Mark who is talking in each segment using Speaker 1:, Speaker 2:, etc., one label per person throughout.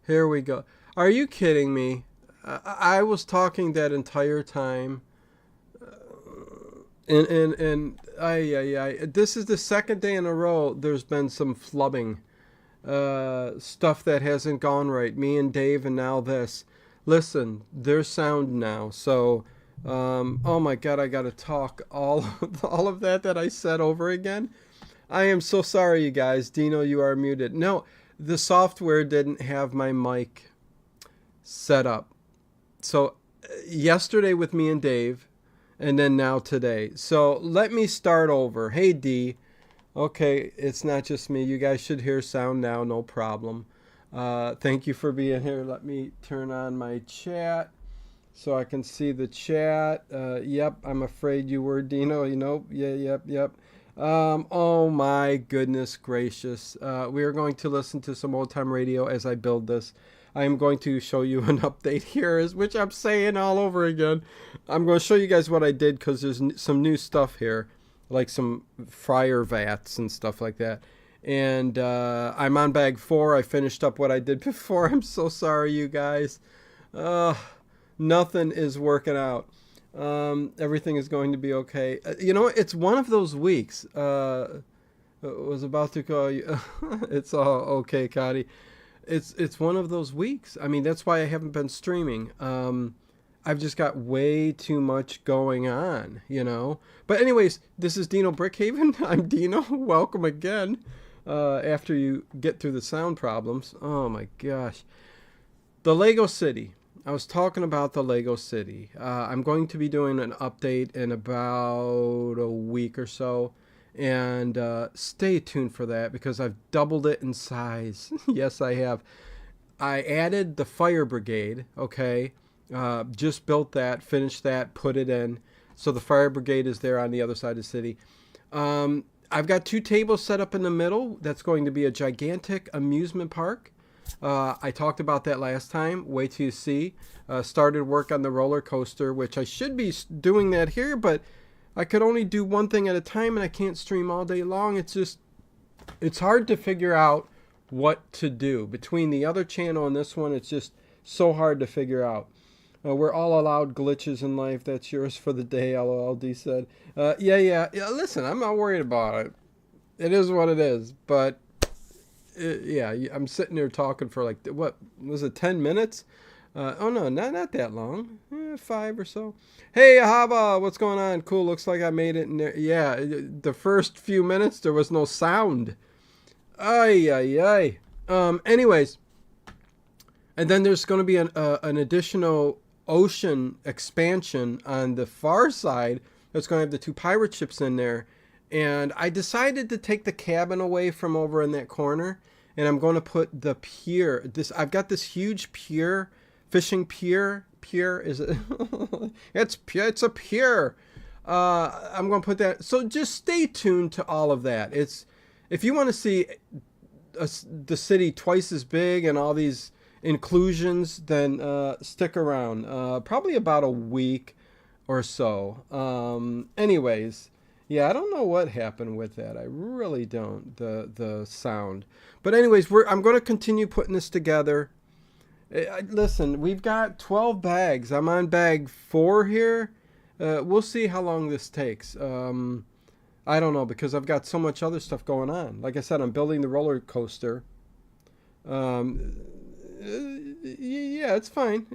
Speaker 1: Here we go. Are you kidding me? I was talking that entire time. And this is the second day in a row there's been some flubbing. Stuff that hasn't gone right. Me and Dave, and now this. Listen, there's sound now. So, oh my God, I gotta talk all of that I said over again. I am so sorry, you guys. Dino, you are muted. No, the software didn't have my mic set up. So, yesterday with me and Dave, and then now today. So, let me start over. Hey, D. Okay, it's not just me. You guys should hear sound now, no problem. Thank you for being here. Let me turn on my chat so I can see the chat. Yep, I'm afraid you were Dino. You know, yeah, yep. Oh my goodness gracious. We are going to listen to some old time radio as I build this. I am going to show you an update here, which I'm saying all over again. I'm going to show you guys what I did because there's some new stuff here, like some fryer vats and stuff like that. And I'm on bag 4. I finished up what I did before. I'm so sorry, you guys. Nothing is working out. Everything is going to be okay. You know, it's one of those weeks. I was about to call you. It's all okay, Cotty. It's one of those weeks. I mean, that's why I haven't been streaming. I've just got way too much going on, you know. But anyways, this is Dino Brickhaven. I'm Dino. Welcome again. After you get through the sound problems. Oh my gosh. The Lego City. I was talking about the Lego City. I'm going to be doing an update in about a week or so. And stay tuned for that because I've doubled it in size. Yes, I have. I added the fire brigade, okay? Just built that, finished that, put it in. So the fire brigade is there on the other side of the city. I've got 2 tables set up in the middle. That's going to be a gigantic amusement park. I talked about that last time. Wait till you see. Started work on the roller coaster, which I should be doing that here, but I could only do one thing at a time and I can't stream all day long. It's hard to figure out what to do. Between the other channel and this one, it's just so hard to figure out. We're all allowed glitches in life. That's yours for the day, LOLD said. Yeah, listen, I'm not worried about it. It is what it is. But, yeah, I'm sitting there talking for like, what, was it 10 minutes? Oh, no, not that long. 5 or so. Hey, Ahava, what's going on? Cool, looks like I made it in there. Yeah, the first few minutes, there was no sound. Ay. Anyways, and then there's going to be an additional ocean expansion on the far side that's going to have the 2 pirate ships in there. And I decided to take the cabin away from over in that corner, and I'm going to put the pier. I've got this huge pier, fishing pier. Pier is it? It's a pier. I'm going to put that. So just stay tuned to all of that. If you want to see the city twice as big and all these inclusions, then stick around. Probably about a week or so. Anyways, yeah, I don't know what happened with that. I really don't. The sound. But anyways, I'm going to continue putting this together. Listen, we've got 12 bags. I'm on bag 4 here. We'll see how long this takes. I don't know because I've got so much other stuff going on. Like I said, I'm building the roller coaster. Yeah, it's fine.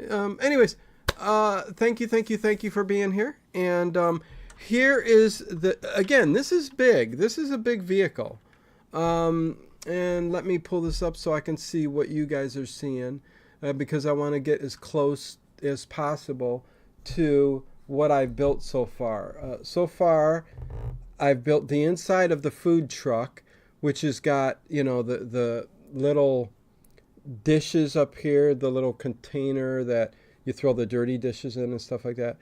Speaker 1: Anyways, thank you for being here. And here is again, this is big. This is a big vehicle. And let me pull this up so I can see what you guys are seeing, because I want to get as close as possible to what I've built so far. So far, I've built the inside of the food truck, which has got, you know, the little dishes up here, the little container that you throw the dirty dishes in and stuff like that,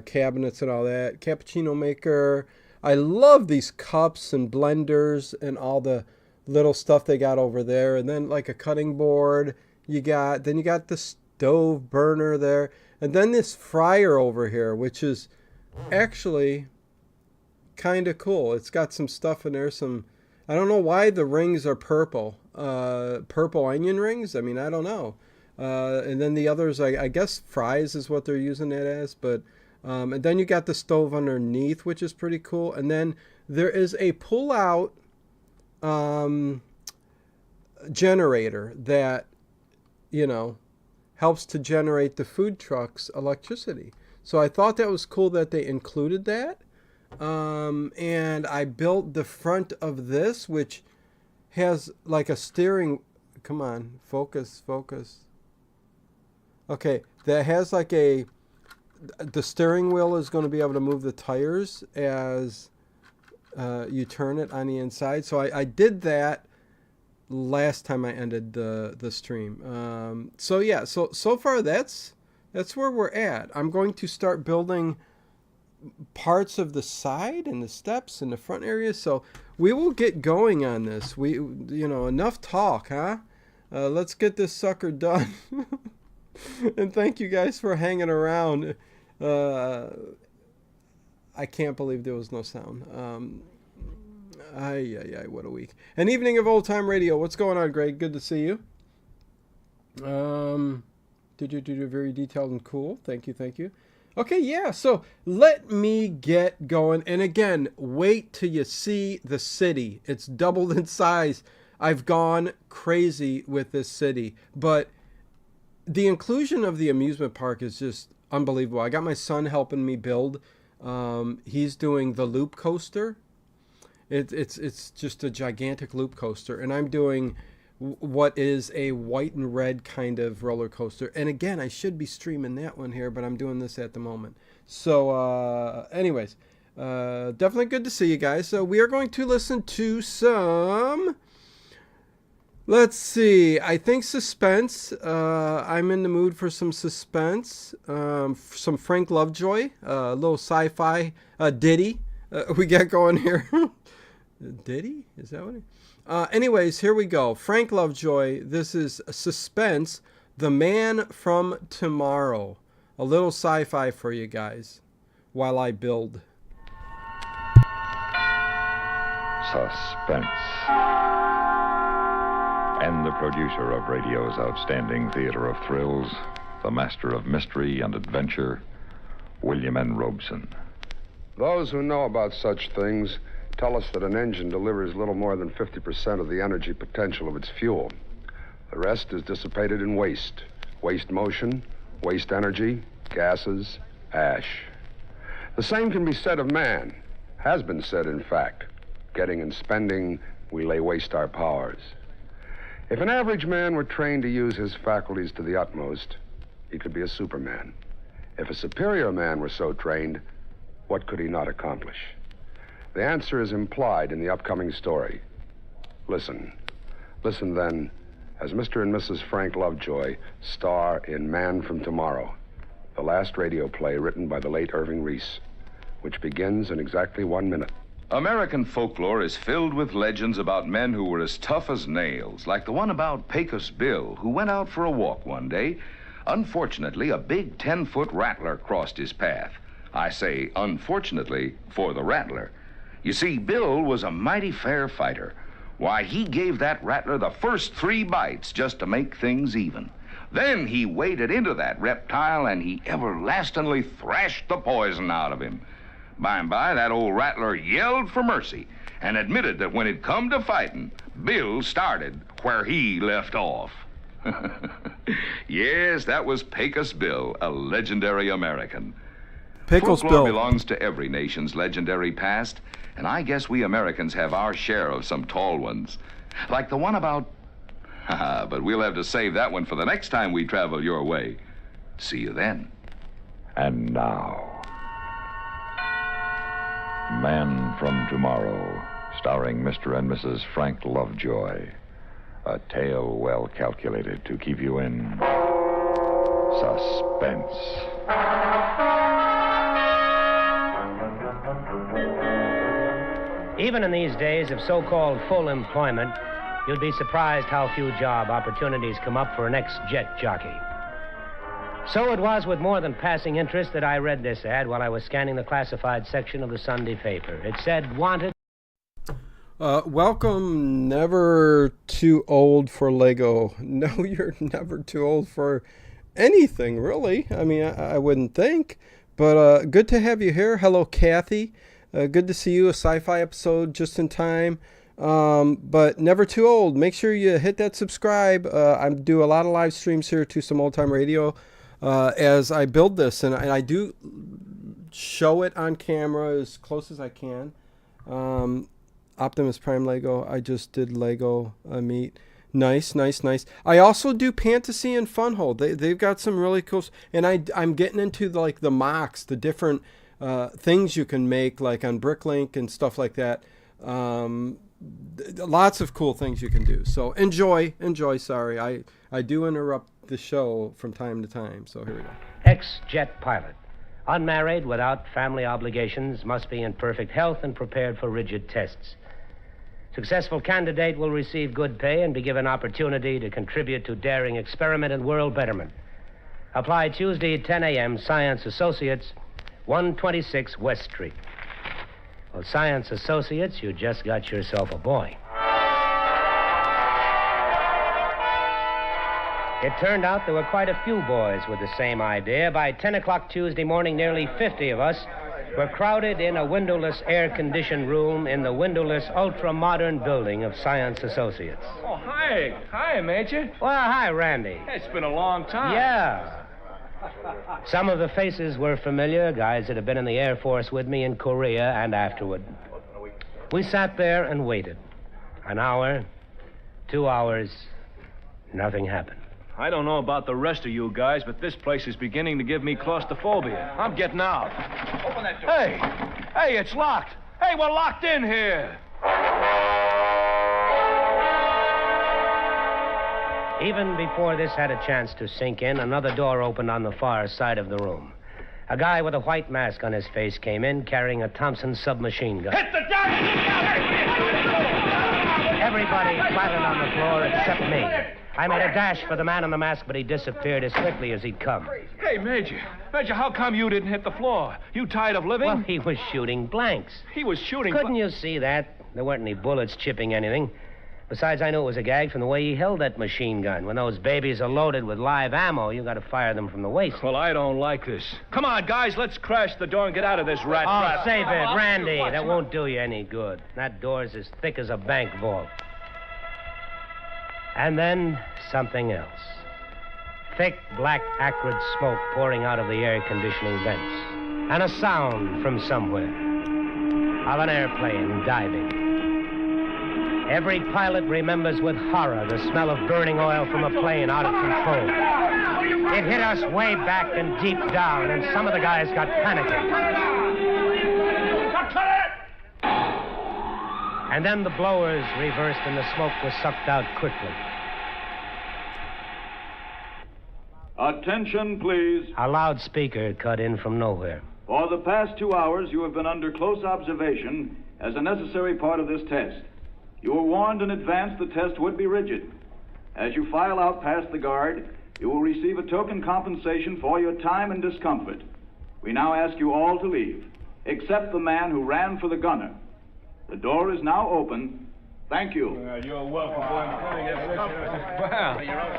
Speaker 1: cabinets and all that, cappuccino maker. I love these cups and blenders and all the little stuff they got over there. And then like a cutting board you got the stove burner there, and then this fryer over here, which is actually kind of cool. It's got some stuff in there, I don't know why the rings are purple. Purple onion rings? I mean, I don't know. And then the others, I guess fries is what they're using it as. But and then you got the stove underneath, which is pretty cool. And then there is a pull-out generator that, helps to generate the food truck's electricity. So I thought that was cool that they included that. And I built the front of this, which has like a steering. Come on, focus. Okay, that has like the steering wheel is going to be able to move the tires as you turn it on the inside. So I did that last time I ended the stream. So yeah, so far that's where we're at. I'm going to start building parts of the side and the steps and the front area. So we will get going on this. Enough talk, huh? Let's get this sucker done. And thank you guys for hanging around. I can't believe there was no sound. What a week. An evening of old time radio. What's going on, Greg? Good to see you. Very detailed and cool. Thank you. Okay, yeah, so let me get going. And again, wait till you see the city. It's doubled in size. I've gone crazy with this city. But the inclusion of the amusement park is just unbelievable. I got my son helping me build. He's doing the loop coaster. It's just a gigantic loop coaster. And I'm doing what is a white and red kind of roller coaster. And again, I should be streaming that one here, but I'm doing this at the moment. So anyways, definitely good to see you guys. So we are going to listen to some, let's see, I think suspense. I'm in the mood for some suspense. Some Frank Lovejoy, a little sci-fi ditty we got going here. Ditty? Is that what it? Anyways, here we go. Frank Lovejoy. This is Suspense, The Man from Tomorrow. A little sci-fi for you guys while I build.
Speaker 2: Suspense. And the producer of radio's outstanding theater of thrills, the master of mystery and adventure, William N. Robeson.
Speaker 3: Those who know about such things tell us that an engine delivers little more than 50% of the energy potential of its fuel. The rest is dissipated in waste. Waste motion, waste energy, gases, ash. The same can be said of man. Has been said, in fact. Getting and spending, we lay waste our powers. If an average man were trained to use his faculties to the utmost, he could be a superman. If a superior man were so trained, what could he not accomplish? The answer is implied in the upcoming story. Listen. Listen, then, as Mr. and Mrs. Frank Lovejoy star in Man from Tomorrow, the last radio play written by the late Irving Reese, which begins in exactly 1 minute.
Speaker 4: American folklore is filled with legends about men who were as tough as nails, like the one about Pecos Bill, who went out for a walk one day. Unfortunately, a big 10-foot rattler crossed his path. I say unfortunately for the rattler. You see, Bill was a mighty fair fighter. Why, he gave that rattler the first 3 bites just to make things even. Then he waded into that reptile and he everlastingly thrashed the poison out of him. By and by, that old rattler yelled for mercy and admitted that when it come to fighting, Bill started where he left off. Yes, that was Pecos Bill, a legendary American.
Speaker 1: Pickles
Speaker 4: Folklore
Speaker 1: Bill
Speaker 4: belongs to every nation's legendary past, and I guess we Americans have our share of some tall ones. Like the one about... but we'll have to save that one for the next time we travel your way. See you then.
Speaker 2: And now, Man from Tomorrow, starring Mr. and Mrs. Frank Lovejoy. A tale well calculated to keep you in suspense.
Speaker 5: Even in these days of so-called full employment, you'd be surprised how few job opportunities come up for an ex-jet jockey. So it was with more than passing interest that I read this ad while I was scanning the classified section of the Sunday paper. It said, wanted...
Speaker 1: Welcome, never too old for Lego. No, you're never too old for anything, really. I mean, I wouldn't think. But good to have you here. Hello, Kathy. Good to see you. A sci-fi episode just in time. But never too old. Make sure you hit that subscribe. I do a lot of live streams here to some old time radio as I build this, and I do show it on camera as close as I can. Optimus Prime Lego. I just did Lego meet. Nice. I also do Pantasy and Funhold. They've got some really cool, and I'm getting into the mocks, the different things you can make, like on Bricklink and stuff like that. Lots of cool things you can do. So enjoy. Sorry, I do interrupt the show from time to time. So here we go.
Speaker 5: Ex-jet pilot. Unmarried, without family obligations, must be in perfect health and prepared for rigid tests. Successful candidate will receive good pay and be given opportunity to contribute to daring experiment and world betterment. Apply Tuesday at 10 a.m. Science Associates, 126 West Street. Well, Science Associates, you just got yourself a boy. It turned out there were quite a few boys with the same idea. By 10 o'clock Tuesday morning, nearly 50 of us were crowded in a windowless, air-conditioned room in the windowless, ultra-modern building of Science Associates.
Speaker 6: Oh, hi. Hi, Major.
Speaker 5: Well, hi, Randy.
Speaker 6: It's been a long time.
Speaker 5: Yeah. Some of the faces were familiar, guys that had been in the Air Force with me in Korea and afterward. We sat there and waited. An hour, 2 hours, nothing happened.
Speaker 6: I don't know about the rest of you guys, but this place is beginning to give me claustrophobia. I'm getting out. Open that door. Hey, it's locked. Hey, we're locked in here.
Speaker 5: Even before this had a chance to sink in, another door opened on the far side of the room. A guy with a white mask on his face came in carrying a Thompson submachine gun.
Speaker 6: Hit the deck!
Speaker 5: Everybody flattened on the floor except me. I made a dash for the man in the mask, but he disappeared as quickly as he'd come.
Speaker 6: Hey, Major, how come you didn't hit the floor? You tired of living?
Speaker 5: Well, he was shooting blanks.
Speaker 6: He was shooting...
Speaker 5: Couldn't you see that? There weren't any bullets chipping anything. Besides, I knew it was a gag from the way he held that machine gun. When those babies are loaded with live ammo, you got to fire them from the waist.
Speaker 6: Well, I don't like this. Come on, guys, let's crash the door and get out of this rat trap.
Speaker 5: Oh, save it, Randy. That won't do you any good. That door's as thick as a bank vault. And then something else. Thick, black, acrid smoke pouring out of the air conditioning vents. And a sound from somewhere. Of an airplane diving. Every pilot remembers with horror the smell of burning oil from a plane out of control. It hit us way back and deep down, and some of the guys got panicky. And then the blowers reversed and the smoke was sucked out quickly.
Speaker 7: Attention, please.
Speaker 5: A loudspeaker cut in from nowhere.
Speaker 7: For the past 2 hours, you have been under close observation as a necessary part of this test. You were warned in advance the test would be rigid. As you file out past the guard, you will receive a token compensation for your time and discomfort. We now ask you all to leave, except the man who ran for the gunner. The door is now open. Thank you.
Speaker 6: You're welcome,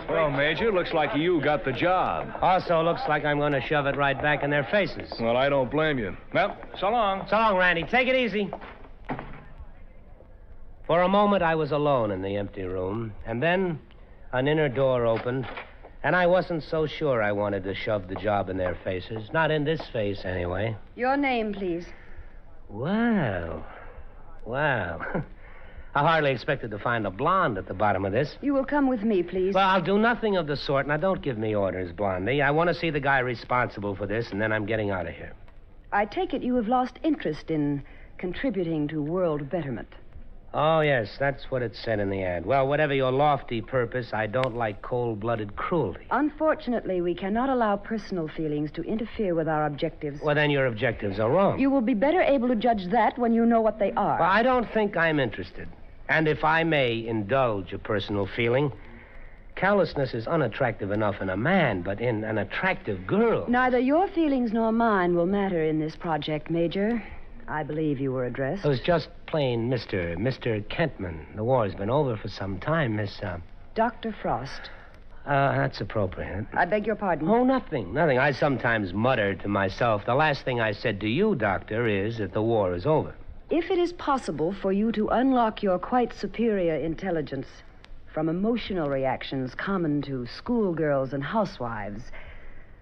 Speaker 6: Well, Major, looks like you got the job.
Speaker 5: Also looks like I'm going to shove it right back in their faces.
Speaker 6: Well, I don't blame you. Well, so long.
Speaker 5: So long, Randy. Take it easy. For a moment, I was alone in the empty room, and then an inner door opened, and I wasn't so sure I wanted to shove the job in their faces. Not in this face, anyway.
Speaker 8: Your name, please.
Speaker 5: Well. I hardly expected to find a blonde at the bottom of this.
Speaker 8: You will come with me, please.
Speaker 5: Well, I'll do nothing of the sort. Now, don't give me orders, Blondie. I want to see the guy responsible for this, and then I'm getting out of here.
Speaker 8: I take it you have lost interest in contributing to world betterment.
Speaker 5: Oh, yes, that's what it said in the ad. Well, whatever your lofty purpose, I don't like cold-blooded cruelty.
Speaker 8: Unfortunately, we cannot allow personal feelings to interfere with our objectives.
Speaker 5: Well, then your objectives are wrong.
Speaker 8: You will be better able to judge that when you know what they are.
Speaker 5: Well, I don't think I'm interested. And if I may indulge a personal feeling, callousness is unattractive enough in a man, but in an attractive girl...
Speaker 8: Neither your feelings nor mine will matter in this project, Major. I believe you were addressed.
Speaker 5: It was just plain Mr. Kentman. The war's been over for some time, Miss,
Speaker 8: Dr. Frost.
Speaker 5: That's appropriate.
Speaker 8: I beg your pardon?
Speaker 5: Oh, nothing. I sometimes mutter to myself. The last thing I said to you, Doctor, is that the war is over.
Speaker 8: If it is possible for you to unlock your quite superior intelligence from emotional reactions common to schoolgirls and housewives,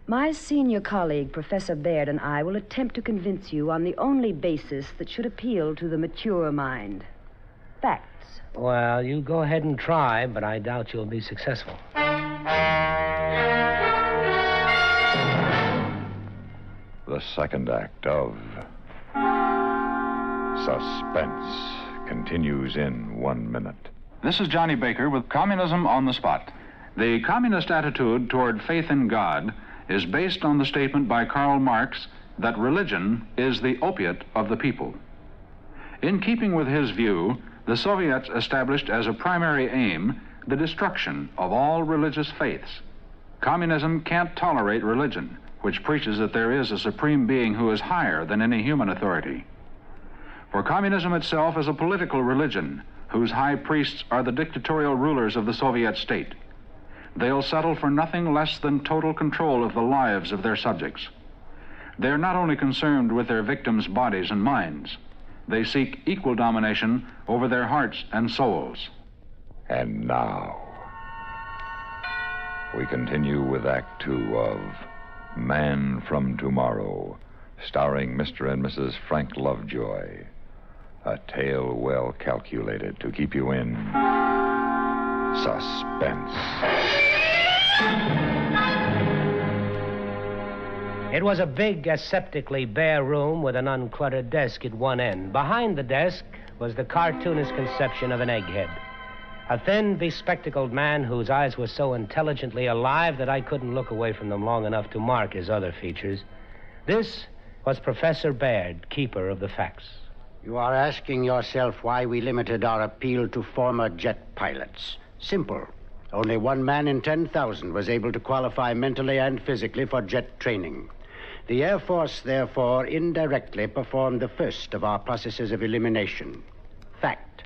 Speaker 8: my senior colleague, Professor Baird, and I will attempt to convince you on the only basis that should appeal to the mature mind. Facts.
Speaker 5: Well, you go ahead and try, but I doubt you'll be successful.
Speaker 2: The second act of Suspense continues in 1 minute.
Speaker 9: This is Johnny Baker with Communism on the Spot. The communist attitude toward faith in God is based on the statement by Karl Marx that religion is the opiate of the people. In keeping with his view, the Soviets established as a primary aim the destruction of all religious faiths. Communism can't tolerate religion, which preaches that there is a supreme being who is higher than any human authority. For communism itself is a political religion whose high priests are the dictatorial rulers of the Soviet state. They'll settle for nothing less than total control of the lives of their subjects. They're not only concerned with their victims' bodies and minds, they seek equal domination over their hearts and souls.
Speaker 2: And now, we continue with Act Two of Man from Tomorrow, starring Mr. and Mrs. Frank Lovejoy. A tale well calculated to keep you in suspense.
Speaker 5: It was a big, aseptically bare room with an uncluttered desk at one end. Behind the desk was the cartoonist conception of an egghead. A thin, bespectacled man whose eyes were so intelligently alive that I couldn't look away from them long enough to mark his other features. This was Professor Baird, keeper of the facts.
Speaker 10: You are asking yourself why we limited our appeal to former jet pilots. Simple. Only one man in 10,000 was able to qualify mentally and physically for jet training. The Air Force, therefore, indirectly performed the first of our processes of elimination. Fact.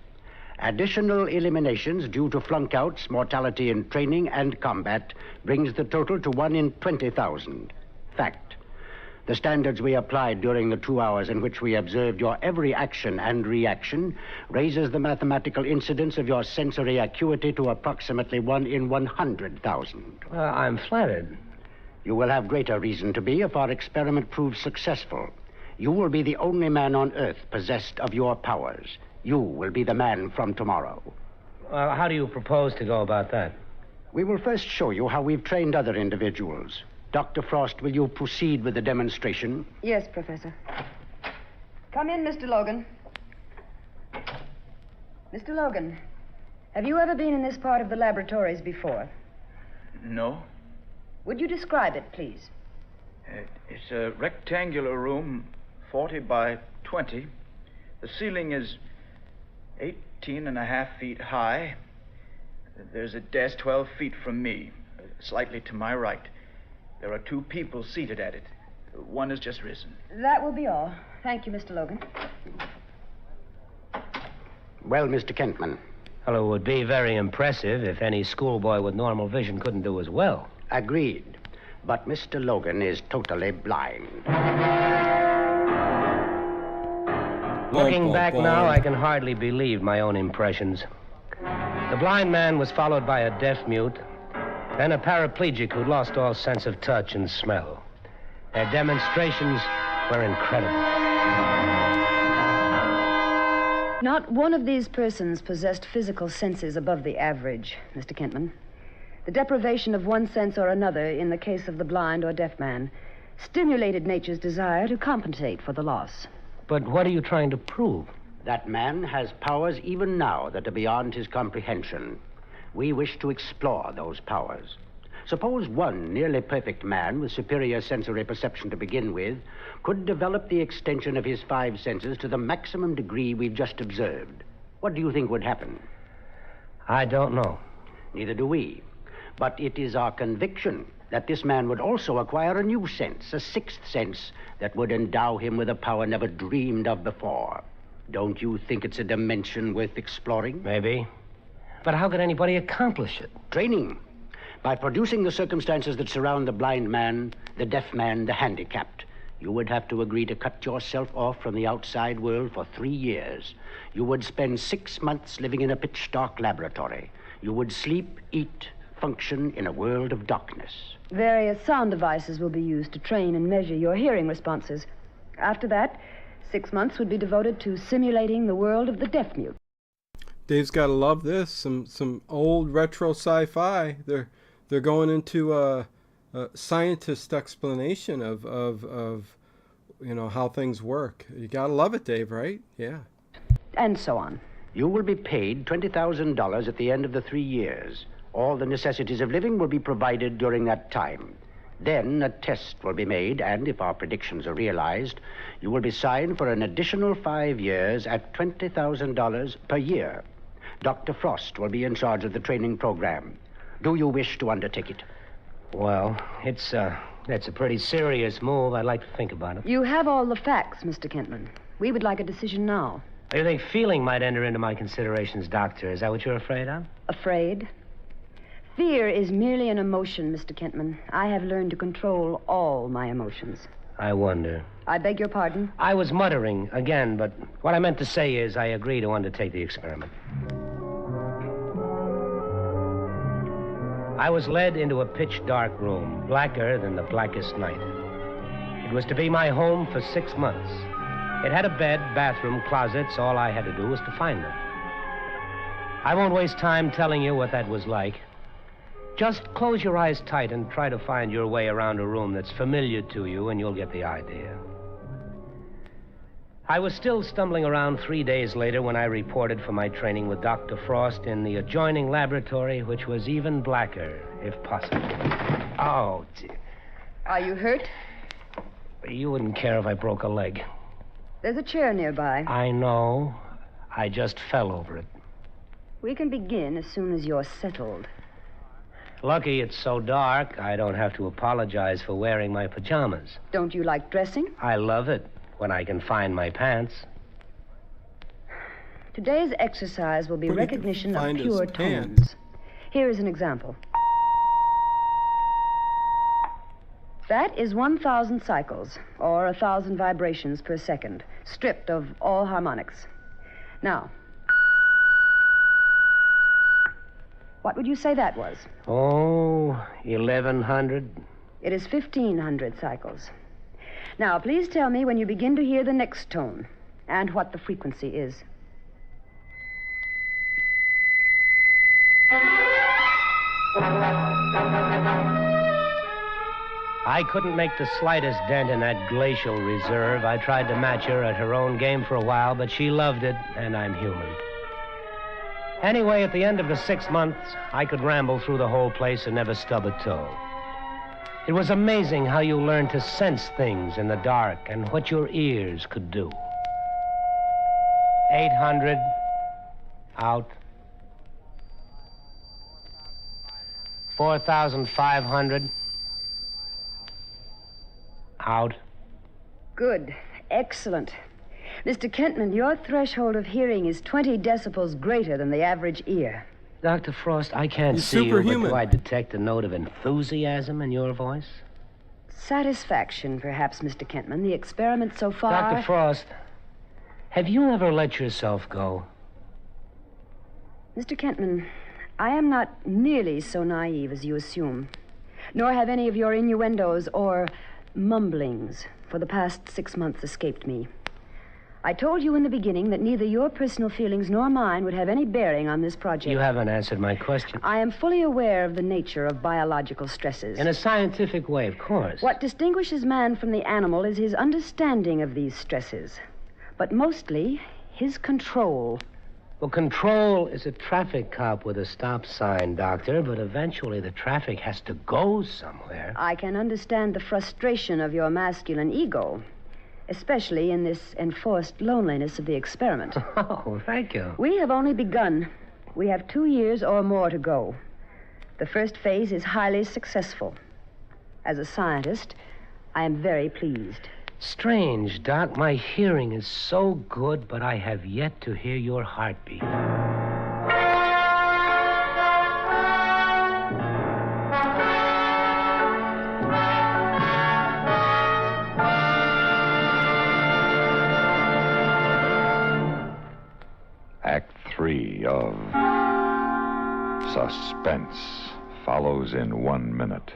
Speaker 10: Additional eliminations due to flunkouts, mortality in training, and combat brings the total to 1 in 20,000. Fact. The standards we applied during the 2 hours in which we observed your every action and reaction raises the mathematical incidence of your sensory acuity to approximately 1 in 100,000.
Speaker 5: I'm flattered.
Speaker 10: You will have greater reason to be if our experiment proves successful. You will be the only man on Earth possessed of your powers. You will be the man from tomorrow.
Speaker 5: How do you propose to go about that?
Speaker 10: We will first show you how we've trained other individuals. Dr. Frost, will you proceed with the demonstration?
Speaker 8: Yes, Professor. Come in, Mr. Logan. Mr. Logan, have you ever been in this part of the laboratories before?
Speaker 11: No.
Speaker 8: Would you describe it, please?
Speaker 11: It's a rectangular room, 40 by 20. The ceiling is 18.5 feet high. There's a desk 12 feet from me, slightly to my right. There are 2 people seated at it. One has just risen.
Speaker 8: That will be all. Thank you, Mr. Logan.
Speaker 10: Well, Mr. Kentman.
Speaker 5: Well, it would be very impressive if any schoolboy with normal vision couldn't do as well.
Speaker 10: Agreed. But Mr. Logan is totally blind.
Speaker 5: Looking back now, I can hardly believe my own impressions. The blind man was followed by a deaf mute, then a paraplegic who lost all sense of touch and smell. Their demonstrations were incredible.
Speaker 8: Not one of these persons possessed physical senses above the average, Mr. Kentman. The deprivation of one sense or another, in the case of the blind or deaf man, stimulated nature's desire to compensate for the loss.
Speaker 5: But what are you trying to prove?
Speaker 10: That man has powers even now that are beyond his comprehension. We wish to explore those powers. Suppose one nearly perfect man with superior sensory perception to begin with could develop the extension of his 5 senses to the maximum degree we've just observed. What do you think would happen?
Speaker 5: I don't know.
Speaker 10: Neither do we. But it is our conviction that this man would also acquire a new sense, a sixth sense, that would endow him with a power never dreamed of before. Don't you think it's a dimension worth exploring?
Speaker 5: Maybe. But how could anybody accomplish it?
Speaker 10: Training. By producing the circumstances that surround the blind man, the deaf man, the handicapped. You would have to agree to cut yourself off from the outside world for 3 years. You would spend 6 months living in a pitch-dark laboratory. You would sleep, eat, function in a world of darkness.
Speaker 8: Various sound devices will be used to train and measure your hearing responses. After that, 6 months would be devoted to simulating the world of the deaf-mute.
Speaker 1: Dave's got to love this. Some old retro sci-fi. They're going into a scientist explanation of how things work. You got to love it, Dave, right? Yeah.
Speaker 8: And so on.
Speaker 10: You will be paid $20,000 at the end of the 3 years. All the necessities of living will be provided during that time. Then a test will be made, and if our predictions are realized, you will be signed for an additional 5 years at $20,000 per year. Dr. Frost will be in charge of the training program. Do you wish to undertake it?
Speaker 5: Well, that's a pretty serious move. I'd like to think about it.
Speaker 8: You have all the facts, Mr. Kentman. We would like a decision now.
Speaker 5: You think feeling might enter into my considerations, Doctor? Is that what you're afraid of?
Speaker 8: Afraid? Fear is merely an emotion, Mr. Kentman. I have learned to control all my emotions.
Speaker 5: I wonder.
Speaker 8: I beg your pardon?
Speaker 5: I was muttering again, but what I meant to say is I agree to undertake the experiment. I was led into a pitch-dark room, blacker than the blackest night. It was to be my home for 6 months. It had a bed, bathroom, closets. All I had to do was to find them. I won't waste time telling you what that was like. Just close your eyes tight and try to find your way around a room that's familiar to you, and you'll get the idea. I was still stumbling around 3 days later when I reported for my training with Dr. Frost in the adjoining laboratory, which was even blacker, if possible. Oh, dear.
Speaker 8: Are you hurt?
Speaker 5: You wouldn't care if I broke a leg.
Speaker 8: There's a chair nearby.
Speaker 5: I know. I just fell over it.
Speaker 8: We can begin as soon as you're settled.
Speaker 5: Lucky it's so dark, I don't have to apologize for wearing my pajamas.
Speaker 8: Don't you like dressing?
Speaker 5: I love it when I can find my pants.
Speaker 8: Today's exercise will be
Speaker 1: Where you can
Speaker 8: recognition of
Speaker 1: find his
Speaker 8: pure
Speaker 1: pants.
Speaker 8: tones. Here is an example. That is 1,000 cycles, or 1,000 vibrations per second, stripped of all harmonics. Now, what would you say that was?
Speaker 5: Oh, 1,100.
Speaker 8: It is 1,500 cycles. Now, please tell me when you begin to hear the next tone, and what the frequency is.
Speaker 5: I couldn't make the slightest dent in that glacial reserve. I tried to match her at her own game for a while, but she loved it, and I'm human. Anyway, at the end of the 6 months, I could ramble through the whole place and never stub a toe. It was amazing how you learned to sense things in the dark and what your ears could do. 800. Out. 4,500. Out.
Speaker 8: Good. Excellent. Mr. Kentman, your threshold of hearing is 20 decibels greater than the average ear.
Speaker 5: Dr. Frost, I can't
Speaker 1: He's
Speaker 5: see you,
Speaker 1: superhuman.
Speaker 5: but do I detect a note of enthusiasm in your voice?
Speaker 8: Satisfaction, perhaps, Mr. Kentman. The experiment so far...
Speaker 5: Dr. Frost, have you ever let yourself go?
Speaker 8: Mr. Kentman, I am not nearly so naive as you assume, nor have any of your innuendos or mumblings for the past 6 months escaped me. I told you in the beginning that neither your personal feelings nor mine would have any bearing on this project.
Speaker 5: You haven't answered my question.
Speaker 8: I am fully aware of the nature of biological stresses.
Speaker 5: In a scientific way, of course.
Speaker 8: What distinguishes man from the animal is his understanding of these stresses, but mostly his control.
Speaker 5: Well, control is a traffic cop with a stop sign, Doctor, but eventually the traffic has to go somewhere.
Speaker 8: I can understand the frustration of your masculine ego, especially in this enforced loneliness of the experiment.
Speaker 5: Oh, thank you.
Speaker 8: We have only begun. We have 2 years or more to go. The first phase is highly successful. As a scientist, I am very pleased.
Speaker 5: Strange, Doc. My hearing is so good, but I have yet to hear your heartbeat.
Speaker 2: Act 3 of Suspense follows in 1 minute.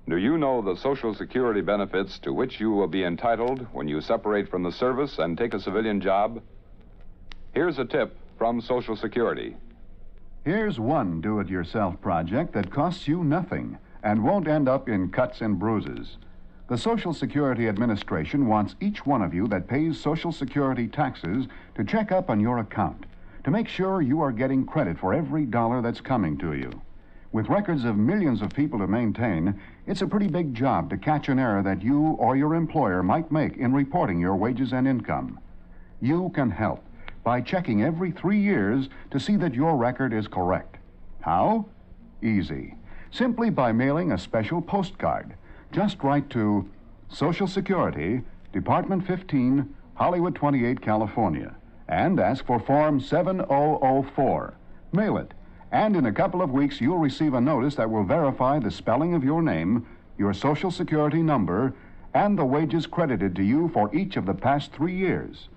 Speaker 12: Do you know the Social Security benefits to which you will be entitled when you separate from the service and take a civilian job? Here's a tip from Social Security.
Speaker 13: Here's one do-it-yourself project that costs you nothing and won't end up in cuts and bruises. The Social Security Administration wants each one of you that pays Social Security taxes to check up on your account to make sure you are getting credit for every dollar that's coming to you. With records of millions of people to maintain, it's a pretty big job to catch an error that you or your employer might make in reporting your wages and income. You can help by checking every 3 years to see that your record is correct. How? Easy. Simply by mailing a special postcard. Just write to Social Security, Department 15, Hollywood 28, California, and ask for Form 7004. Mail it. And in a couple of weeks, you'll receive a notice that will verify the spelling of your name, your Social Security number, and the wages credited to you for each of the past 3 years.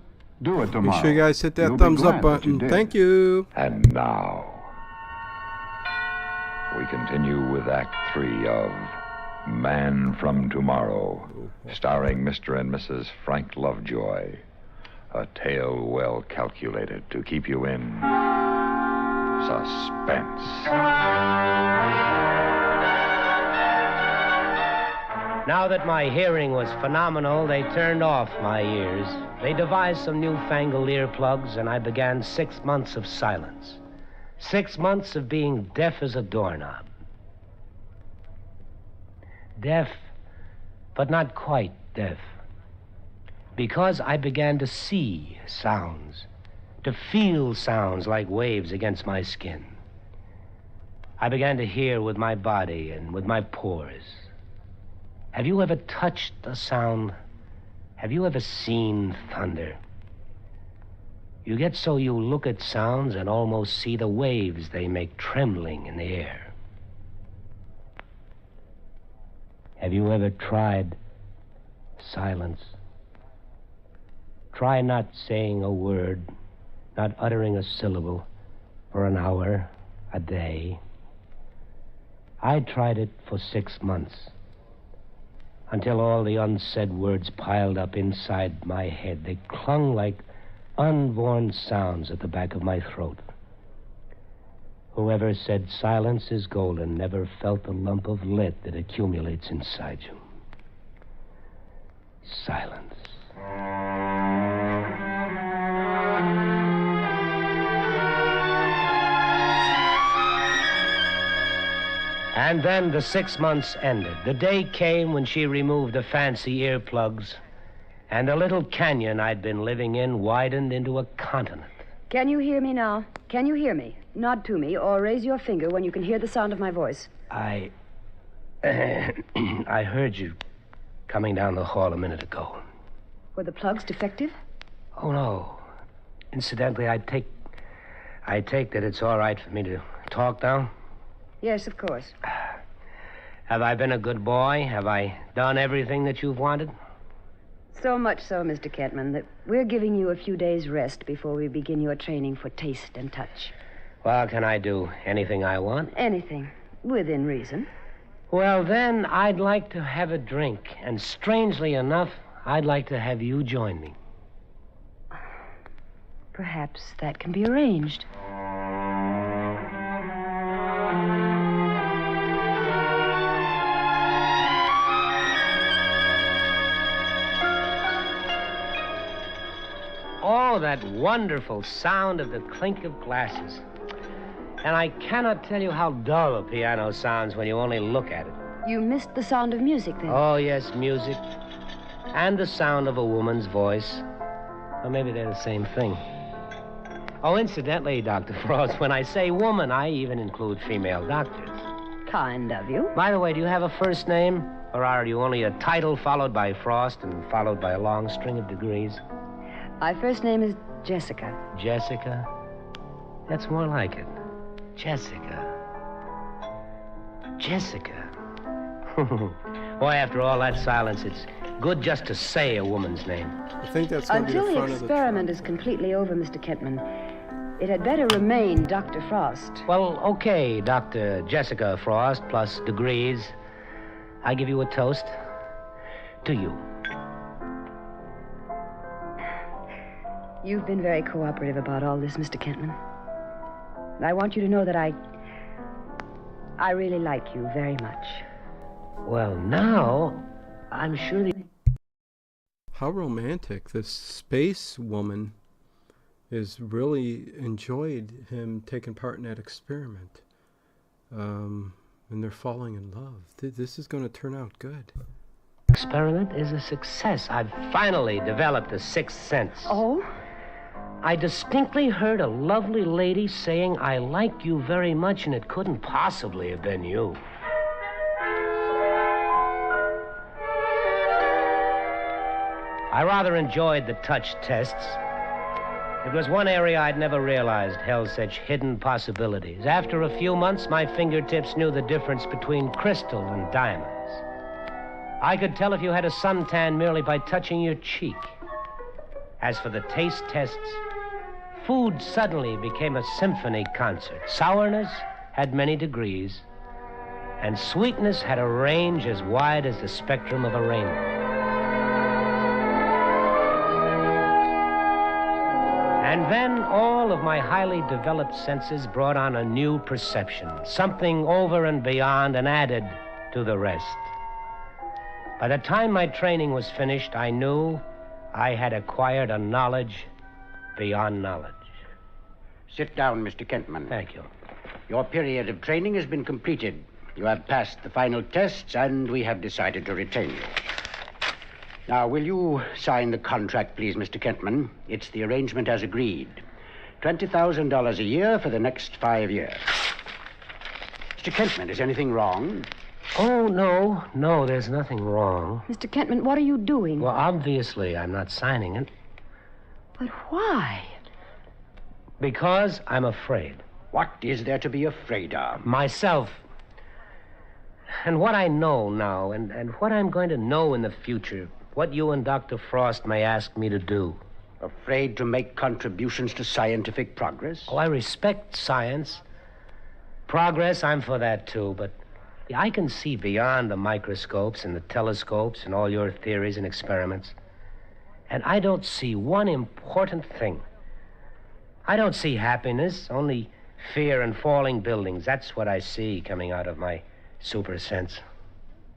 Speaker 13: Do it tomorrow.
Speaker 1: Make sure you guys hit that
Speaker 13: You'll
Speaker 1: thumbs
Speaker 13: be
Speaker 1: up
Speaker 13: glad that you
Speaker 1: button.
Speaker 13: did.
Speaker 1: Thank you.
Speaker 2: And now, we continue with Act 3 of Man from Tomorrow, starring Mr. and Mrs. Frank Lovejoy. A tale well calculated to keep you in suspense.
Speaker 5: Now that my hearing was phenomenal, they turned off my ears. They devised some newfangled earplugs, and I began 6 months of silence. 6 months of being deaf as a doorknob. Deaf, but not quite deaf. Because I began to see sounds, to feel sounds like waves against my skin. I began to hear with my body and with my pores. Have you ever touched a sound? Have you ever seen thunder? You get so you look at sounds and almost see the waves they make trembling in the air. Have you ever tried silence? Try not saying a word, not uttering a syllable for an hour, a day. I tried it for 6 months, until all the unsaid words piled up inside my head. They clung like unborn sounds at the back of my throat. Whoever said silence is golden never felt the lump of lead that accumulates inside you. Silence. And then the 6 months ended. The day came when she removed the fancy earplugs, and the little canyon I'd been living in widened into a continent.
Speaker 8: Can you hear me now? Can you hear me? Nod to me or raise your finger when you can hear the sound of my voice.
Speaker 5: I heard you coming down the hall a minute ago.
Speaker 8: Were the plugs defective?
Speaker 5: Oh, no. Incidentally, I take that it's all right for me to talk now?
Speaker 8: Yes, of course.
Speaker 5: Have I been a good boy? Have I done everything that you've wanted?
Speaker 8: So much so, Mr. Kentman, that we're giving you a few days' rest before we begin your training for taste and touch.
Speaker 5: Well, can I do anything I want?
Speaker 8: Anything, within reason.
Speaker 5: Well, then, I'd like to have a drink. And strangely enough, I'd like to have you join me.
Speaker 8: Perhaps that can be arranged.
Speaker 5: Oh, that wonderful sound of the clink of glasses. And I cannot tell you how dull a piano sounds when you only look at it.
Speaker 8: You missed the sound of music, then?
Speaker 5: Oh, yes, music. And the sound of a woman's voice. Or maybe they're the same thing. Oh, incidentally, Dr. Frost, when I say woman, I even include female doctors.
Speaker 8: Kind of you.
Speaker 5: By the way, do you have a first name? Or are you only a title followed by Frost and followed by a long string of degrees?
Speaker 8: My first name is Jessica.
Speaker 5: Jessica? That's more like it. Jessica. Jessica. Boy, after all that silence, it's good just to say a woman's name.
Speaker 1: I think that's going to be the
Speaker 8: Until
Speaker 1: front
Speaker 8: the
Speaker 1: of the
Speaker 8: experiment is completely over, Mr. Kentman, it had better remain Dr. Frost.
Speaker 5: Well, okay, Dr. Jessica Frost plus degrees. I give you a toast. To you.
Speaker 8: You've been very cooperative about all this, Mr. Kentman. I want you to know that I really like you very much.
Speaker 5: Well, now, I'm sure the...
Speaker 1: How romantic. This space woman has really enjoyed him taking part in that experiment. And they're falling in love. This is going to turn out good.
Speaker 5: Experiment is a success. I've finally developed a sixth sense.
Speaker 8: Oh?
Speaker 5: I distinctly heard a lovely lady saying, "I like you very much," and it couldn't possibly have been you. I rather enjoyed the touch tests. It was one area I'd never realized held such hidden possibilities. After a few months, my fingertips knew the difference between crystal and diamonds. I could tell if you had a suntan merely by touching your cheek. As for the taste tests, food suddenly became a symphony concert. Sourness had many degrees, and sweetness had a range as wide as the spectrum of a rainbow. And then all of my highly developed senses brought on a new perception, something over and beyond and added to the rest. By the time my training was finished, I knew I had acquired a knowledge beyond knowledge.
Speaker 10: Sit down, Mr. Kentman.
Speaker 5: Thank you.
Speaker 10: Your period of training has been completed. You have passed the final tests, and we have decided to retain you. Now, will you sign the contract, please, Mr. Kentman? It's the arrangement as agreed. $20,000 a year for the next 5 years. Mr. Kentman, is anything wrong?
Speaker 5: Oh, no, there's nothing wrong.
Speaker 8: Mr. Kentman, what are you doing?
Speaker 5: Well, obviously, I'm not signing it.
Speaker 8: But why?
Speaker 5: Because I'm afraid.
Speaker 10: What is there to be afraid of?
Speaker 5: Myself. And what I know now, and what I'm going to know in the future, what you and Dr. Frost may ask me to do.
Speaker 10: Afraid to make contributions to scientific progress?
Speaker 5: Oh, I respect science. Progress, I'm for that, too, but I can see beyond the microscopes and the telescopes and all your theories and experiments. And I don't see one important thing. I don't see happiness, only fear and falling buildings. That's what I see coming out of my super sense.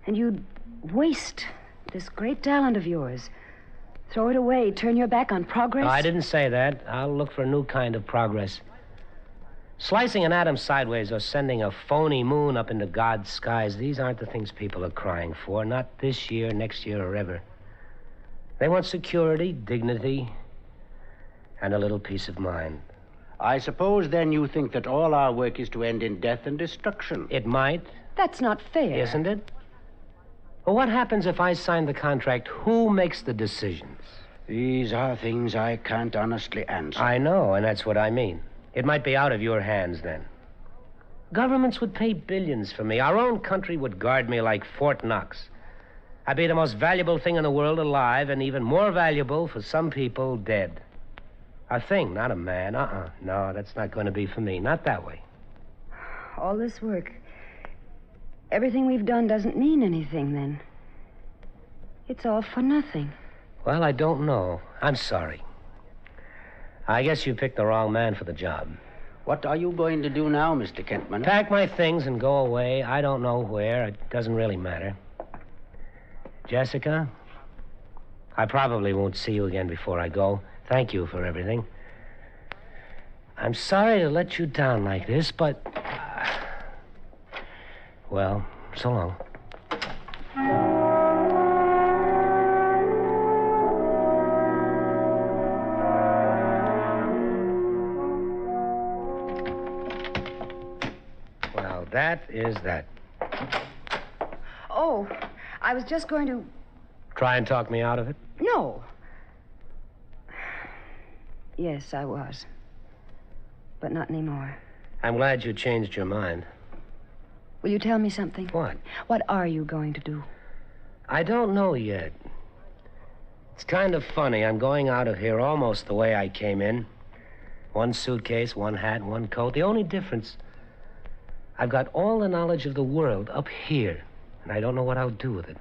Speaker 8: And you'd waste this great talent of yours. Throw it away, turn your back on progress?
Speaker 5: No, I didn't say that. I'll look for a new kind of progress. Slicing an atom sideways or sending a phony moon up into God's skies, these aren't the things people are crying for. Not this year, next year, or ever. They want security, dignity, and a little peace of mind.
Speaker 10: I suppose, then, you think that all our work is to end in death and destruction.
Speaker 5: It might.
Speaker 8: That's not fair.
Speaker 5: Isn't it? Well, what happens if I sign the contract? Who makes the decisions?
Speaker 10: These are things I can't honestly answer.
Speaker 5: I know, and that's what I mean. It might be out of your hands then. Governments would pay billions for me. Our own country would guard me like Fort Knox. I'd be the most valuable thing in the world alive, and even more valuable for some people dead. A thing, not a man. No, that's not going to be for me. Not that way.
Speaker 8: All this work, everything we've done doesn't mean anything, then. It's all for nothing.
Speaker 5: Well, I don't know. I'm sorry. I guess you picked the wrong man for the job.
Speaker 10: What are you going to do now, Mr. Kentman?
Speaker 5: Pack my things and go away. I don't know where. It doesn't really matter. Jessica, I probably won't see you again before I go. Thank you for everything. I'm sorry to let you down like this, but... well, so long. Well, that is that.
Speaker 8: Oh, I was just going to...
Speaker 5: Try and talk me out of it?
Speaker 8: No. Yes, I was. But not anymore.
Speaker 5: I'm glad you changed your mind.
Speaker 8: Will you tell me something?
Speaker 5: What?
Speaker 8: What are you going to do?
Speaker 5: I don't know yet. It's kind of funny. I'm going out of here almost the way I came in. One suitcase, one hat, one coat. The only difference, I've got all the knowledge of the world up here, and I don't know what I'll do with it.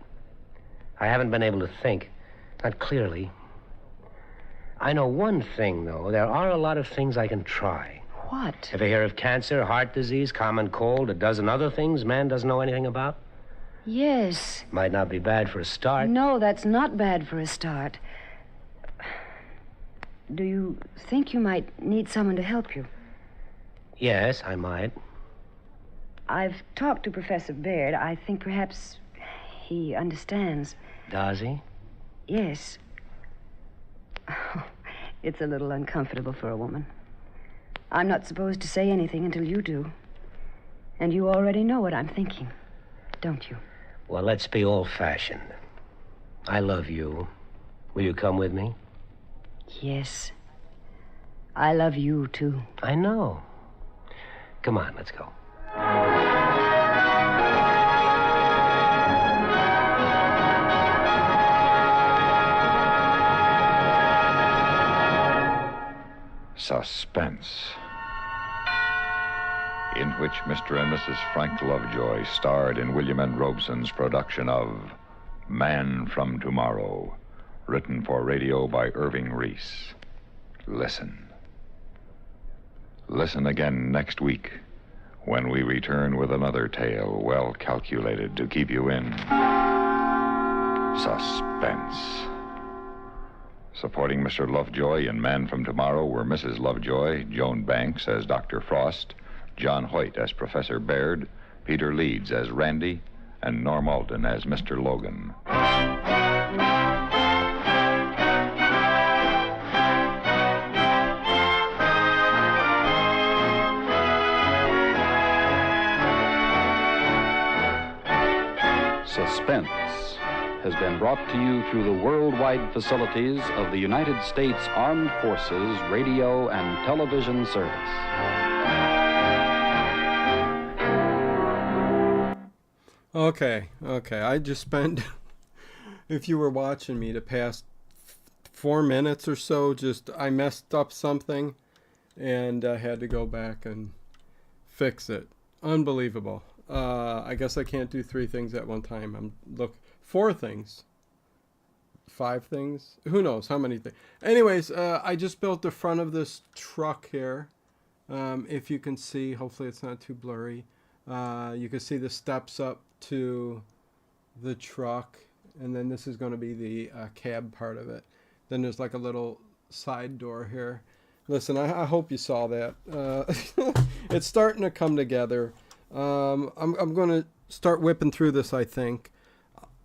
Speaker 5: I haven't been able to think, not clearly. I know one thing, though. There are a lot of things I can try.
Speaker 8: What?
Speaker 5: Ever hear of cancer, heart disease, common cold, a dozen other things man doesn't know anything about?
Speaker 8: Yes.
Speaker 5: Might not be bad for a start.
Speaker 8: No, that's not bad for a start. Do you think you might need someone to help you?
Speaker 5: Yes, I might.
Speaker 8: I've talked to Professor Baird. I think perhaps he understands.
Speaker 5: Does he?
Speaker 8: Yes. It's a little uncomfortable for a woman. I'm not supposed to say anything until you do. And you already know what I'm thinking, don't you?
Speaker 5: Well, let's be old-fashioned. I love you. Will you come with me?
Speaker 8: Yes. I love you, too.
Speaker 5: I know. Come on, let's go.
Speaker 2: Suspense, in which Mr. and Mrs. Frank Lovejoy starred in William N. Robeson's production of Man from Tomorrow, written for radio by Irving Reese. Listen. Listen again next week when we return with another tale well calculated to keep you in suspense. Supporting Mr. Lovejoy in Man from Tomorrow were Mrs. Lovejoy, Joan Banks as Dr. Frost, John Hoyt as Professor Baird, Peter Leeds as Randy, and Norm Alden as Mr. Logan.
Speaker 9: Suspense has been brought to you through the worldwide facilities of the United States Armed Forces Radio and Television Service.
Speaker 1: Okay. I just spent, if you were watching me, the past 4 minutes or so, I messed up something and I had to go back and fix it. Unbelievable. I guess I can't do 3 things at one time. 4 things. 5 things. Who knows how many things. Anyways, I just built the front of this truck here. If you can see, hopefully it's not too blurry. You can see the steps up to the truck. And then this is going to be the cab part of it. Then there's like a little side door here. Listen, I hope you saw that. It's starting to come together. I'm going to start whipping through this, I think.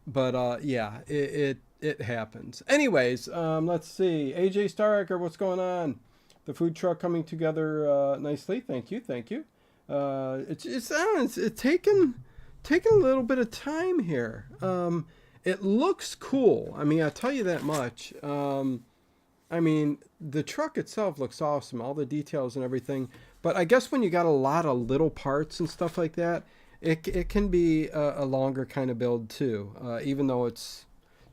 Speaker 1: But yeah, it happens. Anyways, let's see. AJ Staraker, what's going on? The food truck coming together nicely. Thank you. It's taking a little bit of time here. It looks cool. I mean, I'll tell you that much. I mean, the truck itself looks awesome, all the details and everything. But I guess when you got a lot of little parts and stuff like that, it can be a longer kind of build too, even though it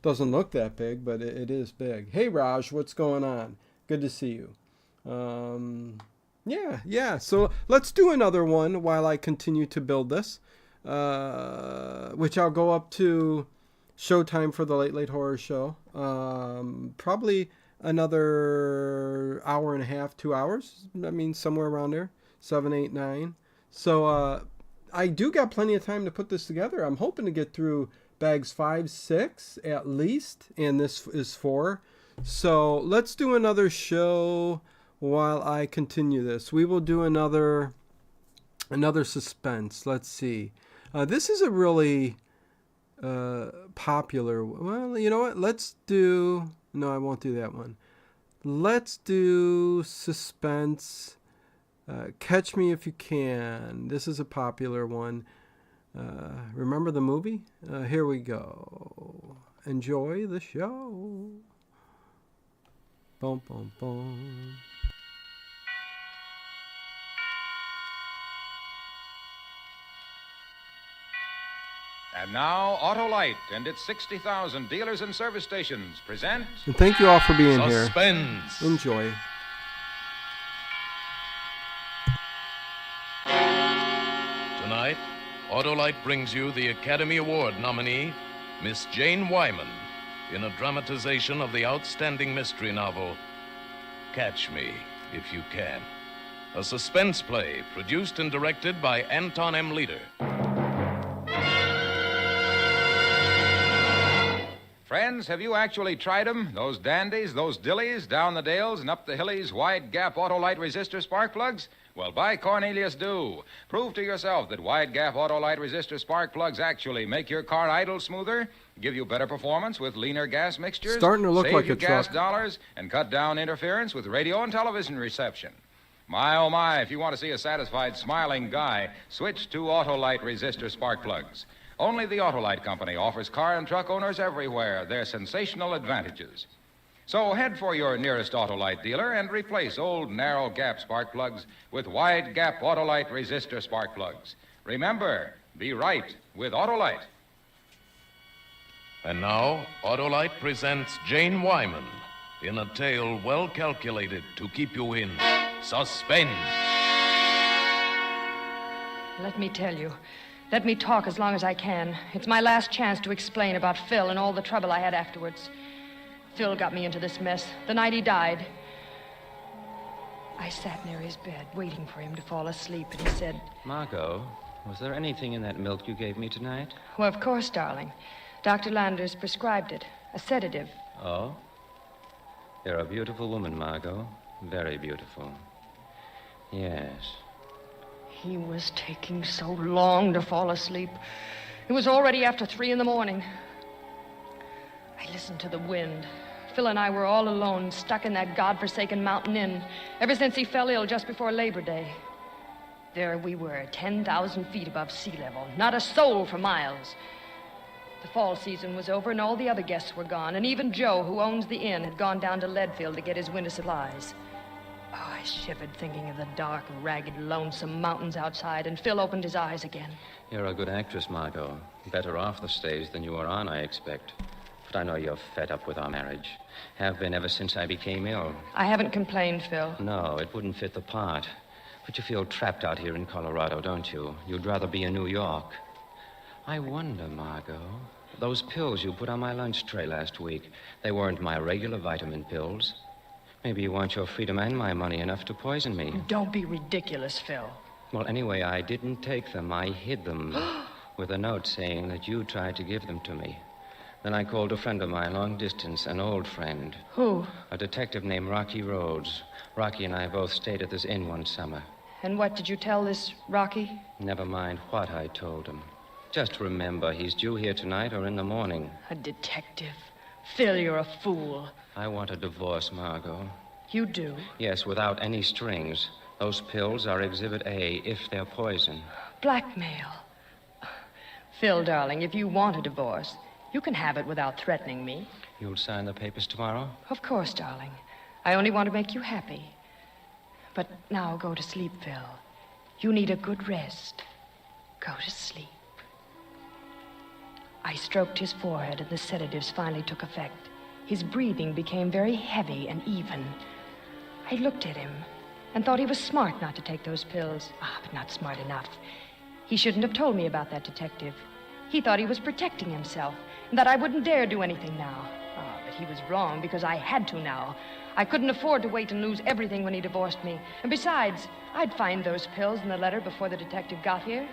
Speaker 1: doesn't look that big, but it is big. Hey Raj, what's going on? Good to see you. Yeah. So let's do another one while I continue to build this, which I'll go up to showtime for the Late Horror Show. Probably another hour and a half, 2 hours. I mean, somewhere around there, 7, 8, 9. So I do got plenty of time to put this together. I'm hoping to get through bags 5, 6 at least, and this is 4. So let's do another show while I continue this. We will do another suspense. Let's see. This is a really popular. Well, you know what? Let's do. No, I won't do that one. Let's do suspense. Catch Me If You Can. This is a popular one. Remember the movie? Here we go. Enjoy the show. Boom, boom, boom.
Speaker 14: And now, Autolite and its 60,000 dealers and service stations present...
Speaker 1: And thank you all for being here.
Speaker 14: Suspense.
Speaker 1: Enjoy.
Speaker 15: Tonight, Autolite brings you the Academy Award nominee, Miss Jane Wyman, in a dramatization of the outstanding mystery novel, Catch Me If You Can. A suspense play produced and directed by Anton M. Leader.
Speaker 14: Friends, have you actually tried them? Those dandies, those dillies, down the dales and up the hillies, wide gap Autolite resistor spark plugs? Well, by Cornelius, do. Prove to yourself that wide gap Autolite resistor spark plugs actually make your car idle smoother, give you better performance with leaner gas mixtures,
Speaker 1: Starting to look
Speaker 14: save
Speaker 1: like
Speaker 14: you
Speaker 1: a
Speaker 14: gas
Speaker 1: truck.
Speaker 14: dollars, and cut down interference with radio and television reception. My, oh my, if you want to see a satisfied, smiling guy, switch to Autolite resistor spark plugs. Only the Autolite Company offers car and truck owners everywhere their sensational advantages. So head for your nearest Autolite dealer and replace old narrow gap spark plugs with wide gap Autolite resistor spark plugs. Remember, be right with Autolite.
Speaker 15: And now, Autolite presents Jane Wyman in a tale well calculated to keep you in suspense.
Speaker 16: Let me tell you. Let me talk as long as I can. It's my last chance to explain about Phil and all the trouble I had afterwards. Phil got me into this mess the night he died. I sat near his bed, waiting for him to fall asleep, and he said...
Speaker 17: Margot, was there anything in that milk you gave me tonight?
Speaker 16: Well, of course, darling. Dr. Landers prescribed it. A sedative.
Speaker 17: Oh? You're a beautiful woman, Margot. Very beautiful. Yes.
Speaker 16: He was taking so long to fall asleep. It was already after 3 in the morning. I listened to the wind. Phil and I were all alone, stuck in that godforsaken mountain inn, ever since he fell ill just before Labor Day. There we were, 10,000 feet above sea level, not a soul for miles. The fall season was over, and all the other guests were gone, and even Joe, who owns the inn, had gone down to Leadfield to get his winter supplies. Oh, I shivered thinking of the dark, ragged, lonesome mountains outside, and Phil opened his eyes again.
Speaker 17: You're a good actress, Margot. Better off the stage than you were on, I expect. But I know you're fed up with our marriage. Have been ever since I became ill.
Speaker 16: I haven't complained, Phil.
Speaker 17: No, it wouldn't fit the part. But you feel trapped out here in Colorado, don't you? You'd rather be in New York. I wonder, Margot, those pills you put on my lunch tray last week, they weren't my regular vitamin pills. Maybe you want your freedom and my money enough to poison me.
Speaker 16: Don't be ridiculous, Phil.
Speaker 17: Well, anyway, I didn't take them. I hid them with a note saying that you tried to give them to me. Then I called a friend of mine, long distance, an old friend.
Speaker 16: Who?
Speaker 17: A detective named Rocky Rhodes. Rocky and I both stayed at this inn one summer.
Speaker 16: And what did you tell this Rocky?
Speaker 17: Never mind what I told him. Just remember, he's due here tonight or in the morning.
Speaker 16: A detective. Phil, you're a fool.
Speaker 17: I want a divorce, Margot.
Speaker 16: You do?
Speaker 17: Yes, without any strings. Those pills are Exhibit A, if they're poison.
Speaker 16: Blackmail. Phil, darling, if you want a divorce, you can have it without threatening me.
Speaker 17: You'll sign the papers tomorrow?
Speaker 16: Of course, darling. I only want to make you happy. But now go to sleep, Phil. You need a good rest. Go to sleep. I stroked his forehead, and the sedatives finally took effect. His breathing became very heavy and even. I looked at him and thought he was smart not to take those pills. But not smart enough. He shouldn't have told me about that detective. He thought he was protecting himself, and that I wouldn't dare do anything now. But he was wrong, because I had to now. I couldn't afford to wait and lose everything when he divorced me. And besides, I'd find those pills in the letter before the detective got here.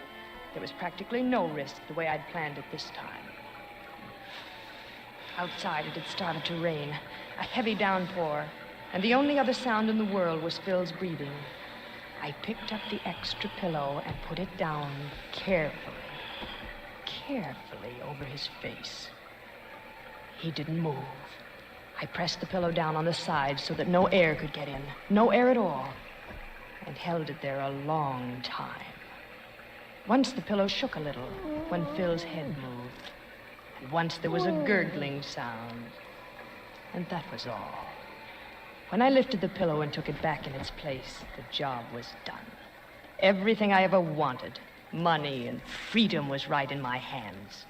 Speaker 16: There was practically no risk the way I'd planned it this time. Outside, it had started to rain, a heavy downpour, and the only other sound in the world was Phil's breathing. I picked up the extra pillow and put it down carefully over his face. He didn't move. I pressed the pillow down on the side so that no air could get in, no air at all, and held it there a long time. Once the pillow shook a little when Phil's head moved. Once there was a gurgling sound. And that was all. When I lifted the pillow and took it back in its place, the job was done. Everything I ever wanted, money and freedom, was right in my hands.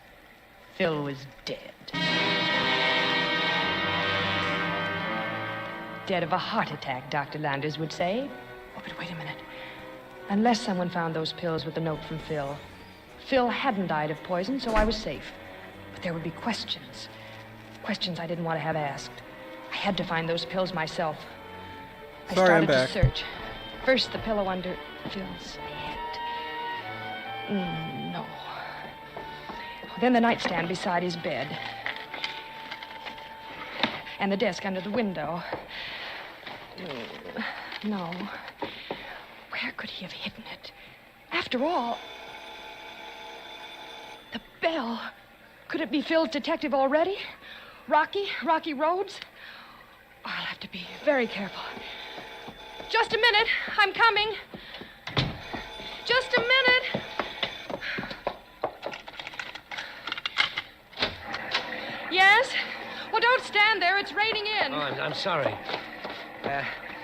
Speaker 16: Phil was dead. Dead of a heart attack, Dr. Landers would say. Oh, but wait a minute. Unless someone found those pills with the note from Phil. Phil hadn't died of poison, so I was safe. But there would be questions. Questions I didn't want to have asked. I had to find those pills myself. I
Speaker 1: Sorry, I'm
Speaker 16: started
Speaker 1: back.
Speaker 16: to search. First, the pillow under Phil's head. No. Then the nightstand beside his bed. And the desk under the window. No. Where could he have hidden it? After all, the bell. Could it be Phil's detective already? Rocky Rhodes? Oh, I'll have to be very careful. Just a minute. I'm coming. Just a minute. Yes? Well, don't stand there. It's raining in.
Speaker 5: Oh, I'm sorry.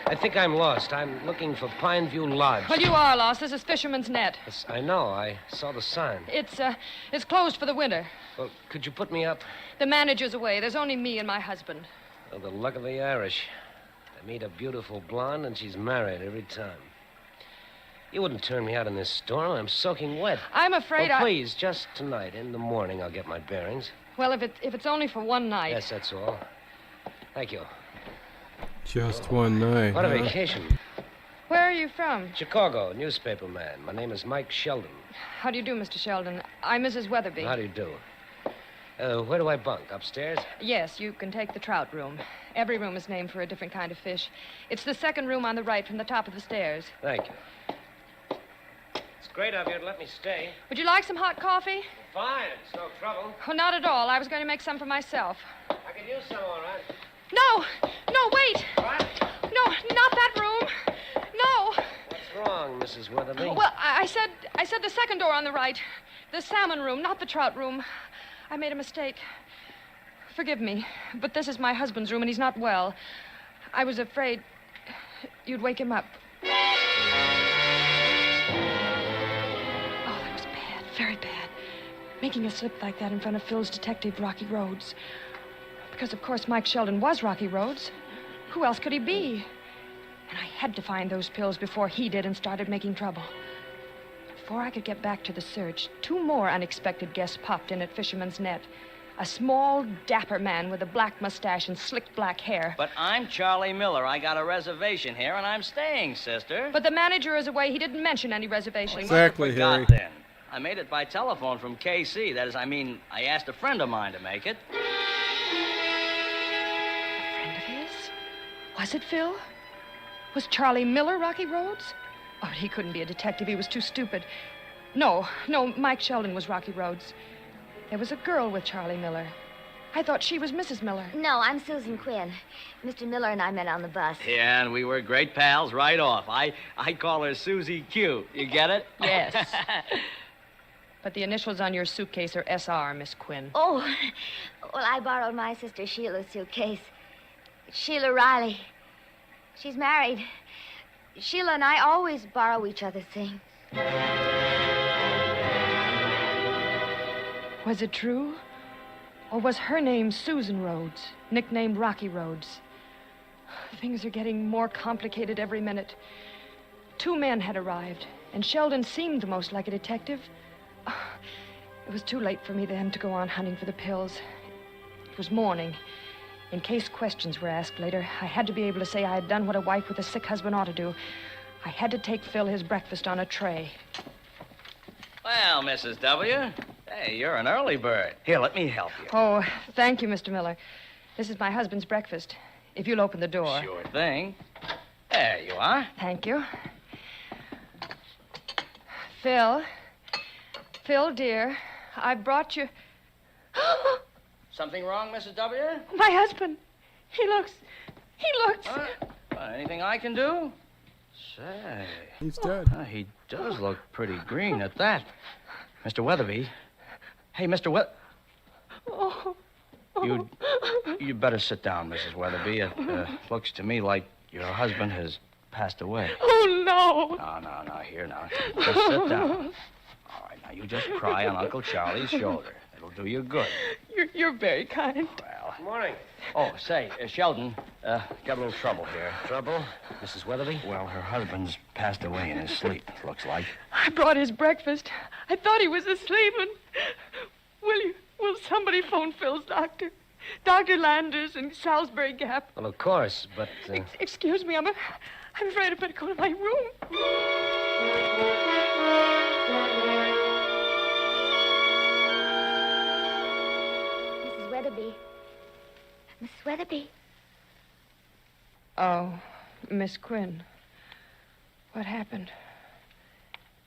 Speaker 5: I think I'm lost. I'm looking for Pineview Lodge.
Speaker 16: Well, you are lost. This is Fisherman's Net.
Speaker 5: Yes, I know. I saw the sign.
Speaker 16: It's closed for the winter.
Speaker 5: Well, could you put me up?
Speaker 16: The manager's away. There's only me and my husband.
Speaker 5: Oh, the luck of the Irish. I meet a beautiful blonde, and she's married every time. You wouldn't turn me out in this storm. I'm soaking wet.
Speaker 16: I'm afraid
Speaker 5: Please, just tonight. In the morning, I'll get my bearings.
Speaker 16: Well, if it's only for one night.
Speaker 5: Yes, that's all. Thank you.
Speaker 1: Just one night.
Speaker 5: What a
Speaker 1: huh?
Speaker 5: vacation.
Speaker 16: Where are you from?
Speaker 5: Chicago, newspaper man. My name is Mike Sheldon.
Speaker 16: How do you do, Mr. Sheldon? I'm Mrs. Weatherby.
Speaker 5: How do you do? Where do I bunk? Upstairs?
Speaker 16: Yes, you can take the trout room. Every room is named for a different kind of fish. It's the second room on the right from the top of the stairs.
Speaker 5: Thank you. It's great of you to let me stay.
Speaker 16: Would you like some hot coffee?
Speaker 5: Fine, it's no trouble.
Speaker 16: Oh, not at all. I was going to make some for myself.
Speaker 5: I could use some, all right.
Speaker 16: No, wait.
Speaker 5: What?
Speaker 16: No, not that room. No.
Speaker 5: What's wrong, Mrs. Weatherby?
Speaker 16: Well, I said the second door on the right. The salmon room, not the trout room. I made a mistake. Forgive me, but this is my husband's room, and he's not well. I was afraid you'd wake him up. Oh, that was bad, very bad. Making a slip like that in front of Phil's detective, Rocky Rhodes. Because, of course, Mike Sheldon was Rocky Rhodes. Who else could he be? And I had to find those pills before he did and started making trouble. Before I could get back to the search, two more unexpected guests popped in at Fisherman's Net. A small, dapper man with a black mustache and slicked black hair.
Speaker 18: But I'm Charlie Miller. I got a reservation here, and I'm staying, sister.
Speaker 16: But the manager is away. He didn't mention any reservations.
Speaker 1: Exactly, Harry.
Speaker 18: Then. I made it by telephone from KC. That is, I asked a friend of mine to make it.
Speaker 16: A friend of his? Was it Phil? Was Charlie Miller Rocky Rhodes? Oh, he couldn't be a detective. He was too stupid. No, Mike Sheldon was Rocky Rhodes. There was a girl with Charlie Miller. I thought she was Mrs. Miller.
Speaker 19: No, I'm Susan Quinn. Mr. Miller and I met on the bus.
Speaker 18: Yeah, and we were great pals right off. I call her Susie Q. You get it?
Speaker 16: Yes. But the initials on your suitcase are SR, Miss Quinn.
Speaker 19: Oh, well, I borrowed my sister Sheila's suitcase. It's Sheila Riley. She's married. Sheila and I always borrow each other's things.
Speaker 16: Was it true? Or was her name Susan Rhodes, nicknamed Rocky Rhodes? Things are getting more complicated every minute. Two men had arrived, and Sheldon seemed the most like a detective. It was too late for me then to go on hunting for the pills. It was morning. In case questions were asked later, I had to be able to say I had done what a wife with a sick husband ought to do. I had to take Phil his breakfast on a tray.
Speaker 18: Well, Mrs. W., hey, you're an early bird. Here, let me help you.
Speaker 16: Oh, thank you, Mr. Miller. This is my husband's breakfast. If you'll open the door.
Speaker 18: Sure thing. There you are.
Speaker 16: Thank you. Phil, dear, I brought you...
Speaker 18: Something wrong, Mrs. W.?
Speaker 16: My husband. He looks...
Speaker 18: Anything I can do?
Speaker 11: Say.
Speaker 1: He's dead.
Speaker 11: He does look pretty green at that. Mr. Weatherby. Hey, Mr.
Speaker 16: Oh.
Speaker 11: You better sit down, Mrs. Weatherby. It looks to me like your husband has passed away.
Speaker 16: Oh, no.
Speaker 11: No, here now. Just sit down. All right, now you just cry on Uncle Charlie's shoulder. It'll do you good.
Speaker 16: You're very kind.
Speaker 11: Well.
Speaker 10: Good morning.
Speaker 11: Oh, say, Sheldon, got a little trouble here.
Speaker 10: Trouble? Mrs. Weatherby?
Speaker 11: Well, her husband's passed away in his sleep, it looks like.
Speaker 16: I brought his breakfast. I thought he was asleep, and... Will somebody phone Phil's doctor? Dr. Landers in Salisbury Gap.
Speaker 10: Well, of course, but...
Speaker 16: Excuse me, I'm afraid I better go to my room.
Speaker 19: Mrs. Weatherby. Mrs. Weatherby.
Speaker 16: Oh, Miss Quinn. What happened?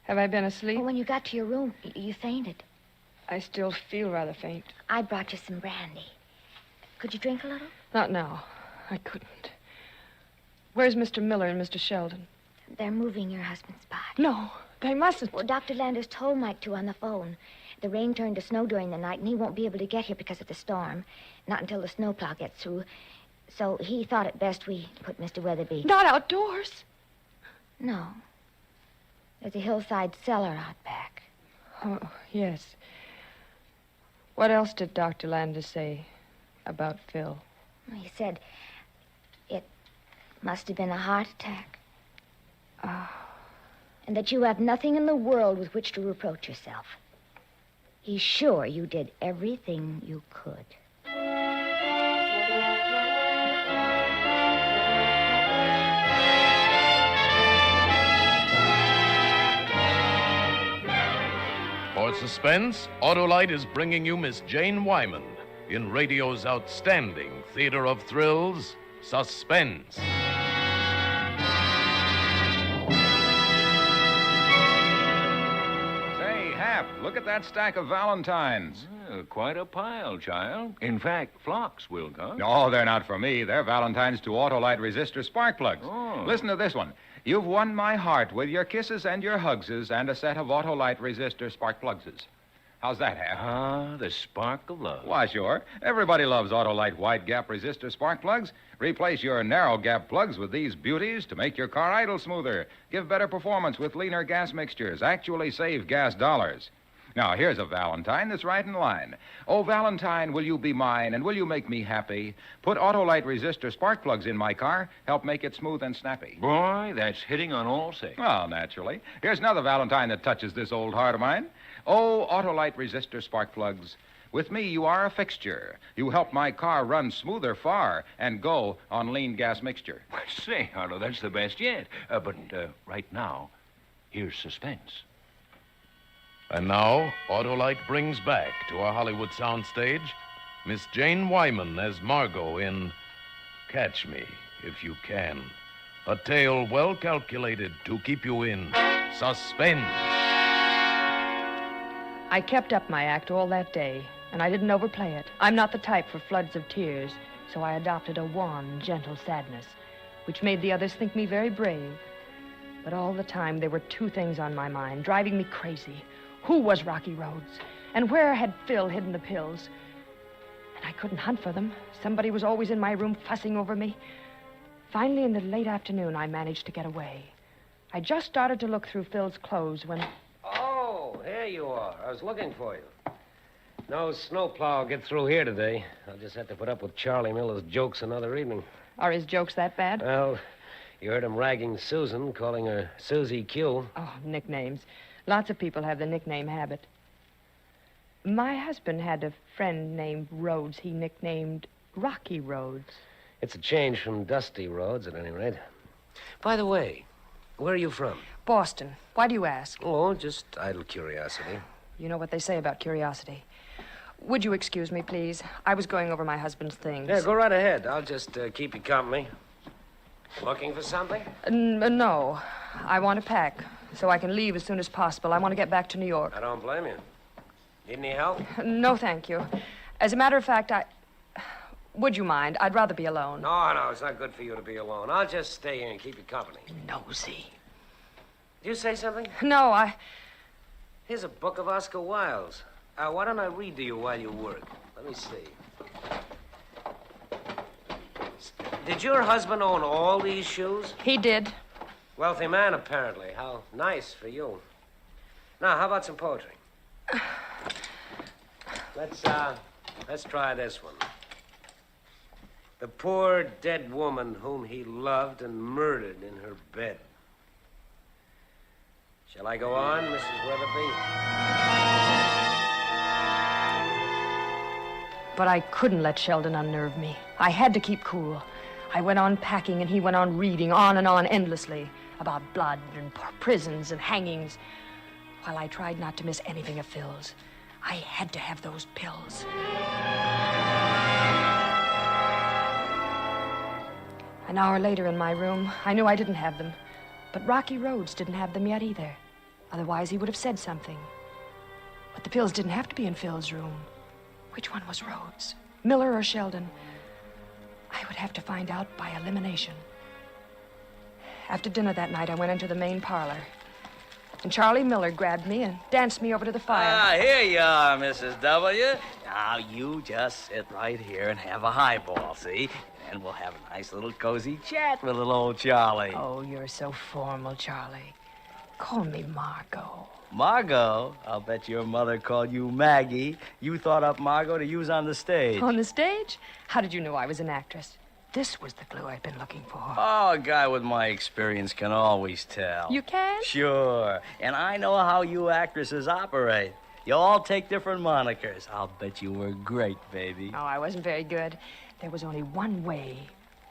Speaker 16: Have I been asleep?
Speaker 19: Well, when you got to your room, you fainted.
Speaker 16: I still feel rather faint.
Speaker 19: I brought you some brandy. Could you drink a little?
Speaker 16: Not now. I couldn't. Where's Mr. Miller and Mr. Sheldon?
Speaker 19: They're moving your husband's body.
Speaker 16: No, they mustn't.
Speaker 19: Well, Dr. Landers told Mike to on the phone. The rain turned to snow during the night, and he won't be able to get here because of the storm. Not until the snowplow gets through. So he thought it best we put Mr. Weatherby...
Speaker 16: Not outdoors?
Speaker 19: No. There's a hillside cellar out back.
Speaker 16: Oh, yes. What else did Dr. Landers say about Phil?
Speaker 19: He said it must have been a heart attack.
Speaker 16: Oh.
Speaker 19: And that you have nothing in the world with which to reproach yourself. He's sure you did everything you could.
Speaker 15: For suspense, Autolite is bringing you Miss Jane Wyman in radio's outstanding theater of thrills, Suspense.
Speaker 14: Look at that stack of Valentines.
Speaker 6: Quite a pile, child. In fact, flocks will come.
Speaker 14: No, they're not for me. They're Valentines to Autolite resistor spark plugs.
Speaker 6: Oh.
Speaker 14: Listen to this one. You've won my heart with your kisses and your hugses and a set of Autolite resistor spark plugses. How's that, Hap?
Speaker 6: Ah, the spark of love.
Speaker 14: Why, sure. Everybody loves Autolite wide gap resistor spark plugs. Replace your narrow gap plugs with these beauties to make your car idle smoother, give better performance with leaner gas mixtures, actually save gas dollars. Now, here's a Valentine that's right in line. Oh, Valentine, will you be mine, and will you make me happy? Put Autolite resistor spark plugs in my car, help make it smooth and snappy.
Speaker 6: Boy, that's hitting on all six.
Speaker 14: Well, naturally. Here's another Valentine that touches this old heart of mine. Oh, Autolite resistor spark plugs. With me, you are a fixture. You help my car run smoother far and go on lean gas mixture.
Speaker 6: Say, Harlow, that's the best yet. But right now, here's suspense.
Speaker 15: And now, Autolite brings back to our Hollywood soundstage Miss Jane Wyman as Margot in Catch Me If You Can, a tale well calculated to keep you in suspense.
Speaker 16: I kept up my act all that day, and I didn't overplay it. I'm not the type for floods of tears, so I adopted a wan, gentle sadness, which made the others think me very brave. But all the time, there were two things on my mind, driving me crazy. Who was Rocky Rhodes? And where had Phil hidden the pills? And I couldn't hunt for them. Somebody was always in my room fussing over me. Finally, in the late afternoon, I managed to get away. I just started to look through Phil's clothes when...
Speaker 10: Oh, here you are. I was looking for you. No snowplow will get through here today. I'll just have to put up with Charlie Miller's jokes another evening.
Speaker 16: Are his jokes that bad?
Speaker 10: Well, you heard him ragging Susan, calling her Susie Q.
Speaker 16: Oh, nicknames. Lots of people have the nickname habit. My husband had a friend named Rhodes he nicknamed Rocky Rhodes.
Speaker 10: It's a change from Dusty Rhodes, at any rate. By the way, where are you from?
Speaker 16: Boston. Why do you ask?
Speaker 10: Oh, just idle curiosity.
Speaker 16: You know what they say about curiosity. Would you excuse me, please? I was going over my husband's things.
Speaker 10: Yeah, go right ahead. I'll just keep you company. Looking for something?
Speaker 16: No. I want to pack so I can leave as soon as possible. I want to get back to New York.
Speaker 10: I don't blame you. Need any help?
Speaker 16: No, thank you. As a matter of fact, would you mind? I'd rather be alone.
Speaker 20: No, it's not good for you to be alone. I'll just stay here and keep you company.
Speaker 16: Nosy.
Speaker 20: Did you say something?
Speaker 16: No,
Speaker 20: Here's a book of Oscar Wilde's. Why don't I read to you while you work? Let me see. Did your husband own all these shoes?
Speaker 16: He did.
Speaker 20: Wealthy man, apparently. How nice for you. Now, how about some poetry? Let's try this one. The poor dead woman whom he loved and murdered in her bed. Shall I go on, Mrs. Weatherby?
Speaker 16: But I couldn't let Sheldon unnerve me. I had to keep cool. I went on packing, and he went on reading, on and on endlessly, about blood and prisons and hangings, while I tried not to miss anything of Phil's. I had to have those pills. An hour later in my room, I knew I didn't have them. But Rocky Rhodes didn't have them yet either. Otherwise, he would have said something. But the pills didn't have to be in Phil's room. Which one was Rhodes? Miller or Sheldon? I would have to find out by elimination. After dinner that night, I went into the main parlor. And Charlie Miller grabbed me and danced me over to the fire.
Speaker 18: Here you are, Mrs. W. Now, you just sit right here and have a highball, see? And we'll have a nice little cozy chat with little old Charlie.
Speaker 16: Oh, you're so formal, Charlie. Call me Margot.
Speaker 18: Margot? I'll bet your mother called you Maggie. You thought up Margot to use on the stage.
Speaker 16: On the stage? How did you know I was an actress? This was the clue I'd been looking for.
Speaker 18: Oh, a guy with my experience can always tell.
Speaker 16: You can?
Speaker 18: Sure. And I know how you actresses operate. You all take different monikers. I'll bet you were great, baby.
Speaker 16: Oh, I wasn't very good. There was only one way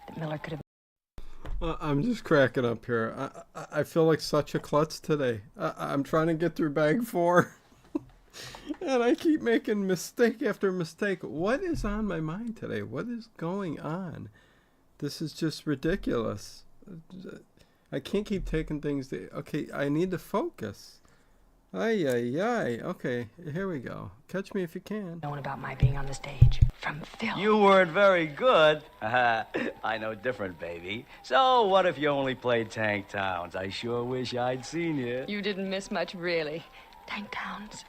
Speaker 16: that Miller could have...
Speaker 1: I'm just cracking up here. I feel like such a klutz today. I'm trying to get through bag 4. And I keep making mistake after mistake. What is on my mind today? What is going on? This is just ridiculous. I can't keep taking things. Okay, I need to focus. Ay. Okay, here we go. Catch me if you can.
Speaker 16: Knowing about my being on the stage from Phil.
Speaker 18: You weren't very good. I know different, baby. So what if you only played Tank Towns? I sure wish I'd seen you.
Speaker 16: You didn't miss much, really. Tank Towns.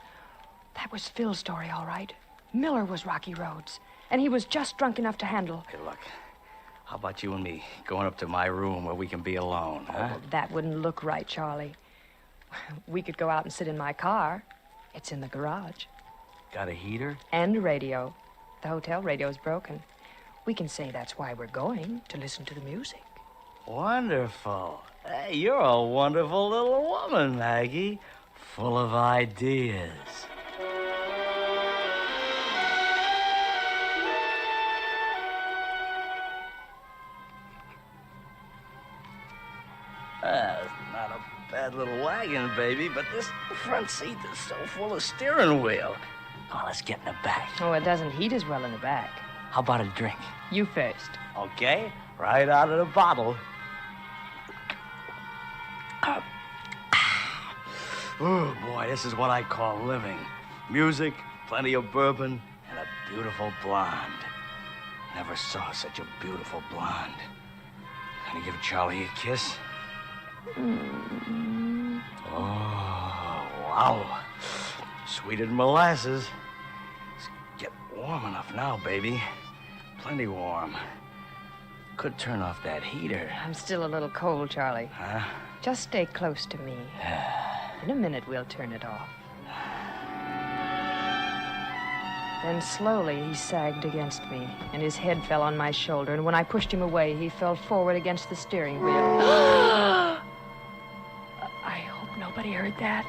Speaker 16: That was Phil's story, all right. Miller was Rocky Rhodes, and he was just drunk enough to handle...
Speaker 18: Hey, look. How about you and me going up to my room where we can be alone, huh?
Speaker 16: Oh, that wouldn't look right, Charlie. We could go out and sit in my car. It's in the garage.
Speaker 18: Got a heater?
Speaker 16: And a radio. The hotel radio's broken. We can say that's why we're going, to listen to the music.
Speaker 18: Wonderful. Hey, you're a wonderful little woman, Maggie. Full of ideas. It's not a bad little wagon, baby, but this front seat is so full of steering wheel. Oh, let's get in the back.
Speaker 16: Oh, it doesn't heat as well in the back.
Speaker 18: How about a drink?
Speaker 16: You first.
Speaker 18: Okay, right out of the bottle. Oh, boy, this is what I call living. Music, plenty of bourbon, and a beautiful blonde. Never saw such a beautiful blonde. Gonna give Charlie a kiss? Oh, wow. Sweeter than molasses. Let's get warm enough now, baby. Plenty warm. Could turn off that heater.
Speaker 16: I'm still a little cold, Charlie.
Speaker 18: Huh?
Speaker 16: Just stay close to me. In a minute, we'll turn it off. Then slowly he sagged against me, and his head fell on my shoulder, and when I pushed him away, he fell forward against the steering wheel. I hope nobody heard that.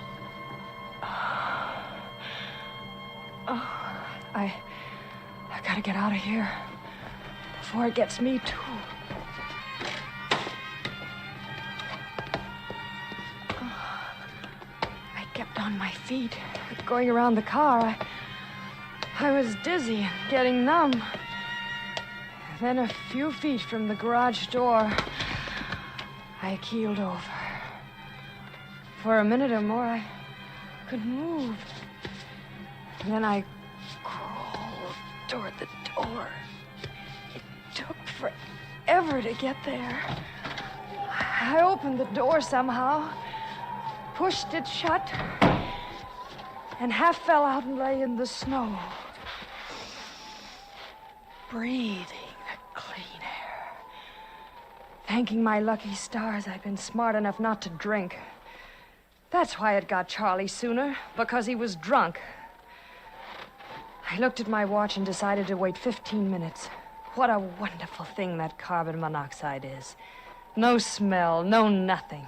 Speaker 16: I gotta get out of here before it gets me, too. I kept on my feet, going around the car. I was dizzy and getting numb. Then a few feet from the garage door, I keeled over. For a minute or more, I couldn't move. And then I crawled toward the door. forever to get there. I opened the door somehow, pushed it shut, and half fell out and lay in the snow, breathing the clean air. Thanking my lucky stars I'd been smart enough not to drink. That's why it got Charlie sooner, because he was drunk. I looked at my watch and decided to wait 15 minutes. What a wonderful thing that carbon monoxide is. No smell, no nothing.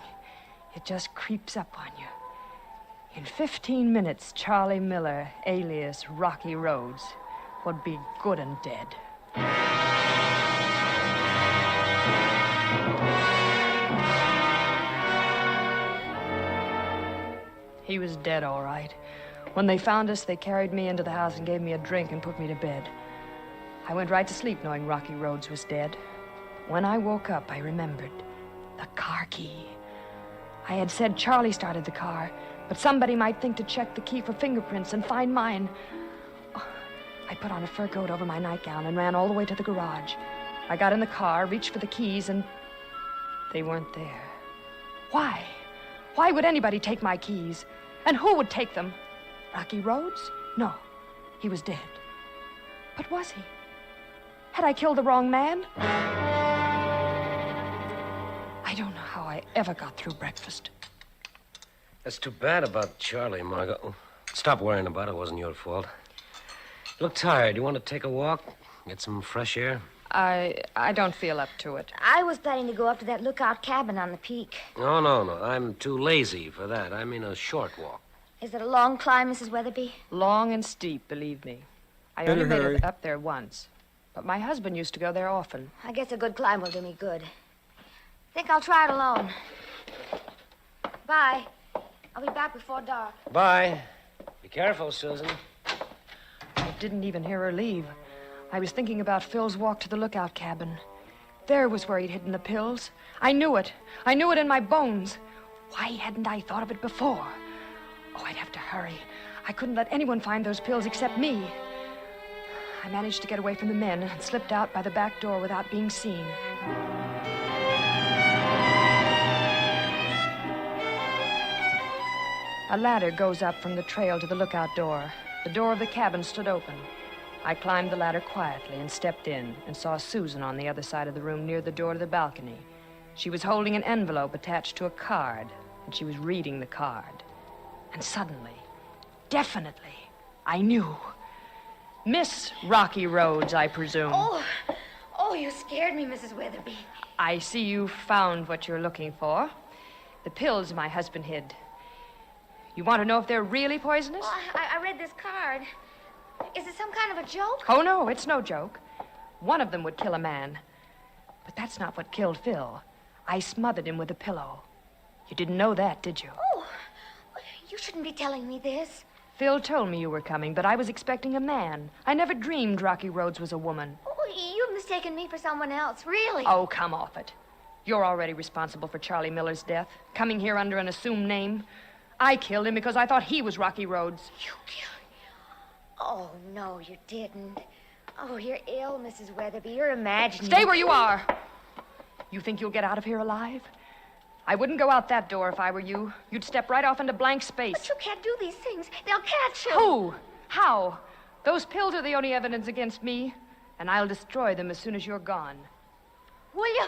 Speaker 16: It just creeps up on you. In 15 minutes, Charlie Miller, alias Rocky Rhodes, would be good and dead. He was dead, all right. When they found us, they carried me into the house and gave me a drink and put me to bed. I went right to sleep knowing Rocky Rhodes was dead. When I woke up, I remembered the car key. I had said Charlie started the car, but somebody might think to check the key for fingerprints and find mine. Oh, I put on a fur coat over my nightgown and ran all the way to the garage. I got in the car, reached for the keys, and they weren't there. Why? Why would anybody take my keys? And who would take them? Rocky Rhodes? No, he was dead. But was he? Had I killed the wrong man? I don't know how I ever got through breakfast.
Speaker 20: That's too bad about Charlie, Margot. Stop worrying about it. It wasn't your fault. You look tired. You want to take a walk? Get some fresh air?
Speaker 16: I don't feel up to it.
Speaker 19: I was planning to go up to that lookout cabin on the peak.
Speaker 20: No. I'm too lazy for that. I mean a short walk.
Speaker 19: Is it a long climb, Mrs. Weatherby?
Speaker 16: Long and steep, believe me. I only made it up there once. But my husband used to go there often.
Speaker 19: I guess a good climb will do me good. Think I'll try it alone. Bye. I'll be back before dark.
Speaker 20: Bye. Be careful, Susan.
Speaker 16: I didn't even hear her leave. I was thinking about Phil's walk to the lookout cabin. There was where he'd hidden the pills. I knew it. I knew it in my bones. Why hadn't I thought of it before? Oh, I'd have to hurry. I couldn't let anyone find those pills except me. I managed to get away from the men and slipped out by the back door without being seen. A ladder goes up from the trail to the lookout door. The door of the cabin stood open. I climbed the ladder quietly and stepped in and saw Susan on the other side of the room near the door to the balcony. She was holding an envelope attached to a card, and she was reading the card. And suddenly, definitely, I knew. Miss Rocky Rhodes, I presume.
Speaker 19: Oh, you scared me, Mrs. Weatherby.
Speaker 16: I see you found what you're looking for. The pills my husband hid. You want to know if they're really poisonous?
Speaker 19: Well, I read this card. Is it some kind of a joke?
Speaker 16: Oh, no, it's no joke. One of them would kill a man. But that's not what killed Phil. I smothered him with a pillow. You didn't know that, did you?
Speaker 19: Oh, you shouldn't be telling me this.
Speaker 16: Phil told me you were coming, but I was expecting a man. I never dreamed Rocky Rhodes was a woman.
Speaker 19: Oh, you've mistaken me for someone else, really.
Speaker 16: Oh, come off it. You're already responsible for Charlie Miller's death, coming here under an assumed name. I killed him because I thought he was Rocky Rhodes.
Speaker 19: You killed him? Oh, no, you didn't. Oh, you're ill, Mrs. Weatherby. You're imagining.
Speaker 16: Stay where you are. You think you'll get out of here alive? I wouldn't go out that door if I were you. You'd step right off into blank space.
Speaker 19: But you can't do these things. They'll catch you.
Speaker 16: Who? How? Those pills are the only evidence against me, and I'll destroy them as soon as you're gone.
Speaker 19: Will you?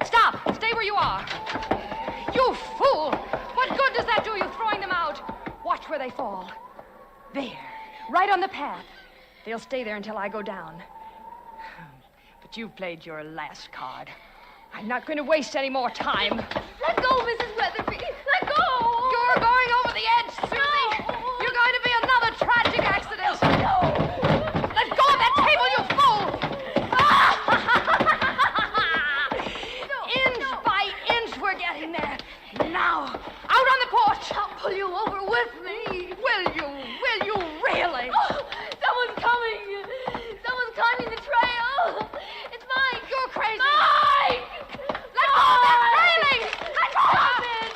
Speaker 16: Stop! Stay where you are. You fool! What good does that do you throwing them out? Watch where they fall. There. Right on the path. They'll stay there until I go down. But you've played your last card. I'm not going to waste any more time.
Speaker 19: Let go, Mrs. Weatherby. Let go!
Speaker 16: You're going over the edge, Susie. No. You're going to be another tragic accident.
Speaker 19: No.
Speaker 16: Let go of that table, you fool! Inch by inch, we're getting there. Now, out on the porch.
Speaker 19: I'll pull you over with me.
Speaker 16: Will you? Will you really?
Speaker 19: Oh, someone's coming. Someone's climbing the trail. It's Mike.
Speaker 16: You're crazy.
Speaker 19: Mike!
Speaker 16: Let go of that railing! Let go of it!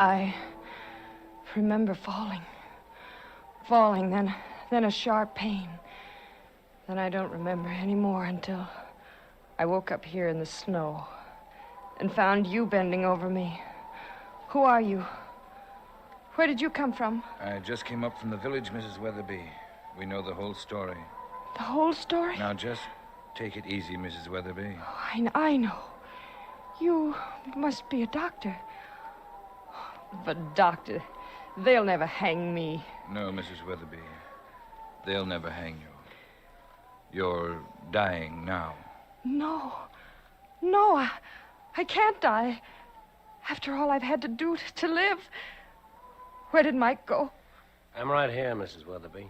Speaker 16: I remember falling. Falling, then a sharp pain. Then I don't remember anymore until I woke up here in the snow and found you bending over me. Who are you? Where did you come from?
Speaker 6: I just came up from the village, Mrs. Weatherby. We know the whole story.
Speaker 16: The whole story?
Speaker 6: Now, just take it easy, Mrs. Weatherby.
Speaker 16: I know. You must be a doctor. But, doctor, they'll never hang me.
Speaker 6: No, Mrs. Weatherby. They'll never hang you. You're dying now.
Speaker 16: No, I can't die. After all I've had to do to live. Where did Mike go?
Speaker 20: I'm right here, Mrs. Weatherby.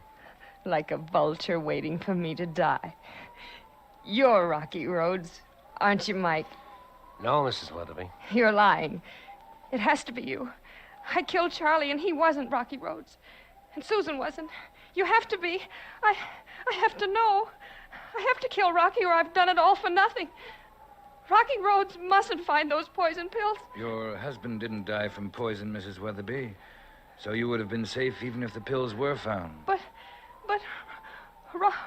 Speaker 16: Like a vulture waiting for me to die. You're Rocky Rhodes, aren't you, Mike?
Speaker 20: No, Mrs. Weatherby.
Speaker 16: You're lying. It has to be you. I killed Charlie, and he wasn't Rocky Rhodes. And Susan wasn't. You have to be. I have to know. I have to kill Rocky, or I've done it all for nothing. Rocky Rhodes mustn't find those poison pills.
Speaker 6: Your husband didn't die from poison, Mrs. Weatherby. So you would have been safe even if the pills were found.
Speaker 16: But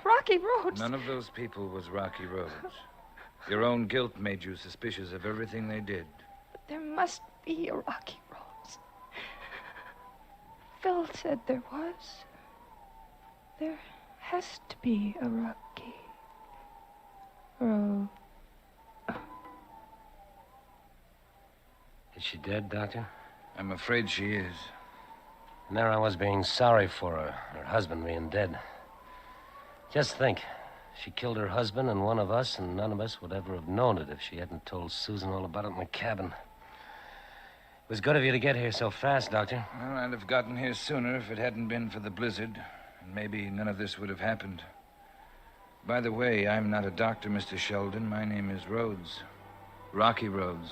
Speaker 16: Rocky Rhodes...
Speaker 6: None of those people was Rocky Rhodes. Your own guilt made you suspicious of everything they did.
Speaker 16: But there must be a Rocky Rhodes. Phil said there was. There has to be a Rocky Rhodes.
Speaker 20: Is she dead, Doctor?
Speaker 6: I'm afraid she is.
Speaker 20: And there I was being sorry for her husband being dead. Just think, she killed her husband and one of us, and none of us would ever have known it if she hadn't told Susan all about it in the cabin. It was good of you to get here so fast, Doctor.
Speaker 6: Well, I'd have gotten here sooner if it hadn't been for the blizzard, and maybe none of this would have happened. By the way, I'm not a doctor, Mr. Sheldon. My name is Rhodes. Rocky Rhodes.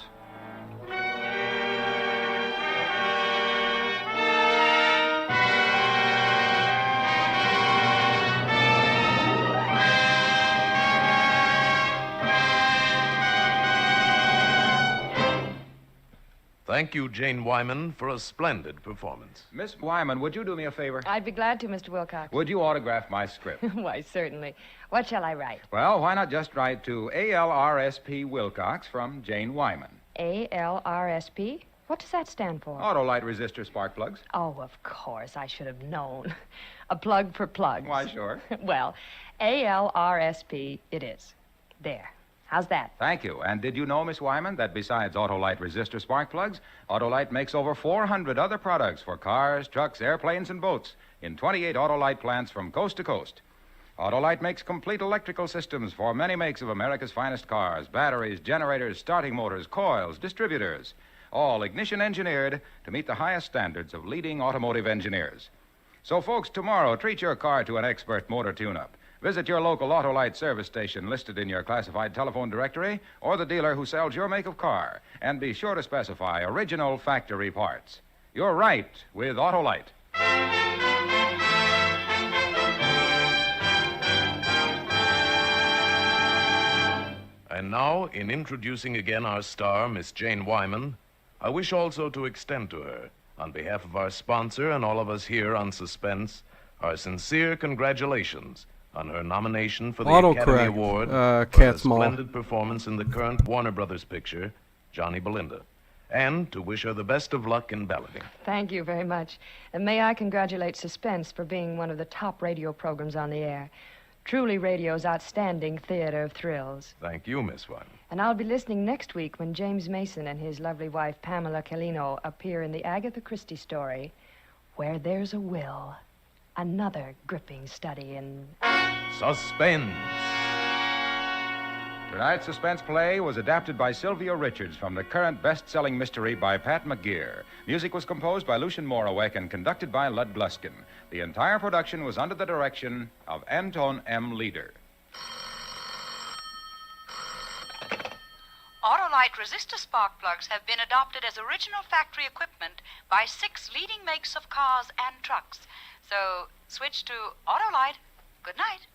Speaker 15: Thank you, Jane Wyman, for a splendid performance.
Speaker 14: Miss Wyman, would you do me a favor?
Speaker 16: I'd be glad to, Mr. Wilcox.
Speaker 14: Would you autograph my script?
Speaker 16: Why, certainly. What shall I write?
Speaker 14: Well, why not just write to ALRSP Wilcox from Jane Wyman?
Speaker 16: ALRSP? What does that stand for?
Speaker 14: Auto light resistor spark plugs.
Speaker 16: Oh, of course. I should have known. A plug for plugs.
Speaker 14: Why, sure.
Speaker 16: Well, ALRSP it is. There. How's that?
Speaker 14: Thank you. And did you know, Miss Wyman, that besides Autolite resistor spark plugs, Autolite makes over 400 other products for cars, trucks, airplanes, and boats in 28 Autolite plants from coast to coast. Autolite makes complete electrical systems for many makes of America's finest cars, batteries, generators, starting motors, coils, distributors, all ignition engineered to meet the highest standards of leading automotive engineers. So, folks, tomorrow, treat your car to an expert motor tune-up. Visit your local Autolite service station listed in your classified telephone directory or the dealer who sells your make of car. And be sure to specify original factory parts. You're right with Autolite.
Speaker 15: And now, in introducing again our star, Miss Jane Wyman, I wish also to extend to her, on behalf of our sponsor and all of us here on Suspense, our sincere congratulations on her nomination for the Academy Award for her splendid performance in the current Warner Brothers picture, Johnny Belinda, and to wish her the best of luck in balloting.
Speaker 16: Thank you very much. And may I congratulate Suspense for being one of the top radio programs on the air. Truly radio's outstanding theater of thrills.
Speaker 15: Thank you, Miss Wyman.
Speaker 16: And I'll be listening next week when James Mason and his lovely wife, Pamela Calino, appear in the Agatha Christie story, Where There's a Will. Another gripping study in...
Speaker 15: Suspense.
Speaker 14: Tonight's suspense play was adapted by Sylvia Richards from the current best-selling mystery by Pat McGear. Music was composed by Lucian Morawek and conducted by Lud Gluskin. The entire production was under the direction of Anton M. Leader.
Speaker 21: Autolite resistor spark plugs have been adopted as original factory equipment by 6 leading makes of cars and trucks. So, switch to Autolite. Good night.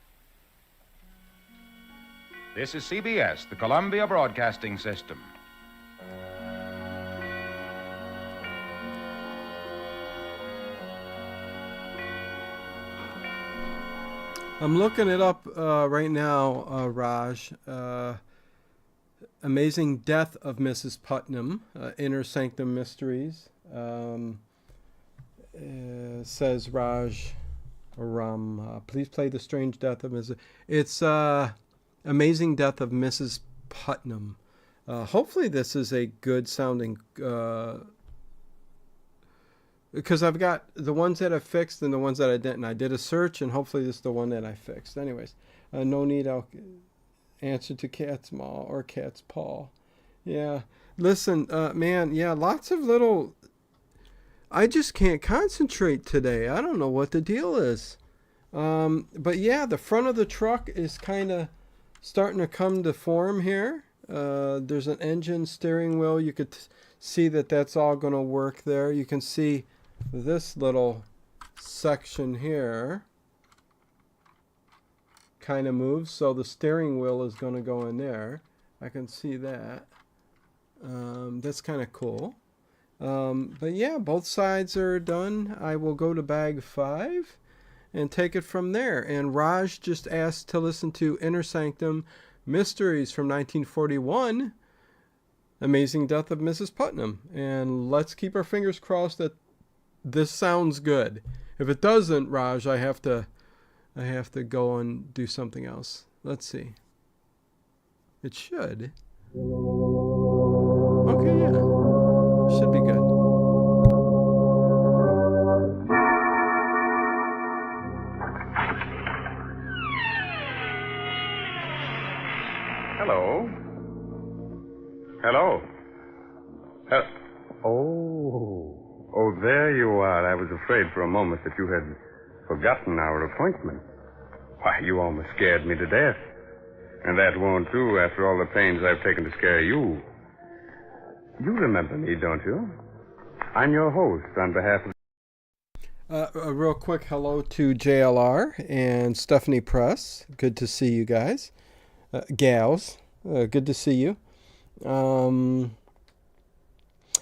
Speaker 14: This is CBS, the Columbia Broadcasting System.
Speaker 1: I'm looking it up right now, Raj. Amazing Death of Mrs. Putnam, Inner Sanctum Mysteries. Says Raj Ram. Please play The Strange Death of Mrs. It's Amazing Death of Mrs. Putnam. Hopefully this is a good sounding... because I've got the ones that I fixed and the ones that I didn't. I did a search, and hopefully this is the one that I fixed. Anyways, no need. I'll answer to Cat's Maw or Cat's Paw. Yeah. Listen, man, yeah, lots of little... I just can't concentrate today. I don't know what the deal is. But yeah, the front of the truck is kind of starting to come to form here. There's an engine, steering wheel. You could see that that's all going to work there. You can see this little section here kind of moves, so the steering wheel is going to go in there. I can see that. That's kind of cool. But yeah, both sides are done. I will go to bag 5 and take it from there. And Raj just asked to listen to Inner Sanctum Mysteries from 1941, Amazing Death of Mrs. Putnam. And let's keep our fingers crossed that this sounds good. If it doesn't, Raj, I have to go and do something else. Let's see. It should. Okay, yeah. Should be good.
Speaker 3: Hello. Hello. Oh, there you are. I was afraid for a moment that you had forgotten our appointment. Why, you almost scared me to death. And that won't do after all the pains I've taken to scare you. You remember me, don't you? I'm your host on behalf of...
Speaker 1: A real quick hello to JLR and Stephanie Press. Good to see you guys. Gals, good to see you.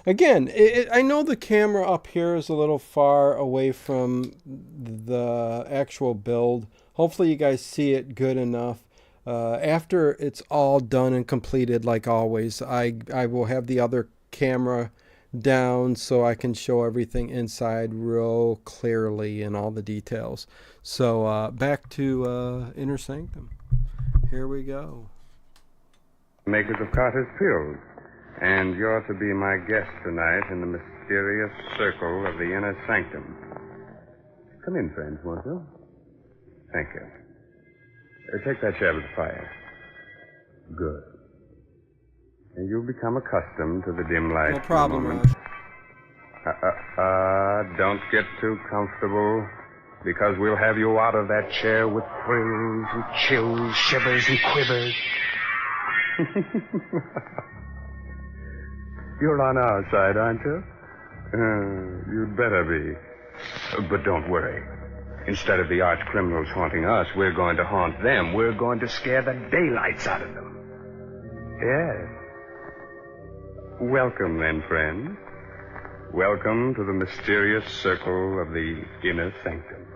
Speaker 1: Again, I know the camera up here is a little far away from the actual build. Hopefully you guys see it good enough. After it's all done and completed, like always, I will have the other camera down so I can show everything inside real clearly and all the details. So back to Inner Sanctum. Here we go.
Speaker 3: Makers of Carter's Pills. And you're to be my guest tonight in the mysterious circle of the Inner Sanctum. Come in, friends, won't you? Thank you. Take that chair with the fire. Good. And you'll become accustomed to the dim light.
Speaker 1: No problem,
Speaker 3: Raj. Don't get too comfortable, because we'll have you out of that chair with thrills and chills, shivers and quivers. You're on our side, aren't you? You'd better be. But don't worry. Instead of the arch criminals haunting us, we're going to haunt them. We're going to scare the daylights out of them. Yes. Welcome, then, friends. Welcome to the mysterious circle of the Inner Sanctum.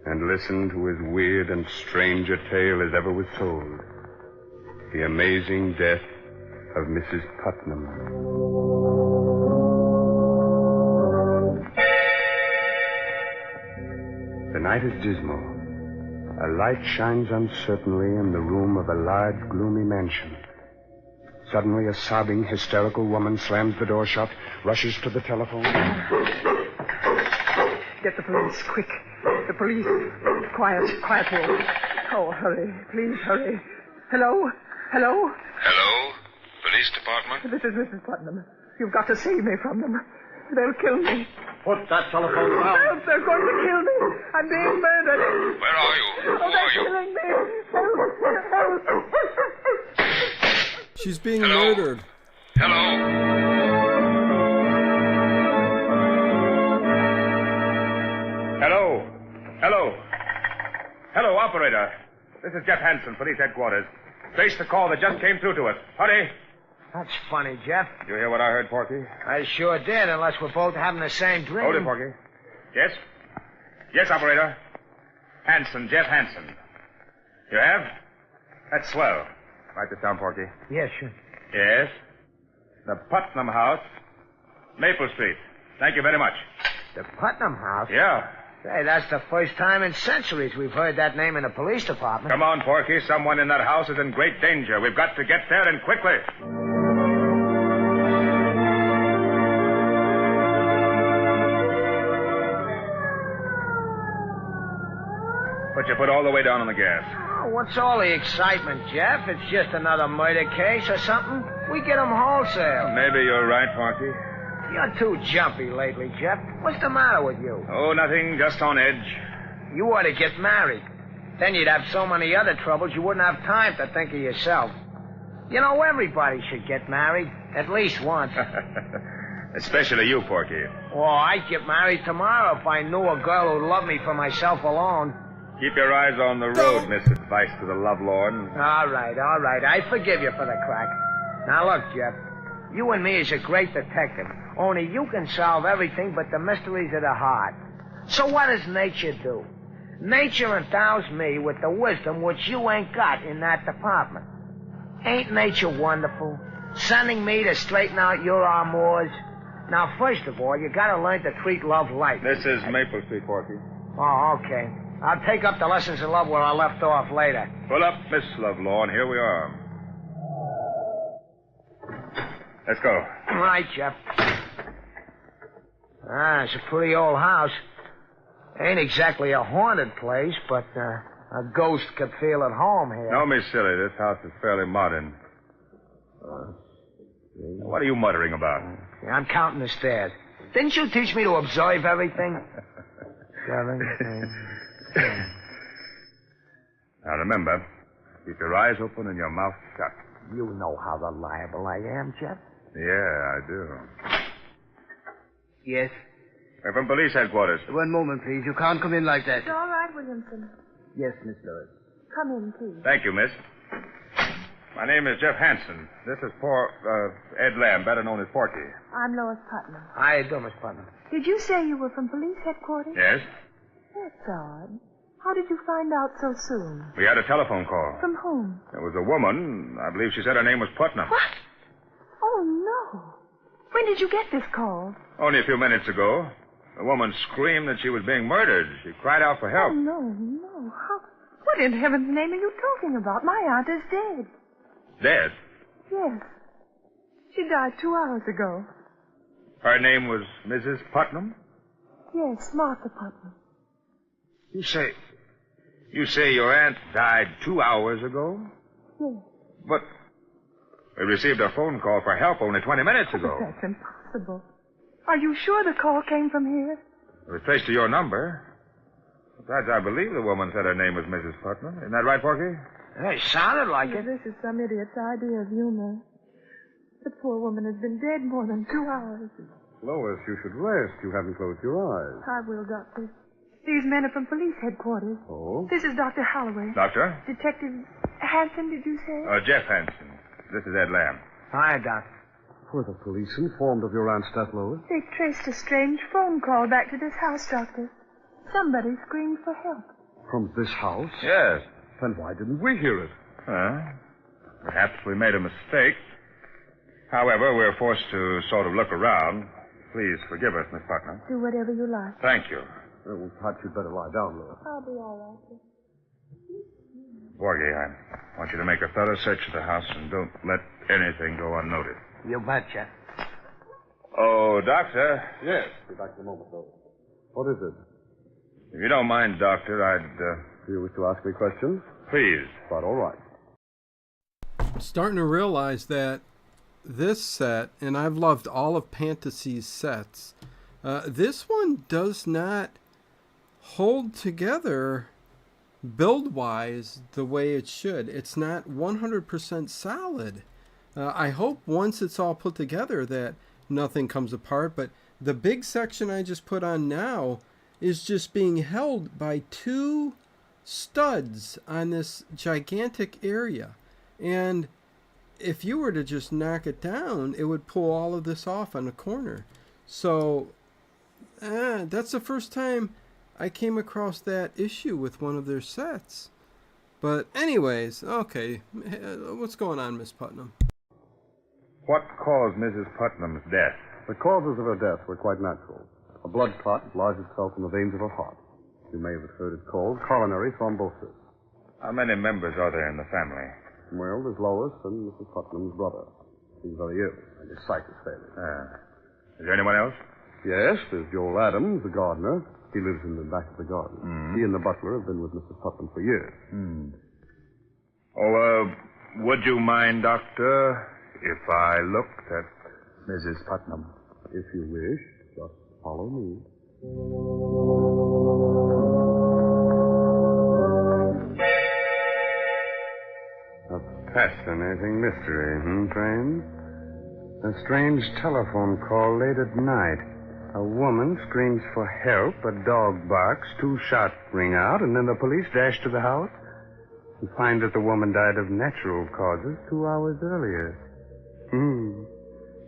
Speaker 3: And listen to as weird and strange a tale as ever was told. The amazing death of Mrs. Putnam. The night is dismal. A light shines uncertainly in the room of a large, gloomy mansion. Suddenly, a sobbing, hysterical woman slams the door shut, rushes to the telephone.
Speaker 22: Get the police, quick. The police. Quiet, Wolf. Oh, hurry. Please, hurry. Hello?
Speaker 23: Hello? Police department?
Speaker 22: This is Mrs. Putnam. You've got to save me from them. They'll kill me.
Speaker 3: Put that telephone down.
Speaker 22: Help! They're going to kill me. I'm being murdered.
Speaker 23: Where are you?
Speaker 22: Oh, they're killing me. Help!
Speaker 1: She's being murdered.
Speaker 23: Hello?
Speaker 3: Hello, operator. This is Jeff Hansen, police headquarters. Trace the call that just came through to us. Hurry.
Speaker 24: That's funny, Jeff.
Speaker 3: You hear what I heard, Porky?
Speaker 24: I sure did, unless we're both having the same dream.
Speaker 3: Hold it, Porky. Yes? Yes, operator.
Speaker 4: Hanson, Jeff Hanson. You have? That's swell. Write this down, Porky.
Speaker 24: Yes, sure.
Speaker 4: Yes. The Putnam House, Maple Street. Thank you very much.
Speaker 24: The Putnam House?
Speaker 4: Yeah.
Speaker 24: Say, that's the first time in centuries we've heard that name in the police department.
Speaker 4: Come on, Porky. Someone in that house is in great danger. We've got to get there, and quickly. Put your foot all the way down on the gas.
Speaker 24: Oh, what's all the excitement, Jeff? It's just another murder case or something. We get 'em wholesale.
Speaker 4: Maybe you're right, Porky.
Speaker 24: You're too jumpy lately, Jeff. What's the matter with you?
Speaker 4: Oh, nothing. Just on edge.
Speaker 24: You ought to get married. Then you'd have so many other troubles you wouldn't have time to think of yourself. You know, everybody should get married. At least once.
Speaker 4: Especially you, Porky.
Speaker 24: Oh, I'd get married tomorrow if I knew a girl who'd love me for myself alone.
Speaker 4: Keep your eyes on the road, Miss Advice to the Lovelorn.
Speaker 24: All right. I forgive you for the crack. Now, look, Jeff. You and me is a great detective. Only you can solve everything but the mysteries of the heart. So what does nature do? Nature endows me with the wisdom which you ain't got in that department. Ain't nature wonderful? Sending me to straighten out your amours. Now, first of all, you gotta learn to treat love light.
Speaker 4: This is Maple Street, Porky.
Speaker 24: Oh, okay. I'll take up the lessons in love where I left off later.
Speaker 4: Pull up, Miss Lovelorn. Here we are. Let's go.
Speaker 24: All right, Jeff. It's a pretty old house. Ain't exactly a haunted place, but a ghost could feel at home here.
Speaker 4: No, Miss Silly, this house is fairly modern. What are you muttering about?
Speaker 24: I'm counting the stairs. Didn't you teach me to observe everything? 7, 8.
Speaker 4: Now remember, keep your eyes open and your mouth shut.
Speaker 24: You know how reliable I am, Jeff.
Speaker 4: Yeah, I do.
Speaker 7: Yes?
Speaker 4: We're from police headquarters.
Speaker 7: One moment, please. You can't come in like that.
Speaker 12: It's all right, Williamson.
Speaker 7: Yes, Miss Lois.
Speaker 12: Come in, please.
Speaker 4: Thank you, miss. My name is Jeff Hanson. This is poor Ed Lamb, better known as Porky.
Speaker 12: I'm Lois Putnam.
Speaker 24: How you doing, Miss Putnam?
Speaker 12: Did you say you were from police headquarters?
Speaker 4: Yes?
Speaker 12: That's odd. How did you find out so soon?
Speaker 4: We had a telephone call.
Speaker 12: From whom?
Speaker 4: There was a woman. I believe she said her name was Putnam.
Speaker 12: What? Oh, no. When did you get this call?
Speaker 4: Only a few minutes ago. The woman screamed that she was being murdered. She cried out for help.
Speaker 12: Oh, no. What in heaven's name are you talking about? My aunt is dead.
Speaker 4: Dead?
Speaker 12: Yes. She died 2 hours ago.
Speaker 4: Her name was Mrs. Putnam?
Speaker 12: Yes, Martha Putnam.
Speaker 4: You say your aunt died 2 hours ago?
Speaker 12: Yes.
Speaker 4: But we received a phone call for help only 20 minutes ago.
Speaker 12: But that's impossible. Are you sure the call came from here?
Speaker 4: It was traced to your number. Besides, I believe the woman said her name was Mrs. Putnam. Isn't that right, Porky?
Speaker 24: It sounded like it.
Speaker 12: This is some idiot's idea of humor. The poor woman has been dead more than 2 hours.
Speaker 13: Lois, you should rest. You haven't closed your eyes.
Speaker 12: I will, Doctor. These men are from police headquarters.
Speaker 13: Oh?
Speaker 12: This is Dr. Holloway.
Speaker 4: Doctor?
Speaker 12: Detective Hanson, did you say?
Speaker 4: Jeff Hanson. This is Ed Lamb.
Speaker 24: Hi, Doc.
Speaker 13: Were the police informed of your aunt's death, Lois?
Speaker 12: They traced a strange phone call back to this house, Doctor. Somebody screamed for help.
Speaker 13: From this house?
Speaker 4: Yes.
Speaker 13: Then why didn't we hear it?
Speaker 4: Perhaps we made a mistake. However, we're forced to sort of look around. Please forgive us, Miss Putnam.
Speaker 12: Do whatever you like.
Speaker 4: Thank you.
Speaker 13: Well, perhaps you'd better lie down, Lois.
Speaker 12: I'll be all right.
Speaker 4: Porgy, I want you to make a thorough search of the house and don't let anything go unnoticed.
Speaker 24: You betcha.
Speaker 4: Oh, Doctor.
Speaker 13: Yes. Be back in a moment, Lois. What is it?
Speaker 4: If you don't mind, Doctor, I'd...
Speaker 13: Do you wish to ask me questions?
Speaker 4: Please.
Speaker 13: But all right.
Speaker 1: I'm starting to realize that this set, and I've loved all of Pantasy's sets, this one does not hold together build-wise the way it should. It's not 100% solid. I hope once it's all put together that nothing comes apart, but the big section I just put on now is just being held by 2 studs on this gigantic area. And if you were to just knock it down, it would pull all of this off on the corner. So that's the first time I came across that issue with one of their sets. But anyways, okay. What's going on, Miss Putnam?
Speaker 4: What caused Mrs. Putnam's death?
Speaker 13: The causes of her death were quite natural. A blood clot lodged itself in the veins of her heart. You may have heard it called coronary thrombosis.
Speaker 4: How many members are there in the family?
Speaker 13: Well, there's Lois and Mrs. Putnam's brother. He's very ill, and his sight is failing.
Speaker 4: Is there anyone else?
Speaker 13: Yes, there's Joel Adams, the gardener. He lives in the back of the garden. He and the butler have been with Mrs. Putnam for years.
Speaker 4: Would you mind, Doctor, if I looked at Mrs. Putnam?
Speaker 13: If you wish, just follow me.
Speaker 3: A fascinating mystery, friends? A strange telephone call late at night. A woman screams for help, a dog barks, 2 shots ring out, and then the police dash to the house and find that the woman died of natural causes 2 hours earlier.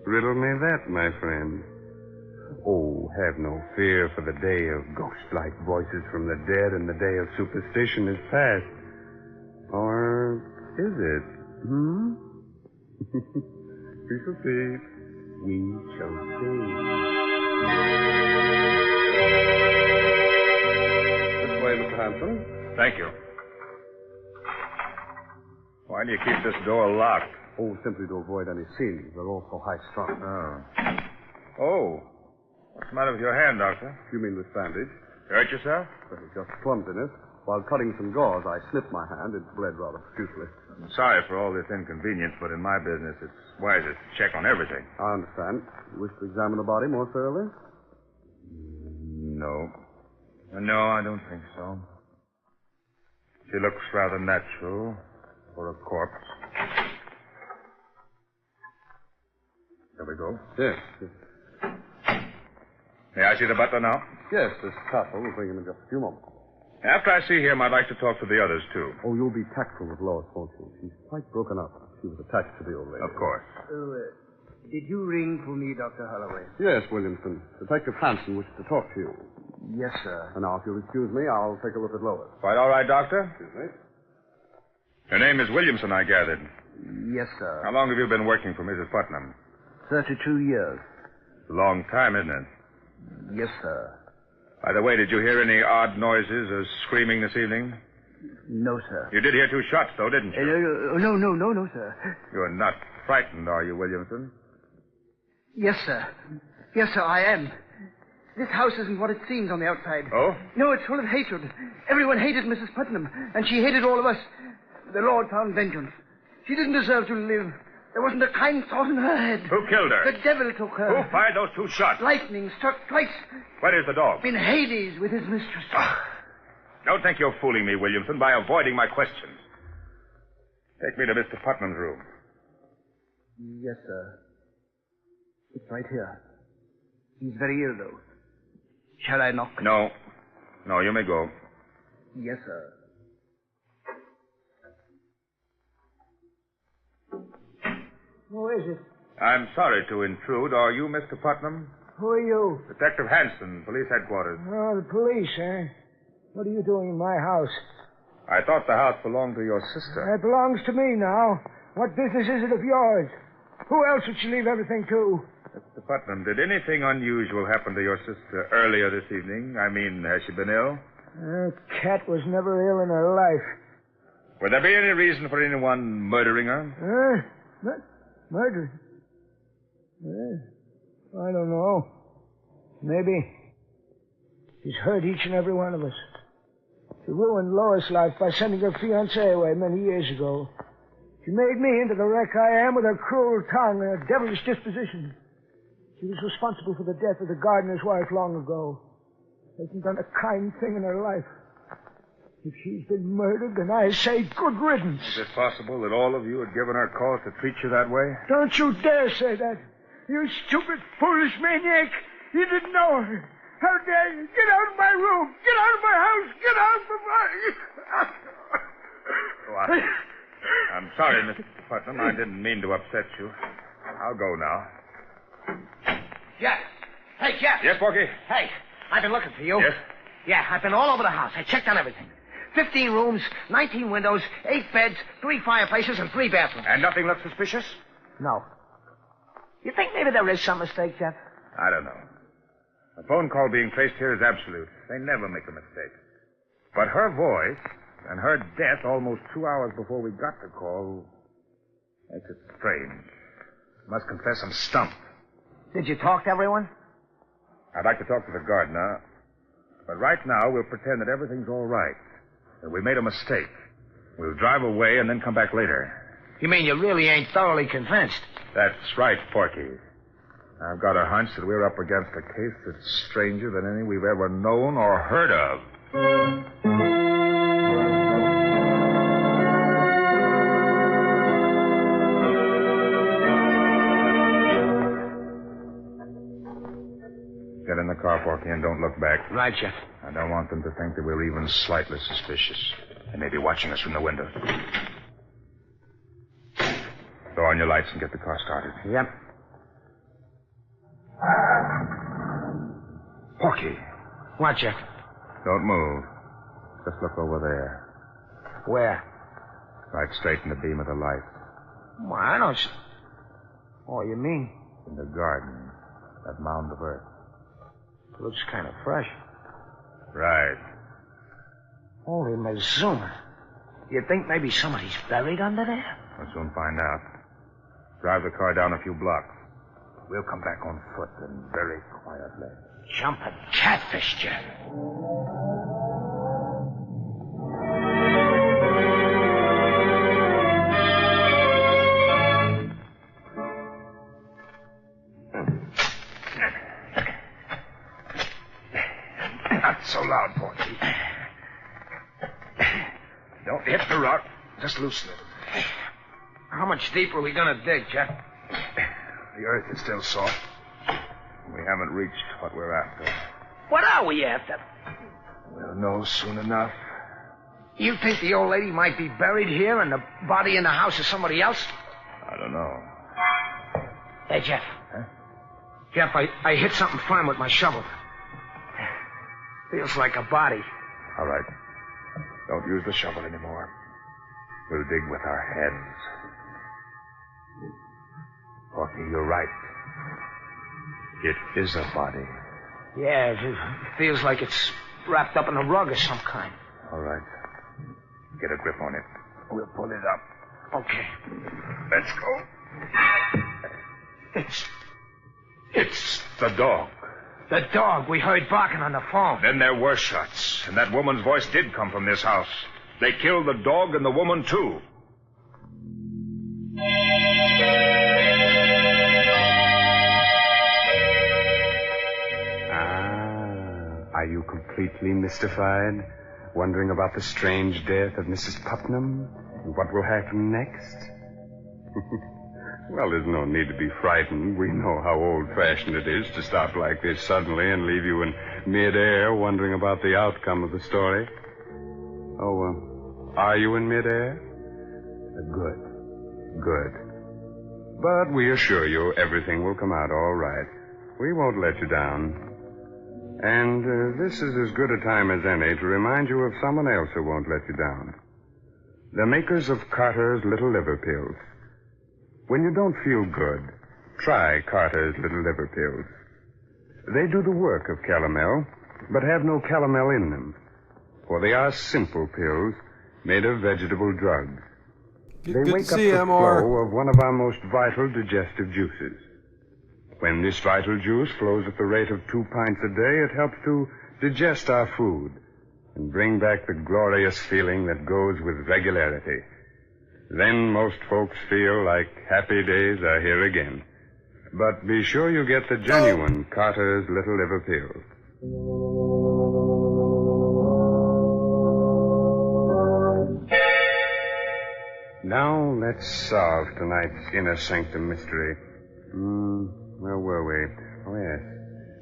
Speaker 3: Riddle me that, my friend. Oh, have no fear, for the day of ghost-like voices from the dead and the day of superstition is past. Or is it? We shall see. We shall see.
Speaker 13: This way, Mr. Hanson.
Speaker 4: Thank you. Why do you keep this door locked?
Speaker 13: Oh, simply to avoid any scenes. They're all so high-strung.
Speaker 4: Oh. What's the matter with your hand, Doctor?
Speaker 13: You mean this bandage?
Speaker 4: Hurt yourself?
Speaker 13: Well, just clumsiness. While cutting some gauze, I snipped my hand. It bled rather profusely.
Speaker 4: I'm sorry for all this inconvenience, but in my business, it's wisest to check on everything.
Speaker 13: I understand. You wish to examine the body more thoroughly?
Speaker 4: No. No, I don't think so. She looks rather natural for a corpse. There we go.
Speaker 13: Yes.
Speaker 4: May I see the butler now?
Speaker 13: Yes, this Castle will bring him in just a few moments.
Speaker 4: After I see him, I'd like to talk to the others, too.
Speaker 13: Oh, you'll be tactful with Lois, won't you? She's quite broken up. She was attached to the old lady.
Speaker 4: Of course.
Speaker 7: Did you ring for me, Dr. Holloway?
Speaker 13: Yes, Williamson. Detective Hanson wishes to talk to you.
Speaker 7: Yes, sir.
Speaker 13: And now, if you'll excuse me, I'll take a look at Lois.
Speaker 4: Quite all right, Doctor?
Speaker 13: Excuse me.
Speaker 4: Your name is Williamson, I gathered.
Speaker 7: Yes, sir.
Speaker 4: How long have you been working for Mrs. Putnam?
Speaker 7: 32 years.
Speaker 4: A long time, isn't it?
Speaker 7: Yes, sir.
Speaker 4: By the way, did you hear any odd noises or screaming this evening?
Speaker 7: No, sir.
Speaker 4: You did hear 2 shots, though, didn't you?
Speaker 7: No, sir.
Speaker 4: You're not frightened, are you, Williamson?
Speaker 7: Yes, sir. Yes, sir, I am. This house isn't what it seems on the outside.
Speaker 4: Oh?
Speaker 7: No, it's full of hatred. Everyone hated Mrs. Putnam, and she hated all of us. The Lord found vengeance. She didn't deserve to live. There wasn't a kind thought in her head.
Speaker 4: Who killed her?
Speaker 7: The devil took her.
Speaker 4: Who fired those 2 shots?
Speaker 7: Lightning struck twice.
Speaker 4: Where is the dog?
Speaker 7: In Hades with his mistress.
Speaker 4: Don't think you're fooling me, Williamson, by avoiding my questions. Take me to Mr. Putnam's room.
Speaker 7: Yes, sir. It's right here. He's very ill, though. Shall I knock?
Speaker 4: No. No, you may go.
Speaker 7: Yes, sir. Who is it?
Speaker 4: I'm sorry to intrude. Are you Mr. Putnam?
Speaker 2: Who are you?
Speaker 4: Detective Hanson, police headquarters.
Speaker 2: Oh, the police, eh? What are you doing in my house?
Speaker 4: I thought the house belonged to your sister.
Speaker 2: It belongs to me now. What business is it of yours? Who else would she leave everything to?
Speaker 4: Mr. Putnam, did anything unusual happen to your sister earlier this evening? I mean, has she been ill?
Speaker 2: Cat was never ill in her life.
Speaker 4: Would there be any reason for anyone murdering her?
Speaker 2: Murder? I don't know. Maybe. She's hurt each and every one of us. She ruined Lois' life by sending her fiancé away many years ago. She made me into the wreck I am with her cruel tongue and her devilish disposition. She was responsible for the death of the gardener's wife long ago. Hasn't done a kind thing in her life. If she's been murdered, then I say good riddance.
Speaker 4: Is it possible that all of you had given her cause to treat you that way?
Speaker 2: Don't you dare say that. You stupid, foolish maniac. You didn't know her. How dare you? Get out of my room. Get out of my house. Get out of my...
Speaker 4: I'm sorry, Mr. Putnam. I didn't mean to upset you. I'll go now.
Speaker 24: Jeff. Hey, Jeff.
Speaker 4: Yes, Porky?
Speaker 24: Hey, I've been looking for you.
Speaker 4: Yes?
Speaker 24: Yeah, I've been all over the house. I checked on everything. 15 rooms, 19 windows, 8 beds, 3 fireplaces, and 3 bathrooms.
Speaker 4: And nothing looked suspicious?
Speaker 24: No. You think maybe there is some mistake, Jeff?
Speaker 4: I don't know. A phone call being traced here is absolute. They never make a mistake. But her voice and her death almost 2 hours before we got the call makes it strange. Must confess I'm stumped.
Speaker 24: Did you talk to everyone?
Speaker 4: I'd like to talk to the gardener, but right now we'll pretend that everything's all right, that we made a mistake. We'll drive away and then come back later.
Speaker 24: You mean you really ain't thoroughly convinced?
Speaker 4: That's right, Porky. I've got a hunch that we're up against a case that's stranger than any we've ever known or heard of. Get in the car, Porky, and don't look back.
Speaker 24: Right, Jeff.
Speaker 4: I don't want them to think that we're even slightly suspicious. They may be watching us from the window. Throw on your lights and get the car started.
Speaker 24: Yep.
Speaker 4: Porky.
Speaker 24: What, Jeff?
Speaker 4: Don't move. Just look over there.
Speaker 24: Where?
Speaker 4: Right straight in the beam of the light.
Speaker 24: Well, I don't... Oh, you mean?
Speaker 4: In the garden. That mound of earth.
Speaker 24: It looks kind of fresh.
Speaker 4: Right.
Speaker 24: Holy Mazuma. You think maybe somebody's buried under there?
Speaker 4: We'll soon find out. Drive the car down a few blocks. We'll come back on foot and very quietly.
Speaker 24: Jumping catfish, Jeff.
Speaker 4: Not so loud, Porky. Don't hit the rock. Just loosen it.
Speaker 24: How much deeper are we going to dig, Jeff?
Speaker 4: The earth is still soft. We haven't reached what we're after.
Speaker 24: What are we after?
Speaker 4: We'll know soon enough.
Speaker 24: You think the old lady might be buried here and the body in the house of somebody else?
Speaker 4: I don't know.
Speaker 24: Hey, Jeff.
Speaker 4: Huh?
Speaker 24: Jeff, I hit something firm with my shovel. Feels like a body.
Speaker 4: All right. Don't use the shovel anymore. We'll dig with our heads. Porky, you're right. It is a body.
Speaker 24: Yeah, it feels like it's wrapped up in a rug of some kind.
Speaker 4: All right. Get a grip on it. We'll pull it up.
Speaker 24: Okay.
Speaker 4: Let's go. It's the dog.
Speaker 24: The dog we heard barking on the phone.
Speaker 4: Then there were shots, and that woman's voice did come from this house. They killed the dog and the woman, too.
Speaker 3: Are you completely mystified? Wondering about the strange death of Mrs. Putnam? And what will happen next? Well, there's no need to be frightened. We know how old-fashioned it is to stop like this suddenly and leave you in midair wondering about the outcome of the story. Oh, are you in midair? Good. But we assure you everything will come out all right. We won't let you down. And this is as good a time as any to remind you of someone else who won't let you down. The makers of Carter's Little Liver Pills. When you don't feel good, try Carter's Little Liver Pills. They do the work of calomel, but have no calomel in them. For they are simple pills made of vegetable drugs. They wake up the flow of one of our most vital digestive juices. When this vital juice flows at the rate of 2 pints a day, it helps to digest our food and bring back the glorious feeling that goes with regularity. Then most folks feel like happy days are here again. But be sure you get the genuine Carter's Little Liver Pills. Now let's solve tonight's inner sanctum mystery. Where were we? Oh, yes.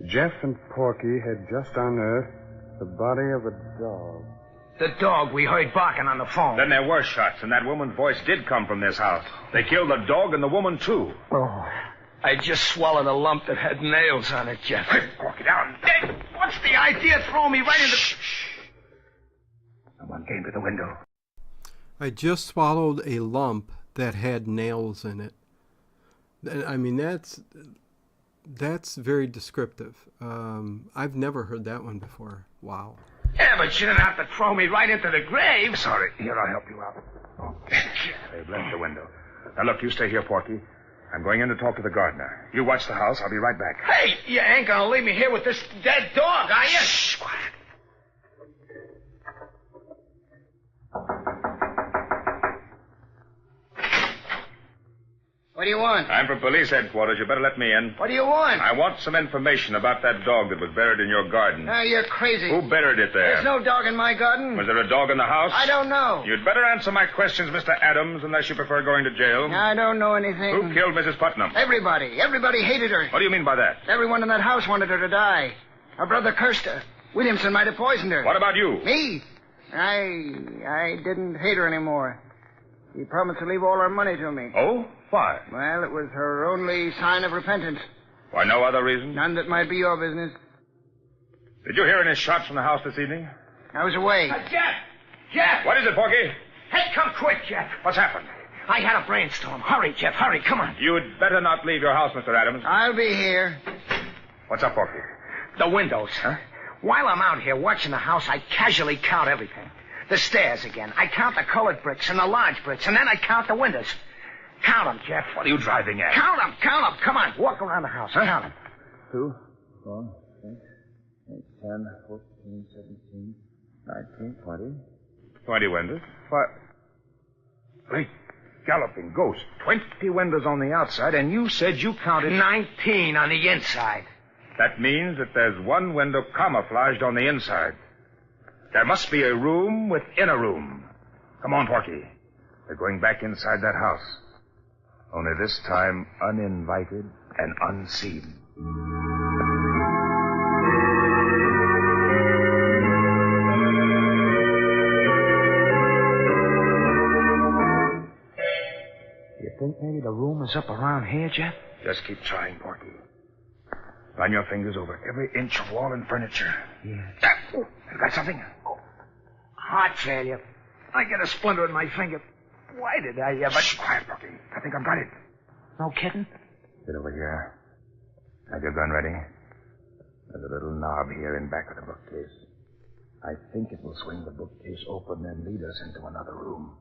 Speaker 3: Jeff and Porky had just unearthed the body of a dog.
Speaker 24: The dog we heard barking on the phone.
Speaker 4: Then there were shots, and that woman's voice did come from this house. They killed the dog and the woman, too.
Speaker 24: Oh, I just swallowed a lump that had nails on it, Jeff.
Speaker 4: Hey, Porky, down. Hey, what
Speaker 24: What's the idea throwing me right in the... Someone came to the window.
Speaker 1: I just swallowed a lump that had nails in it. I mean, that's very descriptive. I've never heard that one before. Wow.
Speaker 24: Yeah, but you didn't have to throw me right into the grave. Sorry. Here, I'll help you out.
Speaker 4: They've left the window. Now, look, you stay here, Porky. I'm going in to talk to the gardener. You watch the house. I'll be right back.
Speaker 24: Hey, you ain't gonna leave me here with this dead dog, are you? Shh, quiet.
Speaker 7: What do you want?
Speaker 4: I'm from police headquarters. You better let me in.
Speaker 7: What do you want?
Speaker 4: I want some information about that dog that was buried in your garden.
Speaker 7: No, you're crazy.
Speaker 4: Who buried it there?
Speaker 7: There's no dog in my garden.
Speaker 4: Was there a dog in the house?
Speaker 7: I don't know.
Speaker 4: You'd better answer my questions, Mr. Adams, unless you prefer going to jail.
Speaker 7: I don't know anything.
Speaker 4: Who killed Mrs. Putnam?
Speaker 7: Everybody. Everybody hated her.
Speaker 4: What do you mean by that?
Speaker 7: Everyone in that house wanted her to die. Her brother cursed her. Williamson might have poisoned her.
Speaker 4: What about you?
Speaker 7: Me? I didn't hate her anymore. She promised to leave all her money to me.
Speaker 4: Oh? Why?
Speaker 7: Well, it was her only sign of repentance.
Speaker 4: Why, no other reason?
Speaker 7: None that might be your business.
Speaker 4: Did you hear any shots from the house this evening?
Speaker 7: I was away.
Speaker 24: Jeff! Jeff!
Speaker 4: What is it, Porky?
Speaker 24: Hey, come quick, Jeff.
Speaker 4: What's happened?
Speaker 24: I had a brainstorm. Hurry, Jeff, hurry, come on.
Speaker 4: You'd better not leave your house, Mr. Adams.
Speaker 7: I'll be here.
Speaker 4: What's up, Porky?
Speaker 24: The windows. Huh? While I'm out here watching the house, I casually count everything. The stairs again. I count the colored bricks and the large bricks, and then I count the windows. Count them, Jeff.
Speaker 4: What are you driving at?
Speaker 24: Count them. Come on, walk around the house.
Speaker 4: Huh?
Speaker 24: Count them.
Speaker 4: 2, 4, 6, 8, 10, 14, 17, 19, 20. 20 windows. What? Great galloping ghost. 20 windows on the outside, and you said you counted...
Speaker 24: 19 on the inside.
Speaker 4: That means that there's one window camouflaged on the inside. There must be a room within a room. Come on, Porky. We're going back inside that house. Only this time uninvited and unseen.
Speaker 24: You think maybe the room is up around here, Jeff?
Speaker 4: Just keep trying, Porky. Run your fingers over every inch of wall and furniture.
Speaker 24: Yeah.
Speaker 4: You got something?
Speaker 24: Heart failure. I get a splinter in my finger. Why did I ever...
Speaker 4: Shh, quiet, Porky. I think I've got it.
Speaker 24: No kidding?
Speaker 4: Sit over here. Have your gun ready? There's a little knob here in back of the bookcase. I think it will swing the bookcase open and lead us into another room.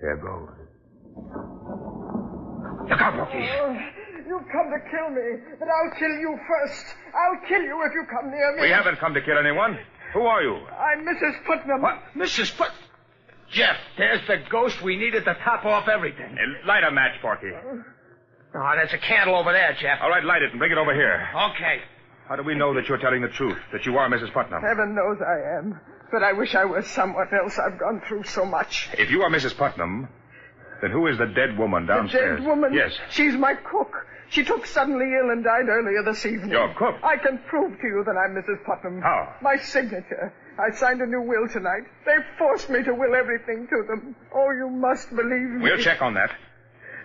Speaker 4: Here goes. Look out, Porky.
Speaker 22: You've come to kill me, but I'll kill you first. I'll kill you if you come near me.
Speaker 4: We haven't come to kill anyone. Who are you?
Speaker 22: I'm Mrs. Putnam.
Speaker 24: What? Mrs. Put... Jeff, there's the ghost we needed to top off everything.
Speaker 4: Light a match, Porky.
Speaker 24: Oh, there's a candle over there, Jeff.
Speaker 4: All right, light it and bring it over here.
Speaker 24: Okay.
Speaker 4: How do we know that you're telling the truth, that you are Mrs. Putnam?
Speaker 22: Heaven knows I am. But I wish I was someone else. I've gone through so much.
Speaker 4: If you are Mrs. Putnam, then who is the dead woman downstairs?
Speaker 22: The dead woman?
Speaker 4: Yes.
Speaker 22: She's my cook. She took suddenly ill and died earlier this evening.
Speaker 4: Your cook?
Speaker 22: I can prove to you that I'm Mrs. Putnam.
Speaker 4: How?
Speaker 22: My signature. I signed a new will tonight. They forced me to will everything to them. Oh, you must believe me.
Speaker 4: We'll check on that.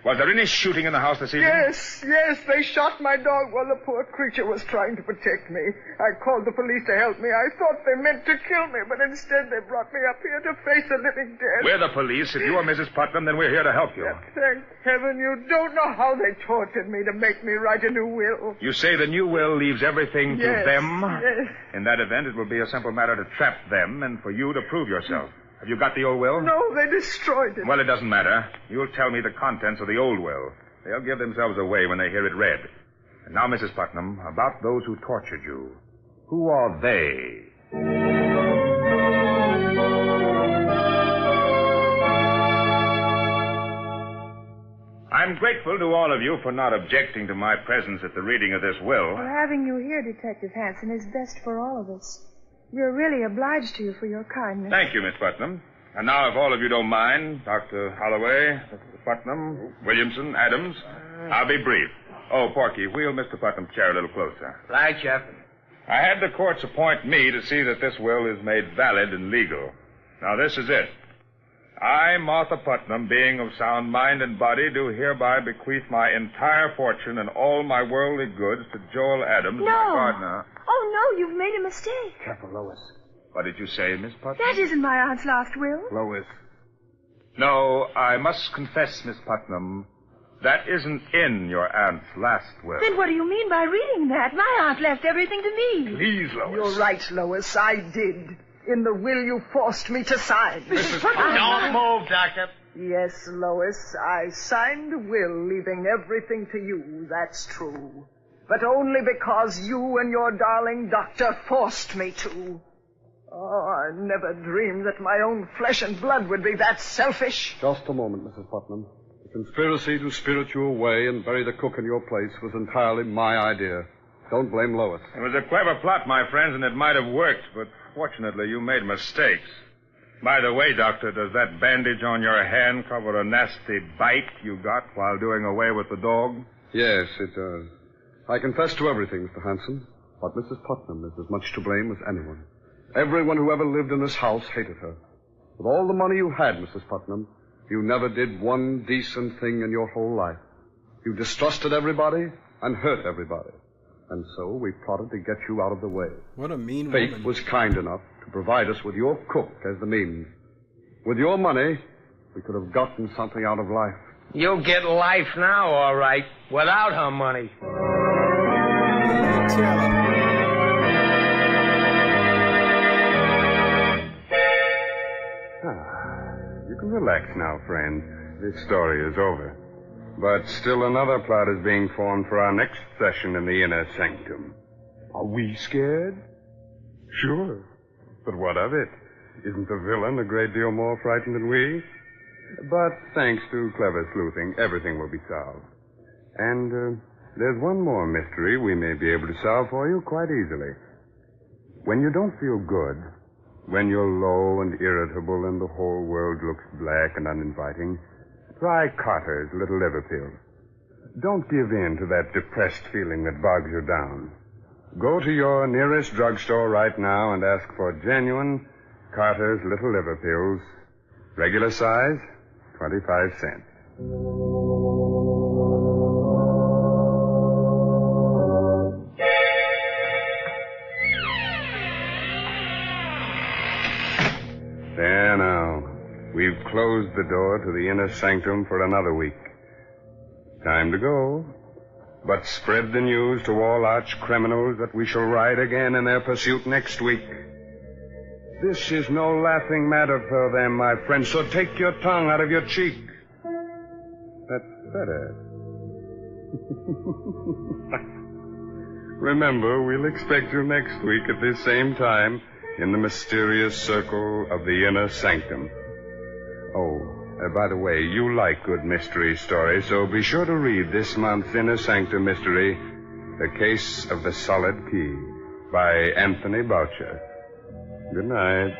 Speaker 4: Was there any shooting in the house this evening?
Speaker 22: Yes. They shot my dog while the poor creature was trying to protect me. I called the police to help me. I thought they meant to kill me, but instead they brought me up here to face the living dead.
Speaker 4: We're the police. If you are Mrs. Putnam, then we're here to help you.
Speaker 22: Thank heaven you don't know how they tortured me to make me write a new will.
Speaker 4: You say the new will leaves everything to them?
Speaker 22: Yes.
Speaker 4: In that event, it will be a simple matter to trap them and for you to prove yourself. Have you got the old will?
Speaker 22: No, they destroyed it.
Speaker 4: Well, it doesn't matter. You'll tell me the contents of the old will. They'll give themselves away when they hear it read. And now, Mrs. Putnam, about those who tortured you. Who are they? I'm grateful to all of you for not objecting to my presence at the reading of this will.
Speaker 12: Well, having you here, Detective Hanson, is best for all of us. We're really obliged to you for your kindness.
Speaker 4: Thank you, Miss Putnam. And now, if all of you don't mind, Dr. Holloway, Mr. Putnam, Williamson, Adams, I'll be brief. Oh, Porky, wheel Mr. Putnam's chair a little closer.
Speaker 24: Right, Jeff.
Speaker 4: I had the courts appoint me to see that this will is made valid and legal. Now, this is it. I, Martha Putnam, being of sound mind and body, do hereby bequeath my entire fortune and all my worldly goods to Joel Adams,
Speaker 12: No.
Speaker 4: my partner.
Speaker 12: Oh, no, you've made a mistake.
Speaker 4: Careful, Lois. What did you say, Miss Putnam?
Speaker 12: That isn't my aunt's last will.
Speaker 4: Lois. No, I must confess, Miss Putnam, that isn't in your aunt's last will.
Speaker 12: Then what do you mean by reading that? My aunt left everything to me.
Speaker 4: Please, Lois.
Speaker 22: You're right, Lois. I did. In the will you forced me to sign.
Speaker 18: Mrs. Putnam. Don't move, Doctor.
Speaker 22: Yes, Lois. I signed a will leaving everything to you. That's true. But only because you and your darling doctor forced me to. Oh, I never dreamed that my own flesh and blood would be that selfish.
Speaker 13: Just a moment, Mrs. Putnam. The conspiracy to spirit you away and bury the cook in your place was entirely my idea. Don't blame Lois.
Speaker 4: It was a clever plot, my friends, and it might have worked, but fortunately you made mistakes. By the way, Doctor, does that bandage on your hand cover a nasty bite you got while doing away with the dog?
Speaker 13: Yes, it does. I confess to everything, Mr. Hanson, but Mrs. Putnam is as much to blame as anyone. Everyone who ever lived in this house hated her. With all the money you had, Mrs. Putnam, you never did one decent thing in your whole life. You distrusted everybody and hurt everybody. And so we plotted to get you out of the way.
Speaker 1: What a mean
Speaker 13: Fate
Speaker 1: woman.
Speaker 13: was kind enough to provide us with your cook as the means. With your money, we could have gotten something out of life.
Speaker 24: You'll get life now, all right, without her money.
Speaker 3: You can relax now, friend. This story is over. But still another plot is being formed for our next session in the inner sanctum. Are we scared? Sure. But what of it? Isn't the villain a great deal more frightened than we? But thanks to clever sleuthing, everything will be solved. And there's one more mystery we may be able to solve for you quite easily. When you don't feel good, when you're low and irritable and the whole world looks black and uninviting, try Carter's Little Liver Pills. Don't give in to that depressed feeling that bogs you down. Go to your nearest drugstore right now and ask for genuine Carter's Little Liver Pills. Regular size, 25 cents. There now. We've closed the door to the inner sanctum for another week. Time to go. But spread the news to all arch criminals that we shall ride again in their pursuit next week. This is no laughing matter for them, my friend, so take your tongue out of your cheek. That's better. Remember, we'll expect you next week at this same time in the mysterious circle of the inner sanctum. Oh, by the way, you like good mystery stories, so be sure to read this month's Inner Sanctum mystery, The Case of the Solid Key, by Anthony Boucher. Good night.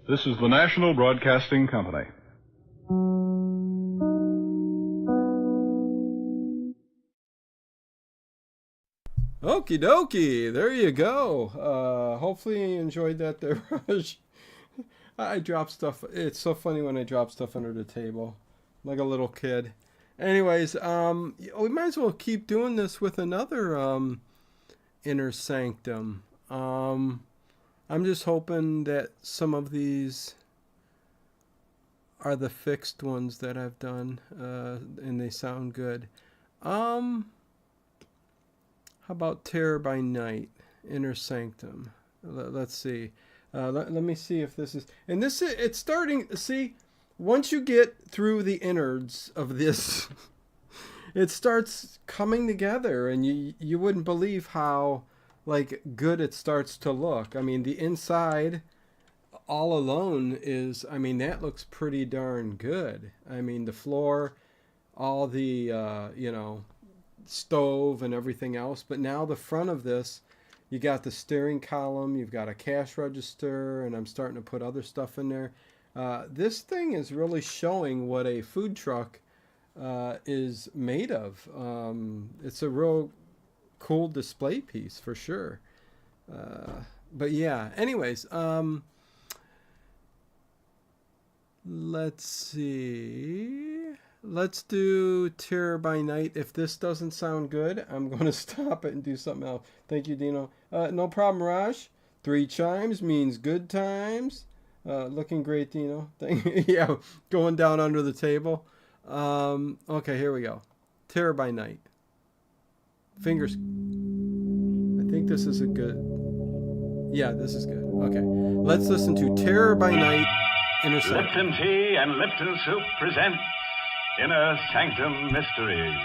Speaker 5: This is the National Broadcasting Company.
Speaker 1: Okie dokie, there you go. Hopefully you enjoyed that there, Raj. I drop stuff. It's so funny when I drop stuff under the table, like a little kid. Anyways, we might as well keep doing this with another inner sanctum. I'm just hoping that some of these are the fixed ones that I've done, and they sound good. How about Terror by Night, Inner Sanctum? Let's see. Let me see if this is... And this, it's starting... See, once you get through the innards of this, it starts coming together, and you wouldn't believe how, like, good it starts to look. I mean, the inside all alone is... I mean, that looks pretty darn good. I mean, the floor, all the, stove and everything else, but now the front of this, you got the steering column, you've got a cash register, and I'm starting to put other stuff in there. This thing is really showing what a food truck is made of. It's a real cool display piece for sure. But yeah, anyways, let's see. Let's do Terror by Night. If this doesn't sound good, I'm going to stop it and do something else. Thank you, Dino. No problem, Raj. 3 chimes means good times. Looking great, Dino. Yeah, going down under the table. Okay, here we go. Terror by Night. Fingers. I think this is a good. Yeah, this is good. Okay, let's listen to Terror by Night. Inner Sanctum.
Speaker 8: Lipton Tea and Lipton Soup present Inner Sanctum Mysteries.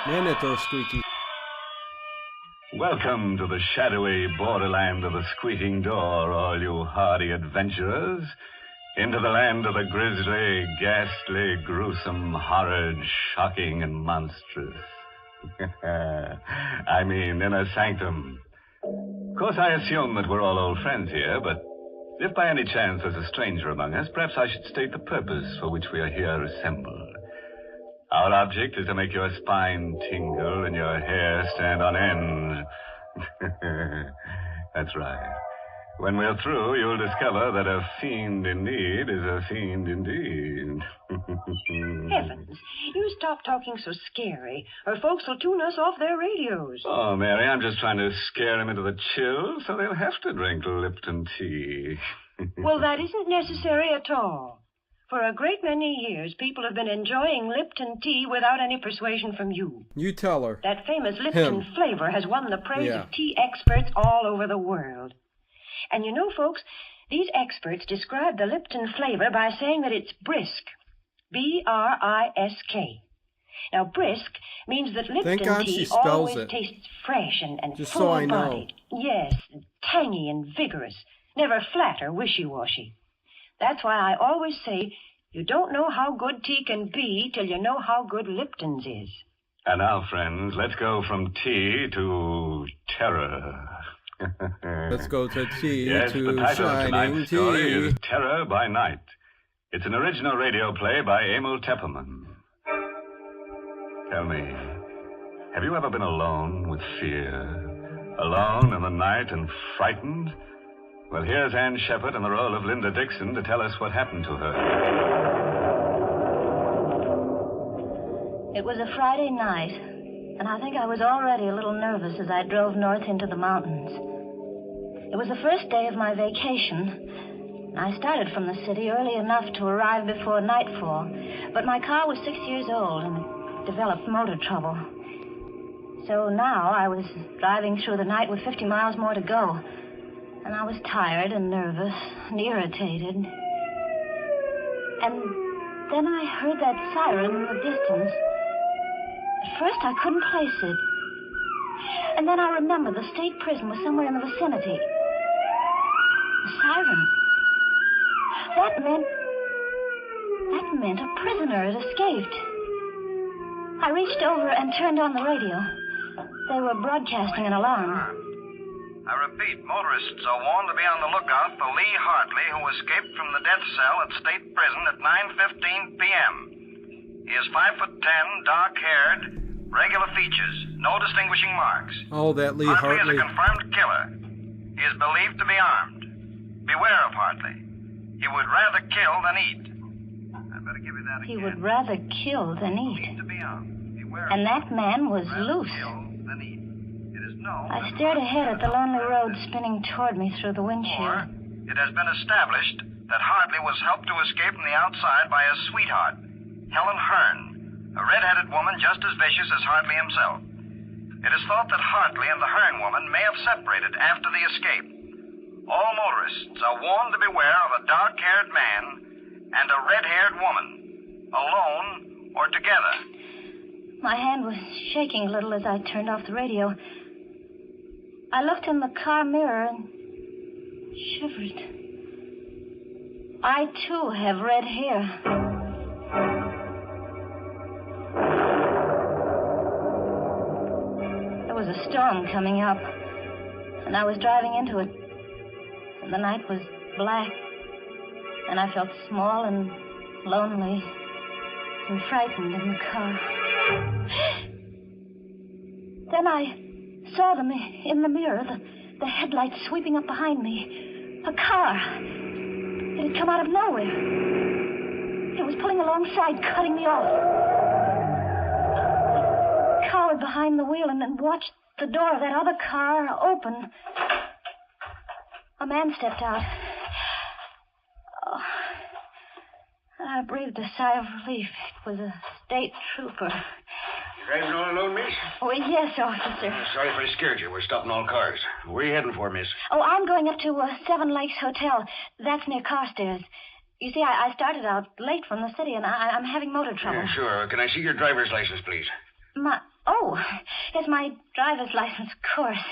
Speaker 1: Man, that door's squeaky.
Speaker 8: Welcome to the shadowy borderland of the squeaking door, all you hardy adventurers. Into the land of the grisly, ghastly, gruesome, horrid, shocking, and monstrous. I mean, Inner Sanctum. Of course, I assume that we're all old friends here, but if by any chance there's a stranger among us, perhaps I should state the purpose for which we are here assembled. Our object is to make your spine tingle and your hair stand on end. That's right. When we're through, you'll discover that a fiend in need is a fiend indeed.
Speaker 9: Heavens, you stop talking so scary, or folks will tune us off their radios.
Speaker 8: Oh, Mary, I'm just trying to scare them into the chill, so they'll have to drink Lipton tea.
Speaker 9: Well, that isn't necessary at all. For a great many years, people have been enjoying Lipton tea without any persuasion from you.
Speaker 1: You tell her.
Speaker 9: That famous Lipton
Speaker 1: Him.
Speaker 9: flavor has won the praise of tea experts all over the world. And you know, folks, these experts describe the Lipton flavor by saying that it's brisk. B-R-I-S-K. Now, brisk means that Lipton
Speaker 1: Thank God
Speaker 9: tea
Speaker 1: she spells
Speaker 9: always
Speaker 1: it.
Speaker 9: tastes fresh and
Speaker 1: Just so I know.
Speaker 9: full-bodied. Yes, tangy and vigorous. Never flat or wishy-washy. That's why I always say you don't know how good tea can be till you know how good Lipton's is.
Speaker 8: And now, friends, let's go from tea to terror.
Speaker 1: Let's go to tea
Speaker 8: Yes,
Speaker 1: to
Speaker 8: the title of
Speaker 1: shining
Speaker 8: tonight's story
Speaker 1: tea.
Speaker 8: is Terror by Night. It's an original radio play by Emil Tepperman. Tell me, have you ever been alone with fear? Alone in the night and frightened? Well, here's Ann Shepard in the role of Linda Dixon to tell us what happened to her.
Speaker 11: It was a Friday night, and I think I was already a little nervous as I drove north into the mountains. It was the first day of my vacation. I started from the city early enough to arrive before nightfall, but my car was 6 years old and developed motor trouble. So now I was driving through the night with 50 miles more to go, and I was tired and nervous and irritated. And then I heard that siren in the distance. At first I couldn't place it. And then I remembered the state prison was somewhere in the vicinity. The siren. That meant a prisoner had escaped. I reached over and turned on the radio. They were broadcasting an alarm.
Speaker 17: I repeat, motorists are warned to be on the lookout for Lee Hartley, who escaped from the death cell at State Prison at 9:15 p.m. He is 5'10", dark-haired, regular features, no distinguishing marks.
Speaker 1: Oh, that Lee
Speaker 17: Hartley
Speaker 1: Hartley.
Speaker 17: is a confirmed killer. He is believed to be armed. Beware of Hartley. He would rather kill than eat. I'd better give you that
Speaker 11: He
Speaker 17: again.
Speaker 11: would rather kill than eat.
Speaker 17: To be armed. Beware
Speaker 11: And that man was loose.
Speaker 17: than eat. It is known
Speaker 11: I stared ahead at the lonely road spinning toward me through the windshield.
Speaker 17: it has been established that Hartley was helped to escape from the outside by his sweetheart, Helen Hearn, a red-headed woman just as vicious as Hartley himself. It is thought that Hartley and the Hearn woman may have separated after the escape. All motorists are warned to beware of a dark-haired man and a red-haired woman, alone or together.
Speaker 11: My hand was shaking a little as I turned off the radio. I looked in the car mirror and shivered. I, too, have red hair. There was a storm coming up, and I was driving into it. And the night was black And I felt small and lonely and frightened in the car. Then I saw them in the mirror, the headlights sweeping up behind me. A car. It had come out of nowhere. It was pulling alongside, cutting me off. I cowered behind the wheel and then watched the door of that other car open. A man stepped out. Oh, I breathed a sigh of relief. It was a state trooper.
Speaker 6: You driving all alone, miss?
Speaker 11: Oh, yes, officer.
Speaker 6: Sorry if I scared you. We're stopping all cars. Where are you heading for, miss?
Speaker 11: Oh, I'm going up to Seven Lakes Hotel. That's near Carstairs. You see, I started out late from the city, and I'm having motor trouble.
Speaker 6: Yeah, sure. Can I see your driver's license, please?
Speaker 11: Yes, my driver's license, of course.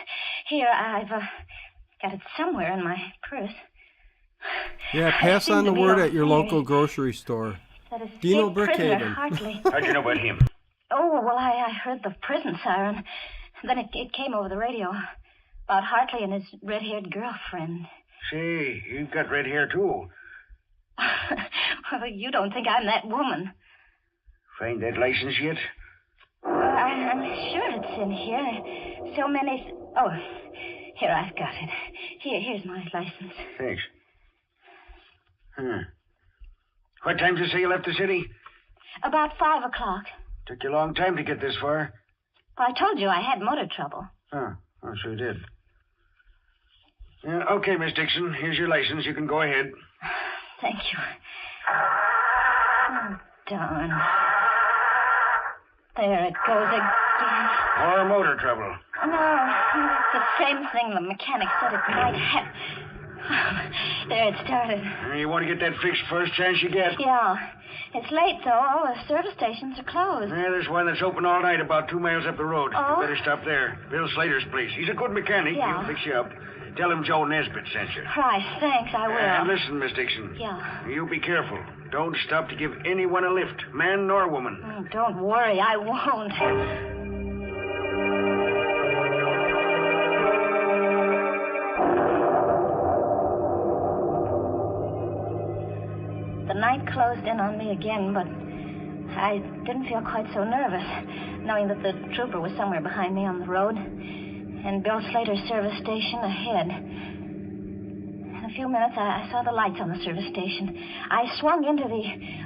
Speaker 11: Here, I've got it somewhere in my purse.
Speaker 1: Yeah, pass on the word at your local grocery store.
Speaker 11: That is
Speaker 1: Dino
Speaker 11: prisoner
Speaker 1: Brickhaven.
Speaker 11: Hartley.
Speaker 6: How'd you know about him?
Speaker 11: Oh, well, I heard the prison siren. Then it came over the radio about Hartley and his red-haired girlfriend.
Speaker 6: Say, you've got red hair, too.
Speaker 11: Well, you don't think I'm that woman.
Speaker 6: Find that license yet?
Speaker 11: I'm sure it's in here. So many... Oh, here, I've got it. Here's my license.
Speaker 6: Thanks. What time did you say you left the city?
Speaker 11: About 5 o'clock.
Speaker 6: Took you a long time to get this far.
Speaker 11: Well, I told you I had motor trouble.
Speaker 6: Oh, sure did. Okay, Miss Dixon. Here's your license. You can go ahead.
Speaker 11: Thank you. Oh, darn. There it goes again.
Speaker 6: More motor trouble.
Speaker 11: No, it's the same thing the mechanic said it might have. There it started.
Speaker 6: You want to get that fixed first chance you get?
Speaker 11: Yeah. It's late, though. All the service stations are closed.
Speaker 6: Yeah, there's one that's open all night about 2 miles up the road.
Speaker 11: Oh?
Speaker 6: You better stop there. Bill Slater's place. He's a good mechanic.
Speaker 11: Yeah.
Speaker 6: He'll fix you up. Tell him Joe Nesbitt sent you.
Speaker 11: Right, thanks, I will.
Speaker 6: And listen, Miss Dixon.
Speaker 11: Yeah.
Speaker 6: You be careful. Don't stop to give anyone a lift, man nor woman.
Speaker 11: Oh, don't worry, I won't. The night closed in on me again, but I didn't feel quite so nervous, knowing that the trooper was somewhere behind me on the road, and Bill Slater's service station ahead. In a few minutes, I saw the lights on the service station. I swung into the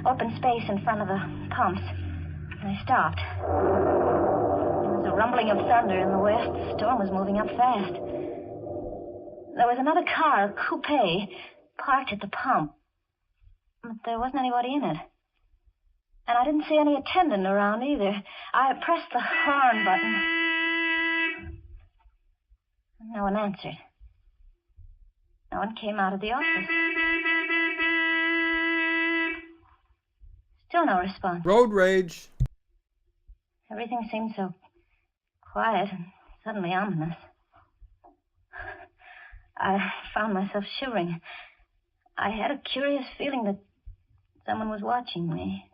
Speaker 11: open space in front of the pumps, and I stopped. There was a rumbling of thunder in the west. The storm was moving up fast. There was another car, a coupe, parked at the pump. But there wasn't anybody in it. And I didn't see any attendant around either. I pressed the horn button. No one answered. No one came out of the office. Still no response.
Speaker 1: Road rage.
Speaker 11: Everything seemed so quiet and suddenly ominous. I found myself shivering. I had a curious feeling that someone was watching me.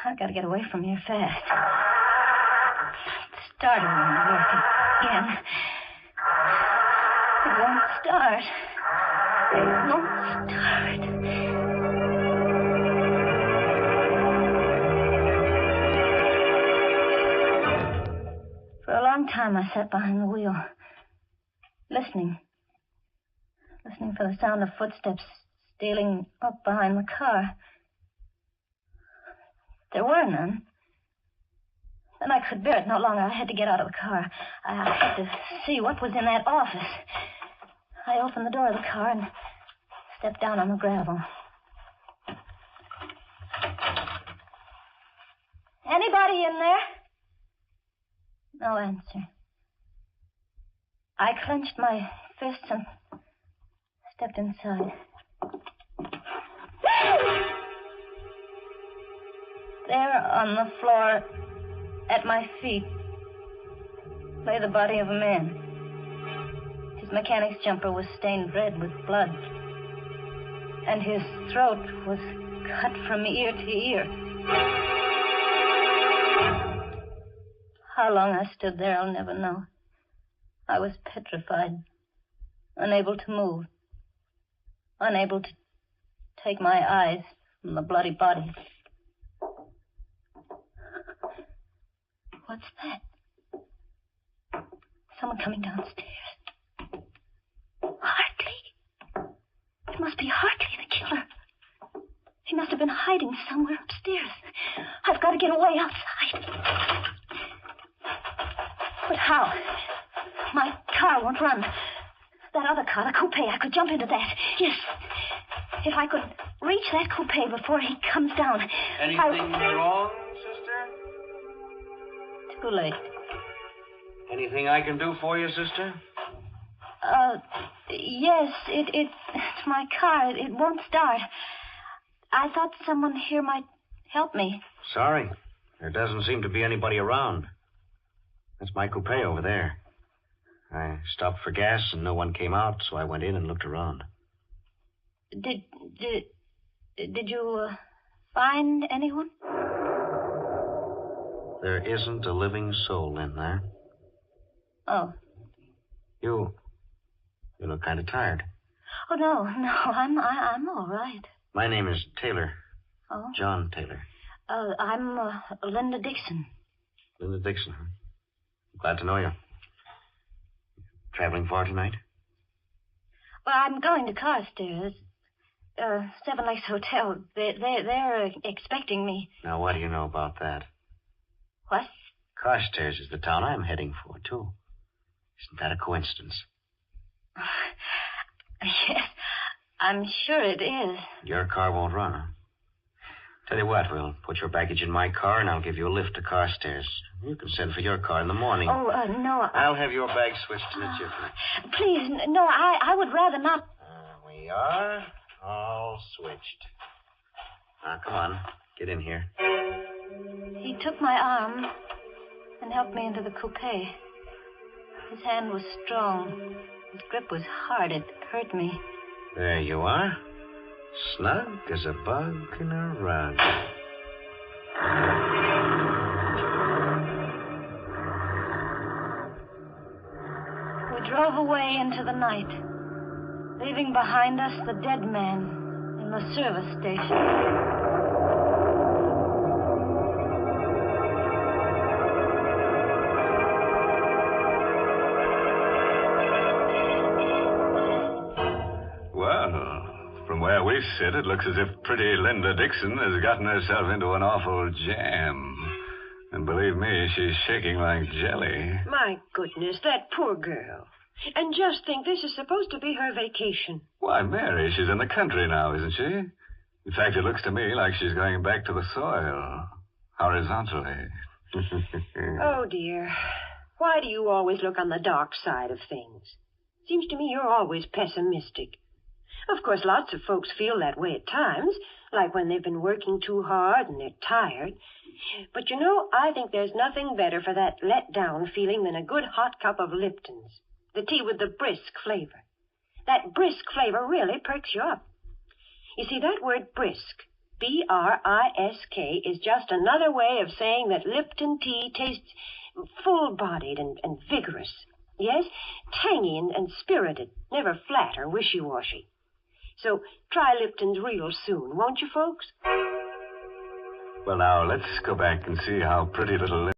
Speaker 11: I've got to get away from here fast. It started won't work again. It won't start. It won't start. For a long time, I sat behind the wheel, listening for the sound of footsteps stealing up behind the car. There were none. Then I could bear it no longer. I had to get out of the car. I had to see what was in that office. I opened the door of the car and stepped down on the gravel. Anybody in there? No answer. I clenched my fists and stepped inside. There on the floor at my feet lay the body of a man. His mechanic's jumper was stained red with blood, and his throat was cut from ear to ear. How long I stood there, I'll never know. I was petrified, unable to move. unable to take my eyes from the bloody body. What's that? Someone coming downstairs. Hartley? It must be Hartley, the killer. He must have been hiding somewhere upstairs. I've got to get away outside. But how? My car won't run. That other car, the coupe, I could jump into that. Yes. If I could reach that coupe before he comes down.
Speaker 6: Anything wrong, sister?
Speaker 11: Too late.
Speaker 6: Anything I can do for you, sister?
Speaker 11: Yes, it's my car. It won't start. I thought someone here might help me.
Speaker 6: Sorry. There doesn't seem to be anybody around. That's my coupe over there. I stopped for gas and no one came out, so I went in and looked around.
Speaker 11: Did you find anyone?
Speaker 6: There isn't a living soul in there.
Speaker 11: Oh.
Speaker 6: You look kind of tired.
Speaker 11: Oh, no, I'm all right.
Speaker 6: My name is Taylor.
Speaker 11: Oh?
Speaker 6: John Taylor.
Speaker 11: I'm Linda Dixon.
Speaker 6: Linda Dixon, huh? Glad to know you. Traveling far tonight?
Speaker 11: Well, I'm going to Carstairs. Seven Lakes Hotel. They're expecting me.
Speaker 6: Now, what do you know about that?
Speaker 11: What?
Speaker 6: Carstairs is the town I'm heading for, too. Isn't that a coincidence?
Speaker 11: Yes, I'm sure it is.
Speaker 6: Your car won't run, huh? Tell you what, we'll put your baggage in my car and I'll give you a lift to Carstairs. You can send for your car in the morning.
Speaker 11: Oh, no.
Speaker 6: I'll have your bag switched in a jiffy.
Speaker 11: Please, no, I would rather not.
Speaker 6: We are all switched. Now, come on. Get in here.
Speaker 11: He took my arm and helped me into the coupe. His hand was strong. His grip was hard. It hurt me.
Speaker 6: There you are. Snug as a bug in a rug.
Speaker 11: We drove away into the night, leaving behind us the dead man in the service station.
Speaker 8: From where we sit, it looks as if pretty Linda Dixon has gotten herself into an awful jam. And believe me, she's shaking like jelly.
Speaker 10: My goodness, that poor girl. And just think, this is supposed to be her vacation.
Speaker 8: Why, Mary, she's in the country now, isn't she? In fact, it looks to me like she's going back to the soil. Horizontally.
Speaker 10: Oh, dear. Why do you always look on the dark side of things? Seems to me you're always pessimistic. Of course, lots of folks feel that way at times, like when they've been working too hard and they're tired. But you know, I think there's nothing better for that let-down feeling than a good hot cup of Lipton's, the tea with the brisk flavor. That brisk flavor really perks you up. You see, that word brisk, B-R-I-S-K, is just another way of saying that Lipton tea tastes full-bodied and vigorous. Yes, tangy and spirited, never flat or wishy-washy. So try Lipton's real soon, won't you, folks?
Speaker 8: Well, now, let's go back and see how pretty little...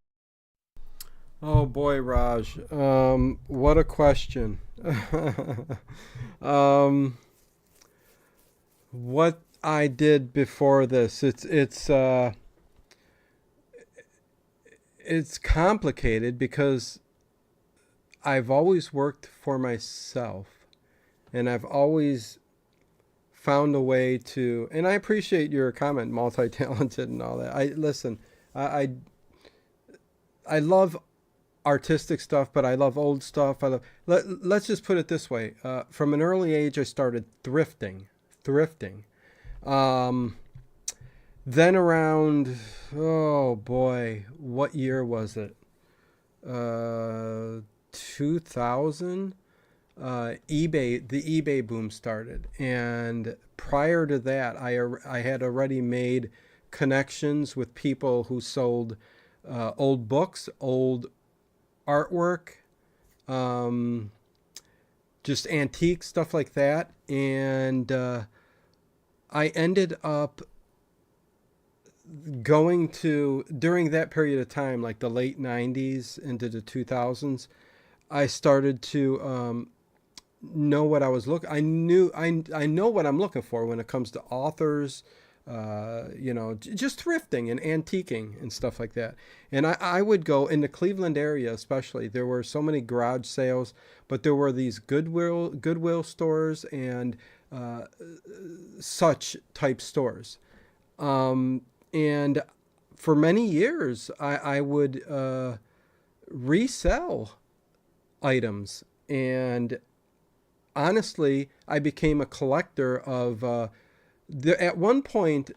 Speaker 1: Oh, boy, Raj. What a question. What I did before this, it's complicated because I've always worked for myself, and I've always found a way to, and I appreciate your comment, multi-talented and all that. I love artistic stuff, but I love old stuff. Let's just put it this way. From an early age, I started thrifting. Then around, oh boy, what year was it? 2000, the eBay boom started, and prior to that, I had already made connections with people who sold old books, old artwork, just antique stuff like that. And I ended up going to, during that period of time, like the late 90s into the 2000s, I started to know what I was looking. I know what I'm looking for when it comes to authors, just thrifting and antiquing and stuff like that. And I would go in the Cleveland area, especially. There were so many garage sales, but there were these Goodwill stores and such type stores. And for many years, I would resell items. And honestly, I became a collector of... at one point,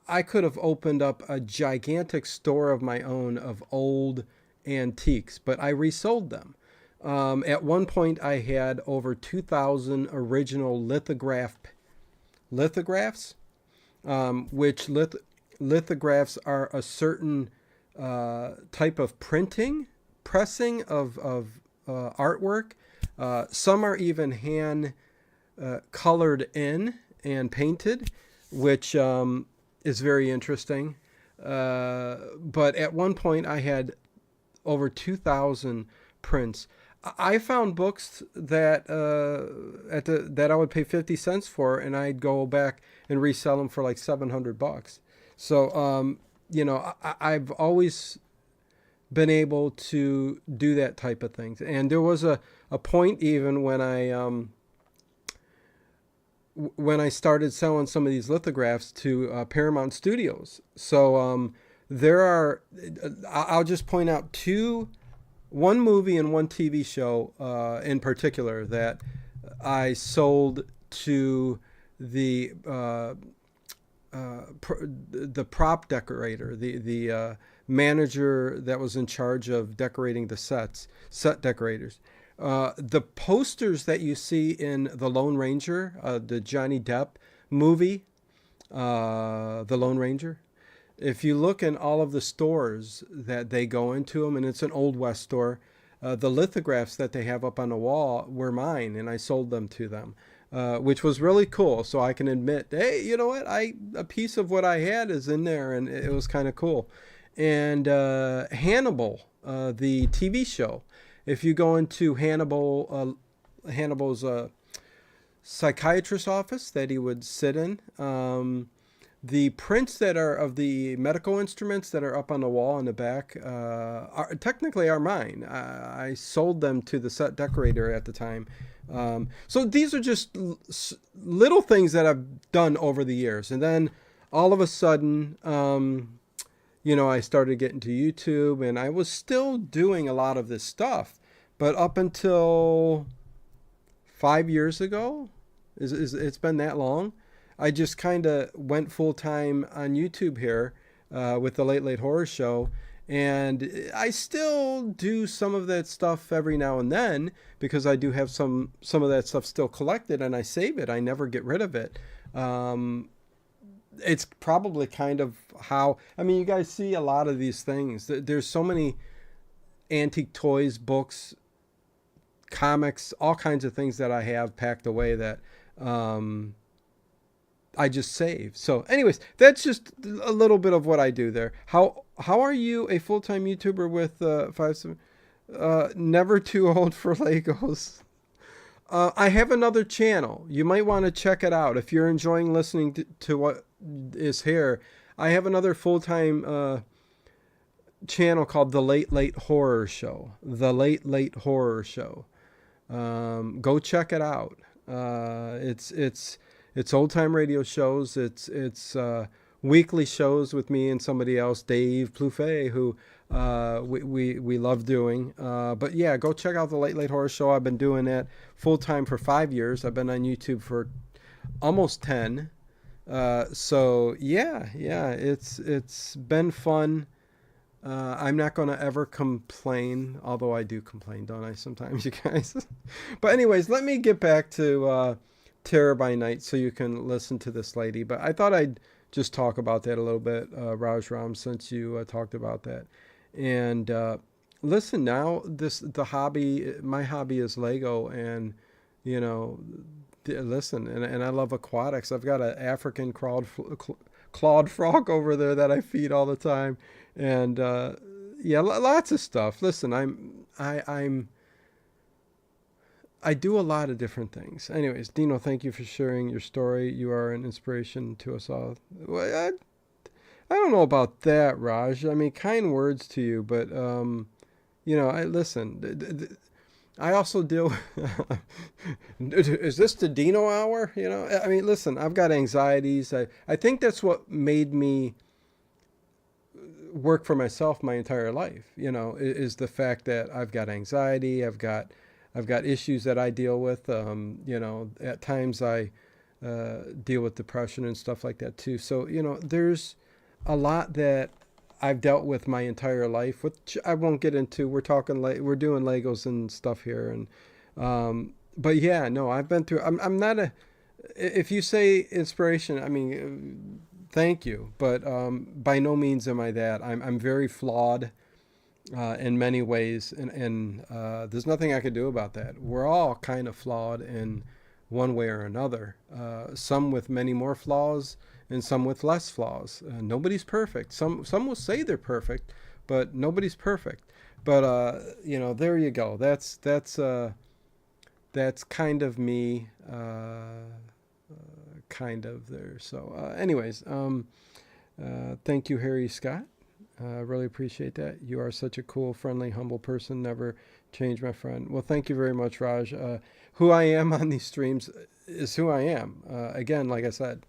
Speaker 1: I could have opened up a gigantic store of my own of old antiques, but I resold them. At one point, I had over 2,000 original lithographs, which lithographs are a certain type of pressing of artwork. Some are even hand colored in and painted, which is very interesting. But at one point, I had over 2,000 prints. I found books that that I would pay 50 cents for, and I'd go back and resell them for like $700. So, I've always been able to do that type of things. And there was a point even when I started selling some of these lithographs to Paramount Studios. So I'll just point out one movie and one TV show in particular that I sold to the prop decorator, the manager that was in charge of decorating the set decorators. The posters that you see in The Lone Ranger, the Johnny Depp movie, The Lone Ranger, if you look in all of the stores that they go into them, and it's an Old West store, the lithographs that they have up on the wall were mine, and I sold them to them, which was really cool. So I can admit, hey, you know what? A piece of what I had is in there, and it was kind of cool. And Hannibal, the TV show. If you go into Hannibal's psychiatrist's office that he would sit in, the prints that are of the medical instruments that are up on the wall in the back are technically mine. I sold them to the set decorator at the time. So these are just little things that I've done over the years. And then all of a sudden, I started getting to YouTube, and I was still doing a lot of this stuff. But up until 5 years ago, it's been that long, I just kind of went full-time on YouTube here with the Late Late Horror Show. And I still do some of that stuff every now and then because I do have some of that stuff still collected, and I save it. I never get rid of it. It's probably kind of how, you guys see a lot of these things. There's so many antique toys, books, comics, all kinds of things that I have packed away that I just save. So anyways, that's just a little bit of what I do there. How are you a full-time YouTuber with 5-7? Never too old for Legos. I have another channel. You might want to check it out if you're enjoying listening to what is here. I have another full-time channel called The Late Late Horror Show. The Late Late Horror Show. Go check it out. It's old-time radio shows. It's weekly shows with me and somebody else, Dave Plouffe, who we love doing. But yeah, go check out the Late Late Horror Show. I've been doing that full-time for 5 years. I've been on YouTube for almost 10. So yeah, it's been fun. I'm not going to ever complain, although I do complain, don't I, sometimes, you guys? But anyways, let me get back to Terror by Night so you can listen to this lady. But I thought I'd just talk about that a little bit, Raj Ram, since you talked about that. And listen, now my hobby is Lego, and Listen, and I love aquatics. I've got an African clawed frog over there that I feed all the time, and lots of stuff. Listen, I do a lot of different things. Anyways, Dino, thank you for sharing your story. You are an inspiration to us all. Well, I don't know about that, Raj. I mean, kind words to you, but I listen. I also deal. Is this the Dino hour? I mean, listen. I've got anxieties. I think that's what made me work for myself my entire life. Is the fact that I've got anxiety. I've got issues that I deal with. At times I deal with depression and stuff like that too. So there's a lot that I've dealt with my entire life, which I won't get into. We're doing Legos and stuff here, and but yeah, no, I've been through. I'm not a. If you say inspiration, I mean, thank you, but by no means am I that. I'm very flawed in many ways, and there's nothing I could do about that. We're all kind of flawed in one way or another. Some with many more flaws, and some with less flaws. Nobody's perfect. Some will say they're perfect, but nobody's perfect. But there you go. That's kind of me, kind of there. So, anyways, thank you, Harry Scott. Really appreciate that. You are such a cool, friendly, humble person. Never change, my friend. Well, thank you very much, Raj. Who I am on these streams is who I am. Again, like I said,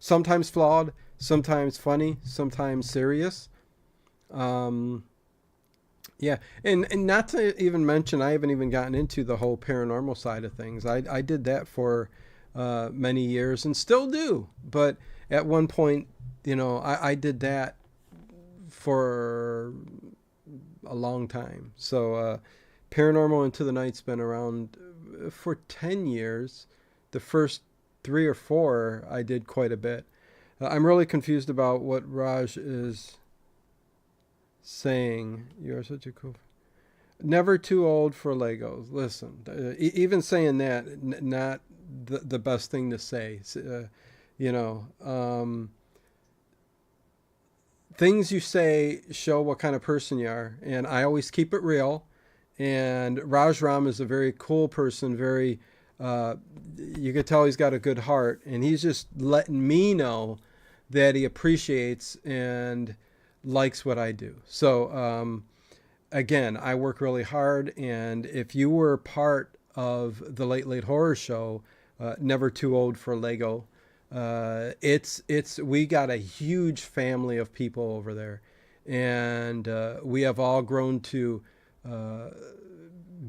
Speaker 1: sometimes flawed, sometimes funny, sometimes serious. Yeah, and not to even mention, I haven't even gotten into the whole paranormal side of things. I did that for many years and still do. But at one point, I did that for a long time. So Paranormal Into the Night's been around for 10 years. The first 3 or 4 I did quite a bit. I'm really confused about what Raj is saying. You're such a cool... Never too old for Legos. Listen, even saying that, not the best thing to say. Things you say show what kind of person you are, and I always keep it real. And Raj Ram is a very cool person, very... you could tell he's got a good heart, and he's just letting me know that he appreciates and likes what I do. So, again, I work really hard, and if you were part of the Late Late Horror Show, Never Too Old for Lego, we got a huge family of people over there, and we have all grown to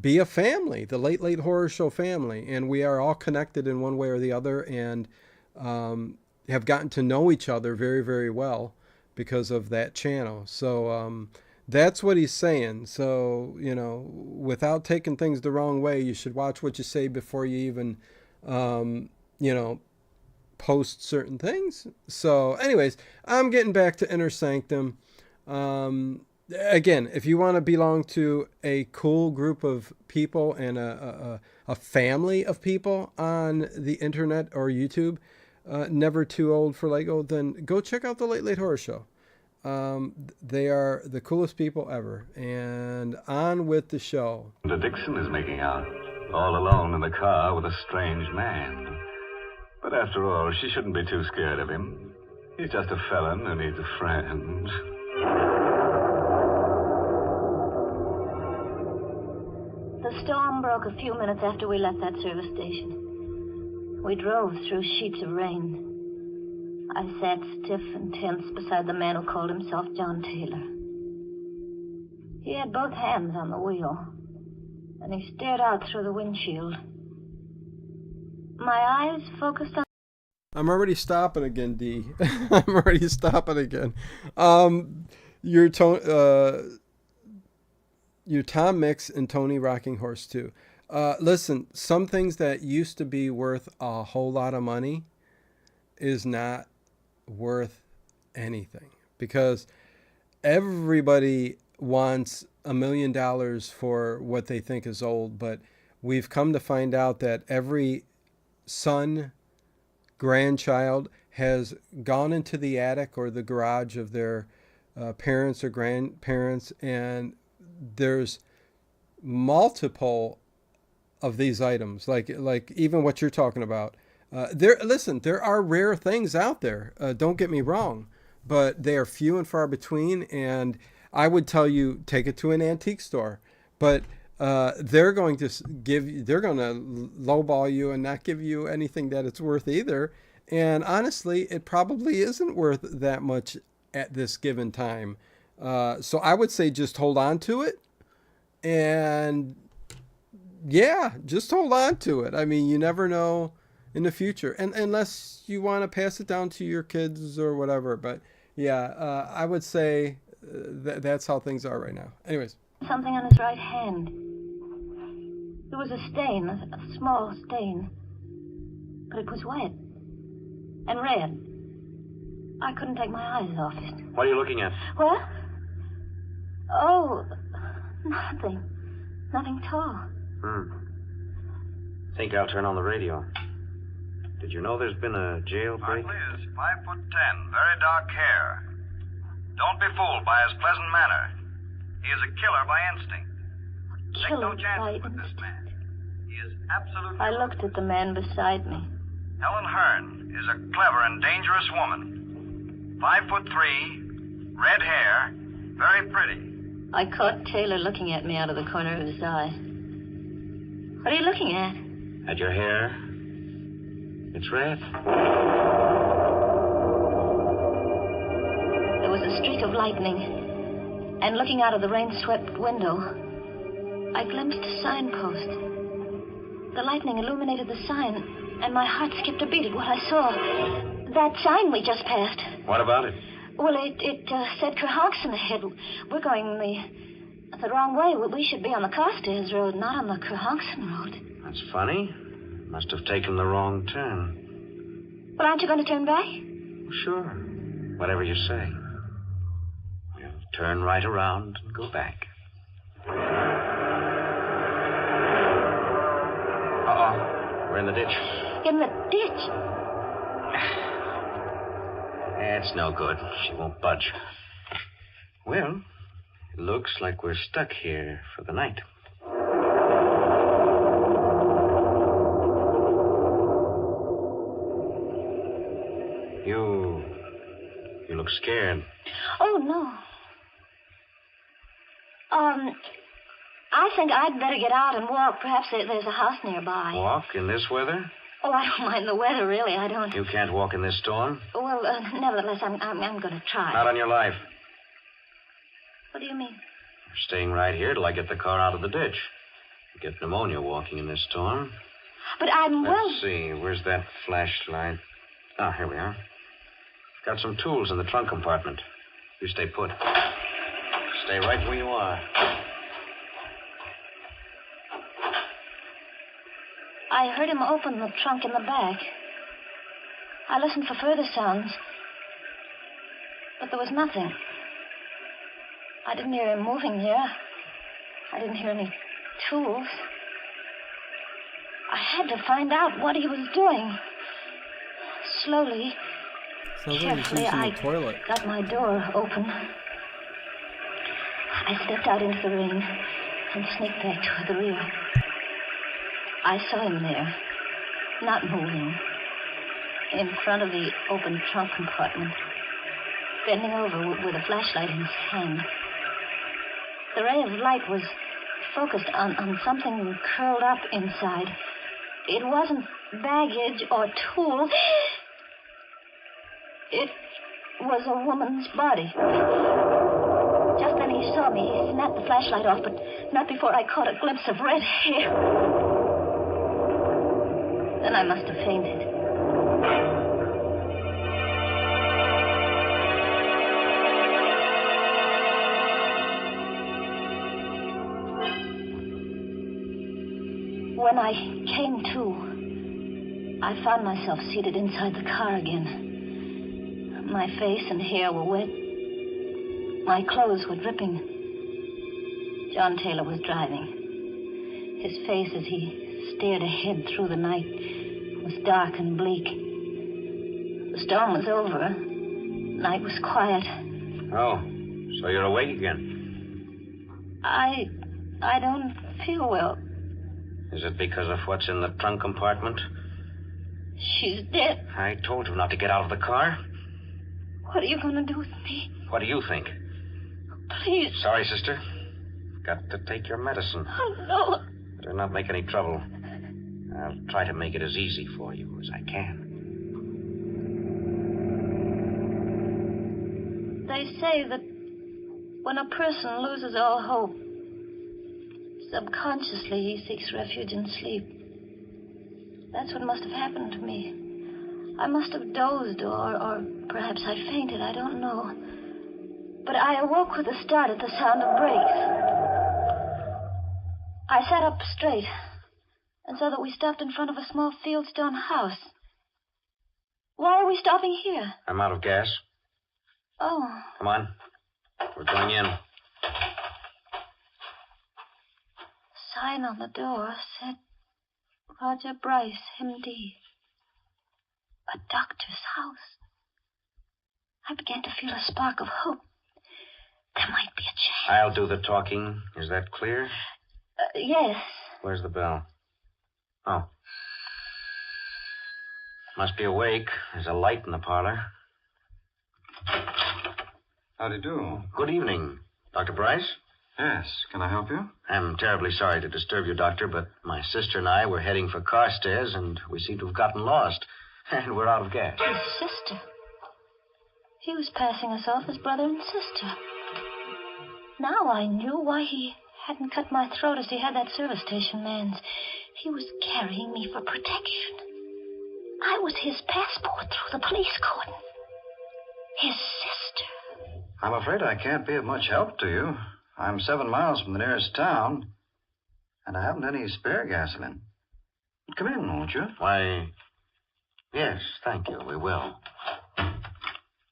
Speaker 1: be a family, the Late Late Horror Show family, and we are all connected in one way or the other, and have gotten to know each other very, very well because of that channel. So that's what he's saying. So, without taking things the wrong way, you should watch what you say before you even, post certain things. So anyways, I'm getting back to Inner Sanctum. Again, if you want to belong to a cool group of people and a family of people on the internet or YouTube, Never Too Old for Lego, then go check out the Late Late Horror Show. They are the coolest people ever. And on with the show.
Speaker 8: Dixon is making out, all alone in the car with a strange man. But after all, she shouldn't be too scared of him. He's just a felon who needs a friend.
Speaker 11: The storm broke a few minutes after we left that service station. We drove through sheets of rain. I sat stiff and tense beside the man who called himself John Taylor. He had both hands on the wheel, and he stared out through the windshield. My eyes focused on...
Speaker 1: I'm already stopping again, D. I'm already stopping again. Your Tom Mix and Tony Rocking Horse too. Listen, some things that used to be worth a whole lot of money is not worth anything, because everybody wants $1 million for what they think is old, but we've come to find out that every son, grandchild has gone into the attic or the garage of their parents or grandparents, and there's multiple of these items, like even what you're talking about. There are rare things out there. Don't get me wrong, but they are few and far between. And I would tell you, take it to an antique store, but they're going to lowball you and not give you anything that it's worth either. And honestly, it probably isn't worth that much at this given time. So I would say just hold on to it. And yeah, just hold on to it. I mean, you never know in the future, and unless you want to pass it down to your kids or whatever. But yeah, I would say that's how things are right now. Anyways.
Speaker 11: Something on his right hand. There was a stain, a small stain. But it was wet. And red. I couldn't take my eyes off it.
Speaker 6: What are you looking at?
Speaker 11: What? Oh, nothing. Nothing at all.
Speaker 6: Think I'll turn on the radio. Did you know there's been a jailbreak?
Speaker 17: Hartley is 5'10", very dark hair. Don't be fooled by his pleasant manner. He is a killer by instinct. Take no chances with this man. He is absolutely...
Speaker 11: I looked at the man beside me.
Speaker 17: Helen Hearn is a clever and dangerous woman. 5'3", red hair, very pretty.
Speaker 11: I caught Taylor looking at me out of the corner of his eye. What are you looking at?
Speaker 6: At your hair. It's red.
Speaker 11: There was a streak of lightning, and looking out of the rain-swept window, I glimpsed a signpost. The lightning illuminated the sign, and my heart skipped a beat at what I saw. That sign we just passed.
Speaker 6: What about it?
Speaker 11: Well, it said Cohogson ahead. We're going the wrong way. We should be on the Carstairs Road, not on the Cohogson Road.
Speaker 6: That's funny. Must have taken the wrong turn.
Speaker 11: Well, aren't you going to turn back?
Speaker 6: Sure. Whatever you say. We'll turn right around and go back. Uh-oh. We're in the ditch.
Speaker 11: In the ditch?
Speaker 6: It's no good. She won't budge. Well, it looks like we're stuck here for the night. You look scared.
Speaker 11: Oh, no. I think I'd better get out and walk. Perhaps there's a house nearby.
Speaker 6: Walk in this weather?
Speaker 11: Oh, I don't mind the weather, really. I don't.
Speaker 6: You can't walk in this storm?
Speaker 11: Well, nevertheless, I'm going to try.
Speaker 6: Not on your life.
Speaker 11: What do you mean?
Speaker 6: We're staying right here till I get the car out of the ditch. You get pneumonia walking in this storm.
Speaker 11: But I'm
Speaker 6: Let's see. Where's that flashlight? Ah, here we are. Got some tools in the trunk compartment. You stay put. Stay right where you are.
Speaker 11: I heard him open the trunk in the back. I listened for further sounds, but there was nothing. I didn't hear him moving here. I didn't hear any tools. I had to find out what he was doing. Slowly, carefully, I got my door open. I stepped out into the rain and sneaked back toward the rear. I saw him there, not moving, in front of the open trunk compartment, bending over with a flashlight in his hand. The ray of light was focused on something curled up inside. It wasn't baggage or tools. It was a woman's body. Just then he saw me. He snapped the flashlight off, but not before I caught a glimpse of red hair. Then I must have fainted. When I came to, I found myself seated inside the car again. My face and hair were wet. My clothes were dripping. John Taylor was driving. His face as he stared ahead through the night was dark and bleak. The storm was over. Night was quiet.
Speaker 6: Oh, so you're awake again?
Speaker 11: I don't feel well.
Speaker 6: Is it because of what's in the trunk compartment?
Speaker 11: She's dead.
Speaker 6: I told you not to get out of the car.
Speaker 11: What are you going to do with me?
Speaker 6: What do you think?
Speaker 11: Please.
Speaker 6: Sorry, sister. Got to take your medicine.
Speaker 11: Oh, no.
Speaker 6: Better not make any trouble. I'll try to make it as easy for you as I can.
Speaker 11: They say that when a person loses all hope, subconsciously he seeks refuge in sleep. That's what must have happened to me. I must have dozed, or perhaps I fainted, I don't know. But I awoke with a start at the sound of brakes. I sat up straight and saw that we stopped in front of a small fieldstone house. Why are we stopping here?
Speaker 6: I'm out of gas.
Speaker 11: Oh.
Speaker 6: Come on. We're going in.
Speaker 11: Sign on the door said Roger Bryce, M.D. A doctor's house. I began to feel a spark of hope. There might be a chance.
Speaker 6: I'll do the talking. Is that clear?
Speaker 11: Yes.
Speaker 6: Where's the bell? Oh. Must be awake. There's a light in the parlor.
Speaker 15: How do you do?
Speaker 6: Good evening. Dr. Bryce?
Speaker 15: Yes. Can I help you?
Speaker 6: I'm terribly sorry to disturb you, Doctor, but my sister and I were heading for Carstairs, and we seem to have gotten lost. And we're out of gas.
Speaker 11: His sister. He was passing us off as brother and sister. Now I knew why he hadn't cut my throat as he had that service station man's. He was carrying me for protection. I was his passport through the police cordon. His sister.
Speaker 15: I'm afraid I can't be of much help to you. I'm 7 miles from the nearest town, and I haven't any spare gasoline. Come in, won't you?
Speaker 6: Why, yes, thank you. We will.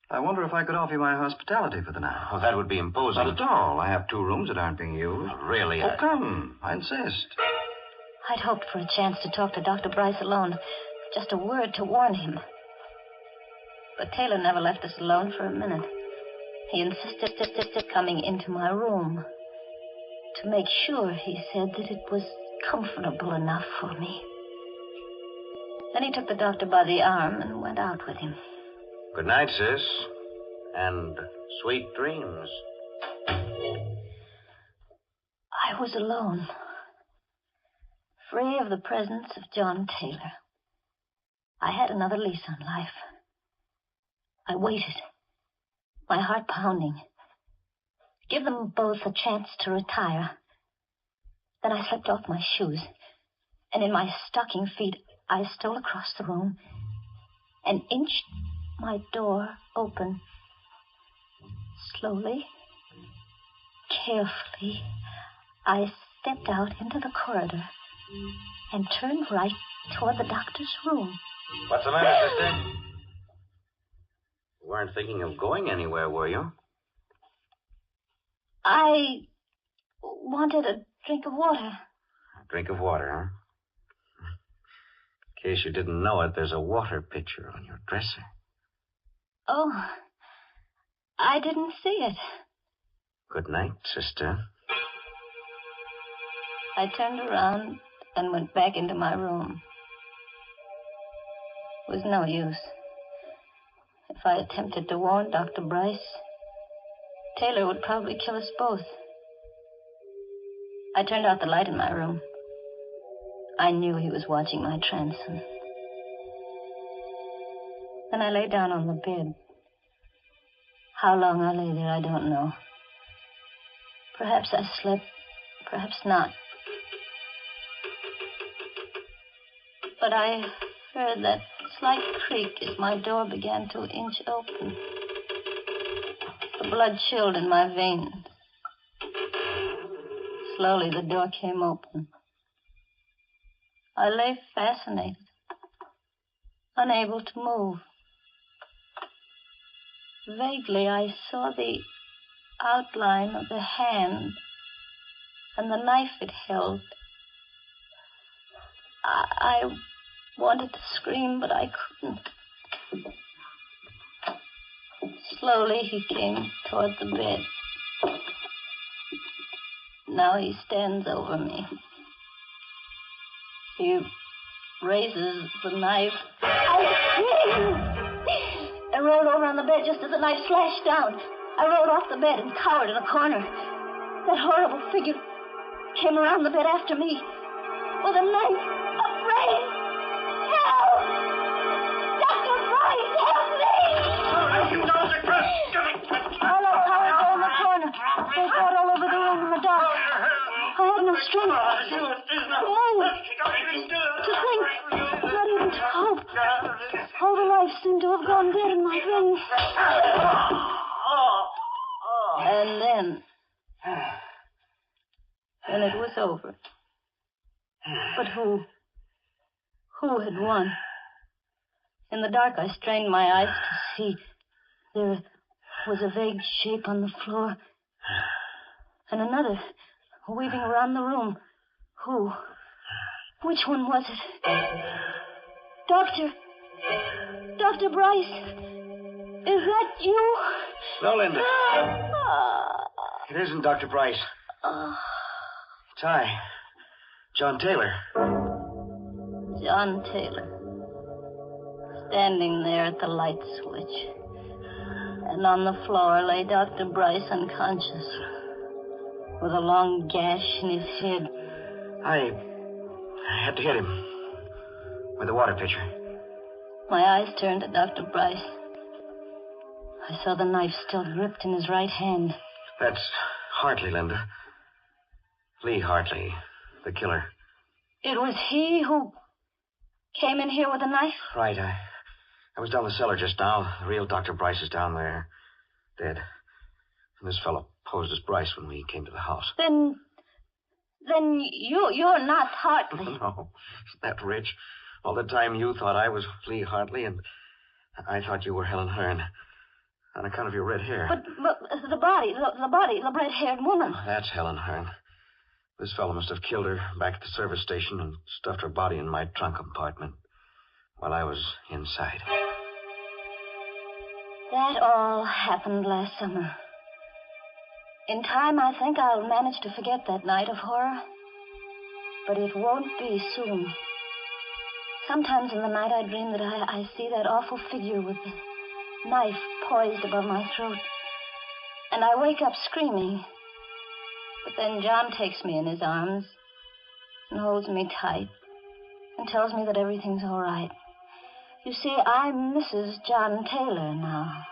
Speaker 15: I wonder if I could offer you my hospitality for the night.
Speaker 6: Oh, that would be imposing.
Speaker 15: Not at all. I have 2 rooms that aren't being used.
Speaker 6: Oh, really?
Speaker 15: Oh, come. I insist.
Speaker 11: I'd hoped for a chance to talk to Dr. Bryce alone. Just a word to warn him. But Taylor never left us alone for a minute. He insisted coming into my room. To make sure, he said, that it was comfortable enough for me. Then he took the doctor by the arm and went out with him.
Speaker 6: Good night, sis. And sweet dreams.
Speaker 11: I was alone. Free of the presence of John Taylor. I had another lease on life. I waited, my heart pounding. Give them both a chance to retire. Then I slipped off my shoes, and in my stocking feet, I stole across the room and inched my door open. Slowly, carefully, I stepped out into the corridor and turned right toward the doctor's room.
Speaker 6: What's the matter, sister? You weren't thinking of going anywhere, were you?
Speaker 11: I wanted a drink of water.
Speaker 6: A drink of water, huh? In case you didn't know it, there's a water pitcher on your dresser.
Speaker 11: Oh, I didn't see it.
Speaker 6: Good night, sister.
Speaker 11: I turned around and went back into my room. It was no use. If I attempted to warn Dr. Bryce, Taylor would probably kill us both. I turned out the light in my room. I knew he was watching my transom. Then I lay down on the bed. How long I lay there, I don't know. Perhaps I slept, perhaps not. But I heard that slight creak as my door began to inch open. The blood chilled in my veins. Slowly, the door came open. I lay fascinated, unable to move. Vaguely, I saw the outline of the hand and the knife it held I wanted to scream, but I couldn't. Slowly, he came toward the bed. Now he stands over me. He raises the knife. I screamed! I rolled over on the bed just as the knife slashed down. I rolled off the bed and cowered in a corner. That horrible figure came around the bed after me with a knife, afraid. Help! Dr. Price, help me! All I cowered there in the corner. They fought all over the room in the dark. I had no strength to move, to think, not even to hope. All the life seemed to have gone dead in my veins. And then it was over. But who had won? In the dark, I strained my eyes to see. There was a vague shape on the floor, and another weaving around the room. Who? Which one was it? Dr. Bryce, is that you?
Speaker 6: No, Linda. It isn't Dr. Bryce. It's I, John Taylor.
Speaker 11: John Taylor. Standing there at the light switch. And on the floor lay Dr. Bryce unconscious, with a long gash in his head.
Speaker 6: I had to hit him with a water pitcher.
Speaker 11: My eyes turned to Dr. Bryce. I saw the knife still gripped in his right hand.
Speaker 6: That's Hartley, Linda. Lee Hartley, the killer.
Speaker 11: It was he who came in here with a knife?
Speaker 6: Right. I was down the cellar just now. The real Dr. Bryce is down there, dead. And this fellow posed as Bryce when we came to the house.
Speaker 11: Then you're not Hartley.
Speaker 6: No, isn't that rich? All the time you thought I was Lee Hartley, and I thought you were Helen Hearn. On account of your red hair.
Speaker 11: But the body, the red-haired woman.
Speaker 6: Oh, that's Helen Hearn. This fellow must have killed her back at the service station and stuffed her body in my trunk compartment while I was inside.
Speaker 11: That all happened last summer. In time, I think I'll manage to forget that night of horror. But it won't be soon. Sometimes in the night I dream that I see that awful figure with the knife poised above my throat. And I wake up screaming. But then John takes me in his arms and holds me tight and tells me that everything's all right. You see, I'm Mrs. John Taylor now.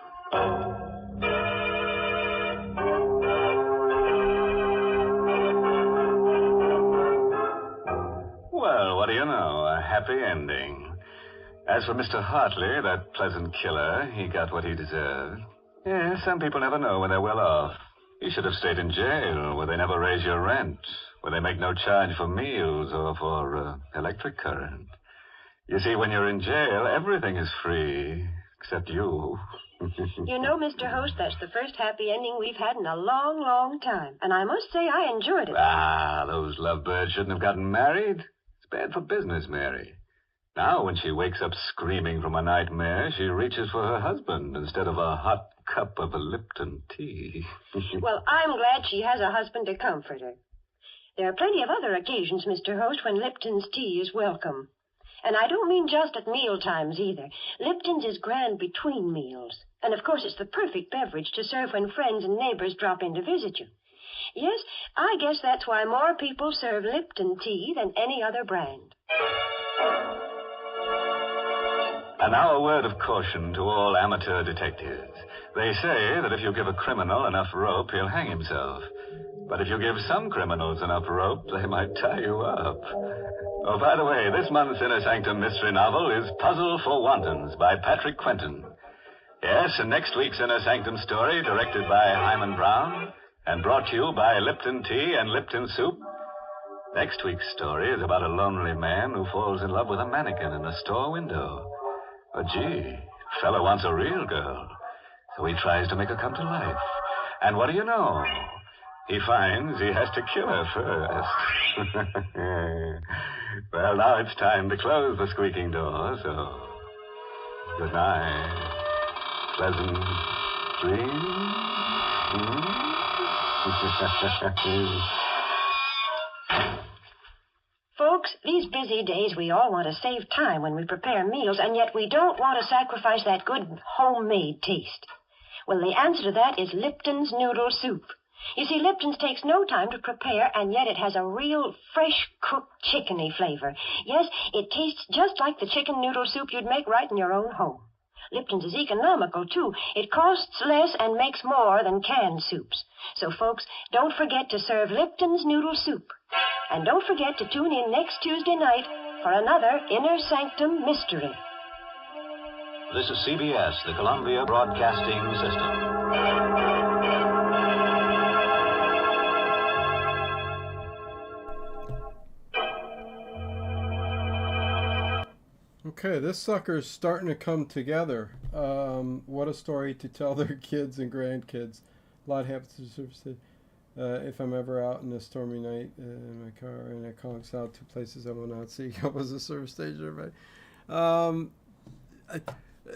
Speaker 8: Well, what do you know? A happy ending. As for Mr. Hartley, that pleasant killer, he got what he deserved. Yes, some people never know when they're well off. He should have stayed in jail, where they never raise your rent, where they make no charge for meals or for electric current. You see, when you're in jail, everything is free, except you.
Speaker 10: You know, Mr. Host, that's the first happy ending we've had in a long, long time. And I must say I enjoyed it.
Speaker 8: Ah, those lovebirds shouldn't have gotten married. It's bad for business, Mary. Now, when she wakes up screaming from a nightmare, she reaches for her husband instead of a hot cup of a Lipton tea.
Speaker 10: Well, I'm glad she has a husband to comfort her. There are plenty of other occasions, Mr. Host, when Lipton's tea is welcome. And I don't mean just at meal times either. Lipton's is grand between meals. And, of course, it's the perfect beverage to serve when friends and neighbors drop in to visit you. Yes, I guess that's why more people serve Lipton tea than any other brand.
Speaker 8: And now a word of caution to all amateur detectives. They say that if you give a criminal enough rope, he'll hang himself. But if you give some criminals enough rope, they might tie you up. Oh, by the way, this month's Inner Sanctum mystery novel is Puzzle for Wantons by Patrick Quentin. Yes, and next week's Inner Sanctum story, directed by Hyman Brown and brought to you by Lipton Tea and Lipton Soup. Next week's story is about a lonely man who falls in love with a mannequin in a store window. Oh, gee, fella wants a real girl, so he tries to make her come to life. And what do you know? He finds he has to kill her first. Well, Well, now it's time to close the squeaking door, so good night. Pleasant dreams.
Speaker 9: Folks, these busy days we all want to save time when we prepare meals, and yet we don't want to sacrifice that good homemade taste. Well, the answer to that is Lipton's Noodle Soup. You see, Lipton's takes no time to prepare, and yet it has a real fresh-cooked chickeny flavor. Yes, it tastes just like the chicken noodle soup you'd make right in your own home. Lipton's is economical, too. It costs less and makes more than canned soups. So, folks, don't forget to serve Lipton's Noodle Soup. And don't forget to tune in next Tuesday night for another Inner Sanctum Mystery.
Speaker 6: This is CBS, the Columbia Broadcasting System.
Speaker 1: Okay, this sucker's starting to come together. What a story to tell their kids and grandkids. A lot happens to service. If I'm ever out in a stormy night in my car and it conks out two places I will not see, I was a service station, right?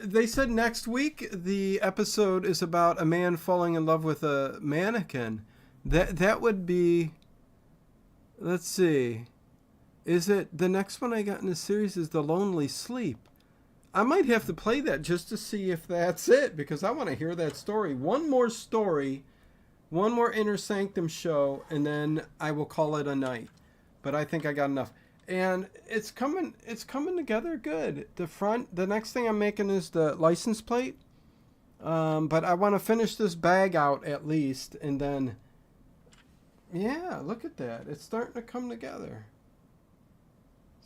Speaker 1: They said next week the episode is about a man falling in love with a mannequin. That would be, let's see. Is it the next one I got in the series is The Lonely Sleep? I might have to play that just to see if that's it, because I want to hear that story. One more story, one more Inner Sanctum show, and then I will call it a night. But I think I got enough. And it's coming together good. The next thing I'm making is the license plate. But I want to finish this bag out at least, and then, yeah, look at that. It's starting to come together.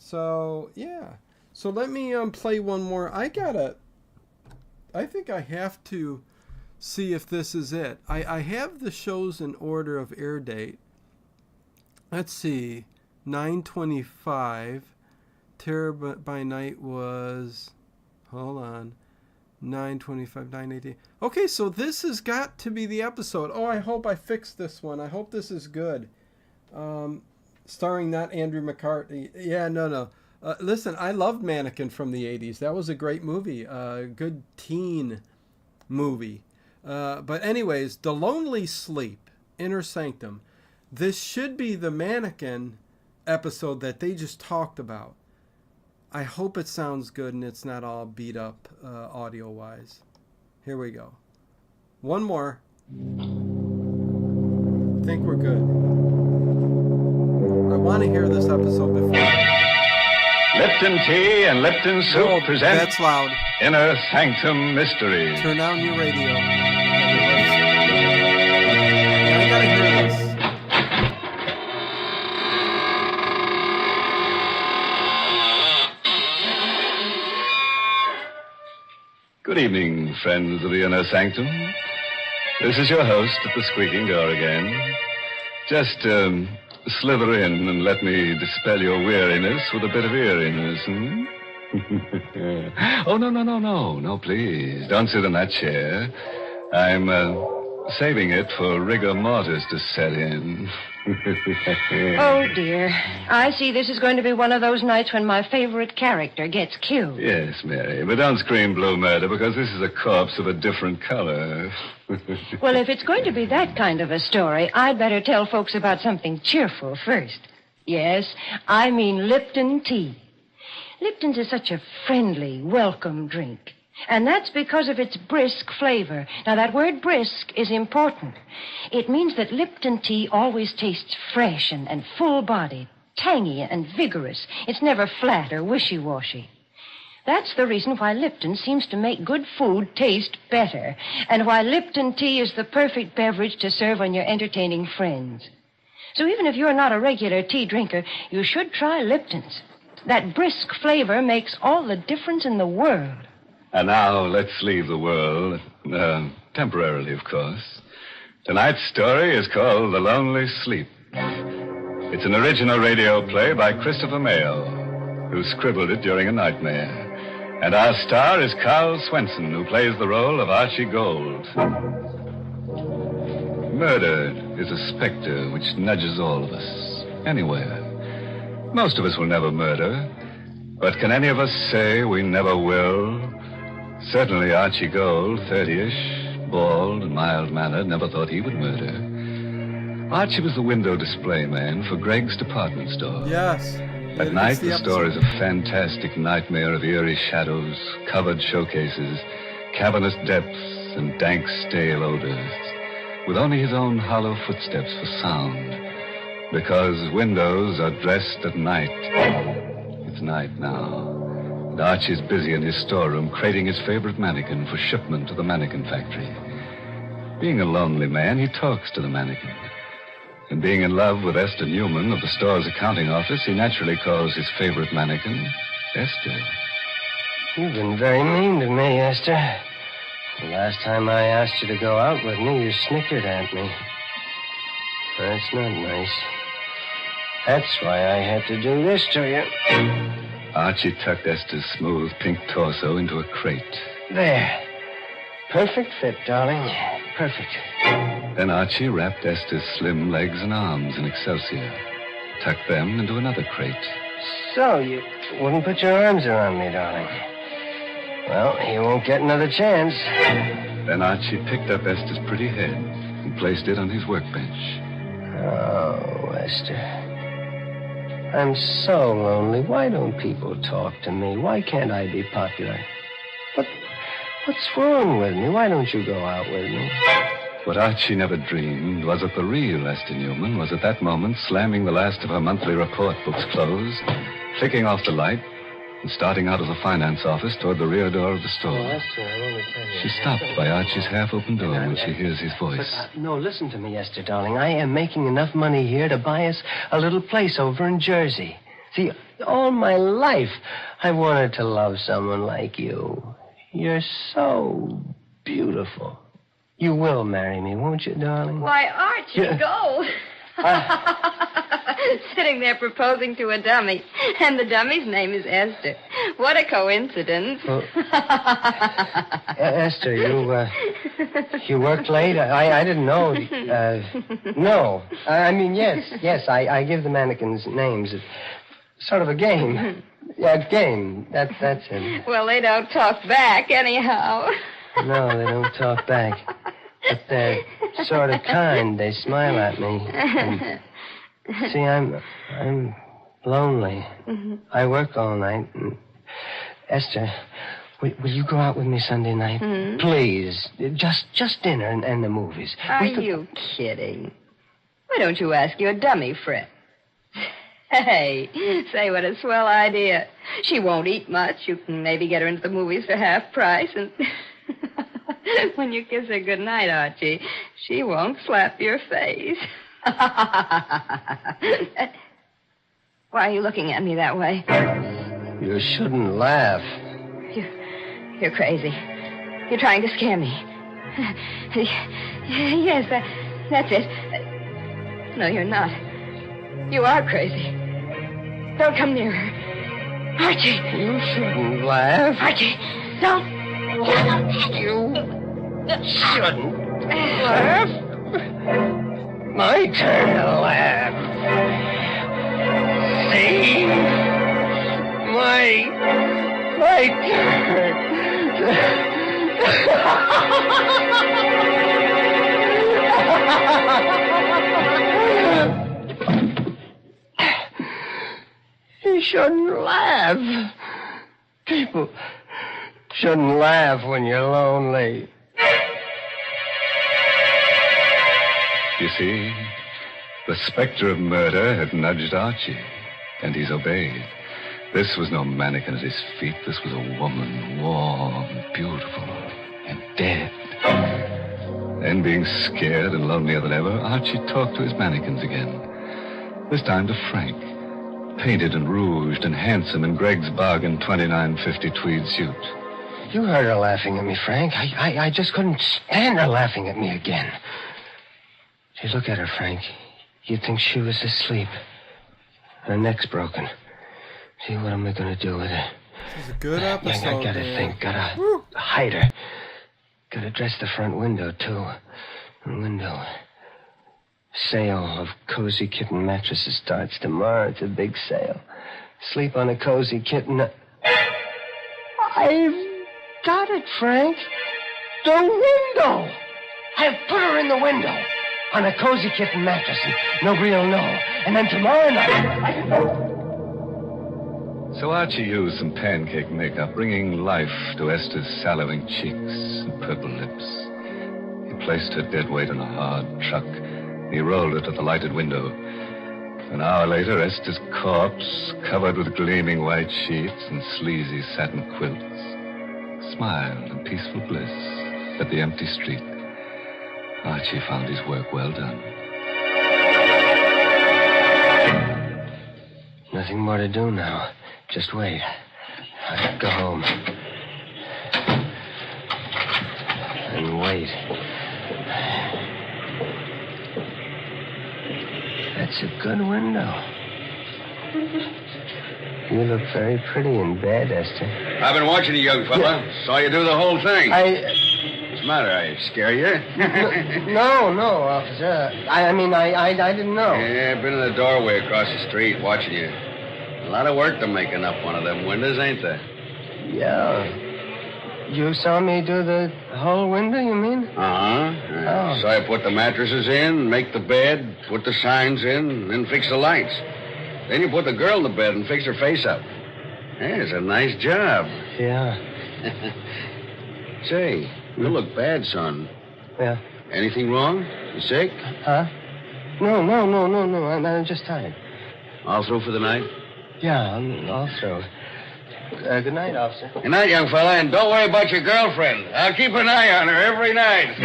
Speaker 1: So, yeah. So let me play one more. I think I have to see if this is it. I have the shows in order of air date. Let's see. 9:25. Terror by Night was, hold on, 9:25, 9:18. Okay, so this has got to be the episode. Oh, I hope I fixed this one. I hope this is good. Starring not Andrew McCartney. Yeah, no. Listen, I loved Mannequin from the 80s. That was a great movie. Good teen movie. But anyways, The Lonely Sleep, Inner Sanctum. This should be the Mannequin episode that they just talked about. I hope it sounds good and it's not all beat up audio-wise. Here we go. One more. I think we're good. I want to hear this episode before.
Speaker 8: Lipton Tea and Lipton Soup present
Speaker 1: that's loud.
Speaker 8: Inner Sanctum Mysteries.
Speaker 1: Turn down your radio. I gotta hear this.
Speaker 8: Good evening, friends of the Inner Sanctum. This is your host at the squeaking door again. Just slither in and let me dispel your weariness with a bit of eeriness, Oh, no, please. Don't sit in that chair. I'm saving it for rigor mortis to set in.
Speaker 9: Oh, dear. I see this is going to be one of those nights when my favorite character gets killed.
Speaker 8: Yes, Mary, but don't scream blue murder because this is a corpse of a different color.
Speaker 9: Well, if it's going to be that kind of a story, I'd better tell folks about something cheerful first. Yes, I mean Lipton tea. Lipton's is such a friendly, welcome drink. And that's because of its brisk flavor. Now, that word brisk is important. It means that Lipton tea always tastes fresh and full-bodied, tangy and vigorous. It's never flat or wishy-washy. That's the reason why Lipton seems to make good food taste better, and why Lipton tea is the perfect beverage to serve when you're entertaining friends. So even if you're not a regular tea drinker, you should try Lipton's. That brisk flavor makes all the difference in the world.
Speaker 8: And now let's leave the world, temporarily, of course. Tonight's story is called The Lonely Sleep. It's an original radio play by Christopher Mayle, who scribbled it during a nightmare. And our star is Carl Swenson, who plays the role of Archie Gold. Murder is a specter which nudges all of us, anywhere. Most of us will never murder. But can any of us say we never will? Certainly Archie Gold, 30-ish, bald and mild-mannered, never thought he would murder. Archie was the window display man for Greg's department store.
Speaker 1: Yes.
Speaker 8: At night, the store is a fantastic nightmare of eerie shadows, covered showcases, cavernous depths, and dank, stale odors, with only his own hollow footsteps for sound, because windows are dressed at night. It's night now, and Archie's busy in his storeroom crating his favorite mannequin for shipment to the mannequin factory. Being a lonely man, he talks to the mannequin. And being in love with Esther Newman of the store's accounting office, he naturally calls his favorite mannequin Esther.
Speaker 16: You've been very mean to me, Esther. The last time I asked you to go out with me, you snickered at me. That's not nice. That's why I had to do this to you.
Speaker 8: Archie tucked Esther's smooth pink torso into a crate.
Speaker 16: There. Perfect fit, darling. Perfect.
Speaker 8: Then Archie wrapped Esther's slim legs and arms in excelsior, tucked them into another crate.
Speaker 16: So, you wouldn't put your arms around me, darling. Well, you won't get another chance.
Speaker 8: Then Archie picked up Esther's pretty head and placed it on his workbench.
Speaker 16: Oh, Esther. I'm so lonely. Why don't people talk to me? Why can't I be popular? What's wrong with me? Why don't you go out with me?
Speaker 8: What Archie never dreamed was that the real Esther Newman was at that moment slamming the last of her monthly report books closed, clicking off the light, and starting out of the finance office toward the rear door of the store.
Speaker 16: Oh, Esther, I want to tell you.
Speaker 8: She stopped by Archie's half-open door when she hears his voice.
Speaker 16: No, listen to me, Esther, darling. I am making enough money here to buy us a little place over in Jersey. See, all my life I wanted to love someone like you. You're so beautiful. You will marry me, won't you, darling?
Speaker 9: Why, Archie, go. Sitting there proposing to a dummy, and the dummy's name is Esther. What a coincidence.
Speaker 16: Esther, you worked late? I didn't know. No. I mean, yes, I give the mannequins names. It's sort of a game. Yeah, game. That's it.
Speaker 9: Well, they don't talk back anyhow.
Speaker 16: No, they don't talk back. But they're sort of kind. They smile at me. And, see, I'm lonely. Mm-hmm. I work all night. And Esther, will you go out with me Sunday night? Mm-hmm. Please. Just dinner and the movies.
Speaker 9: Are you kidding? Why don't you ask your dummy friend? Hey, say what a swell idea. She won't eat much. You can maybe get her into the movies for half price, and when you kiss her goodnight, Archie, she won't slap your face. Why are you looking at me that way?
Speaker 16: You shouldn't laugh.
Speaker 9: You're crazy. You're trying to scare me. Yes, that's it. No, you're not. You are crazy. Don't come near her. Archie!
Speaker 16: You shouldn't laugh.
Speaker 9: Archie, don't.
Speaker 16: You shouldn't laugh. My turn to laugh. See? My turn. You shouldn't laugh. People shouldn't laugh when you're lonely.
Speaker 8: You see, the specter of murder had nudged Archie, and he's obeyed. This was no mannequin at his feet. This was a woman, warm, beautiful, and dead. Then, being scared and lonelier than ever, Archie talked to his mannequins again. This time to Frank, painted and rouged and handsome in Greg's bargain $29.50 tweed suit.
Speaker 16: You heard her laughing at me, Frank. I just couldn't stand her laughing at me again. See, look at her, Frank. You'd think she was asleep. Her neck's broken. See, what am I going to do with her?
Speaker 1: This is a good episode.
Speaker 16: I gotta think. Gotta hide her. Gotta dress the front window, too. The window. Sale of cozy kitten mattresses starts tomorrow. It's a big sale. Sleep on a cozy kitten. I've got it, Frank. The window. I've put her in the window on a cozy kitten mattress, and nobody will know. And then tomorrow night...
Speaker 8: So Archie used some pancake makeup, bringing life to Esther's sallowing cheeks and purple lips. He placed her dead weight on a hard truck. He rolled her to the lighted window. An hour later, Esther's corpse, covered with gleaming white sheets and sleazy satin quilts, smiled in peaceful bliss at the empty street. Archie found his work well done.
Speaker 16: Nothing more to do now. Just wait. I'll go home. And wait. That's a good window. You look very pretty in bed, Esther.
Speaker 14: I've been watching you, young fella.
Speaker 16: Yeah.
Speaker 14: Saw you do the whole thing.
Speaker 16: What's
Speaker 14: the matter? I scare you?
Speaker 16: No, officer. I didn't know.
Speaker 14: Yeah, I've been in the doorway across the street watching you. A lot of work to making up one of them windows, ain't there?
Speaker 16: Yeah. You saw me do the whole window, you mean?
Speaker 14: Uh-huh. So I put the mattresses in, make the bed, put the signs in, and then fix the lights. Then you put the girl in the bed and fix her face up. Yeah, it's a nice job.
Speaker 16: Yeah.
Speaker 14: Say, you look bad, son.
Speaker 16: Yeah.
Speaker 14: Anything wrong? You sick?
Speaker 16: Huh? No. I'm just tired.
Speaker 14: All through for the night?
Speaker 16: Yeah, I'm all through. Good night, officer.
Speaker 14: Good night, young fella, and don't worry about your girlfriend. I'll keep an eye on her every night.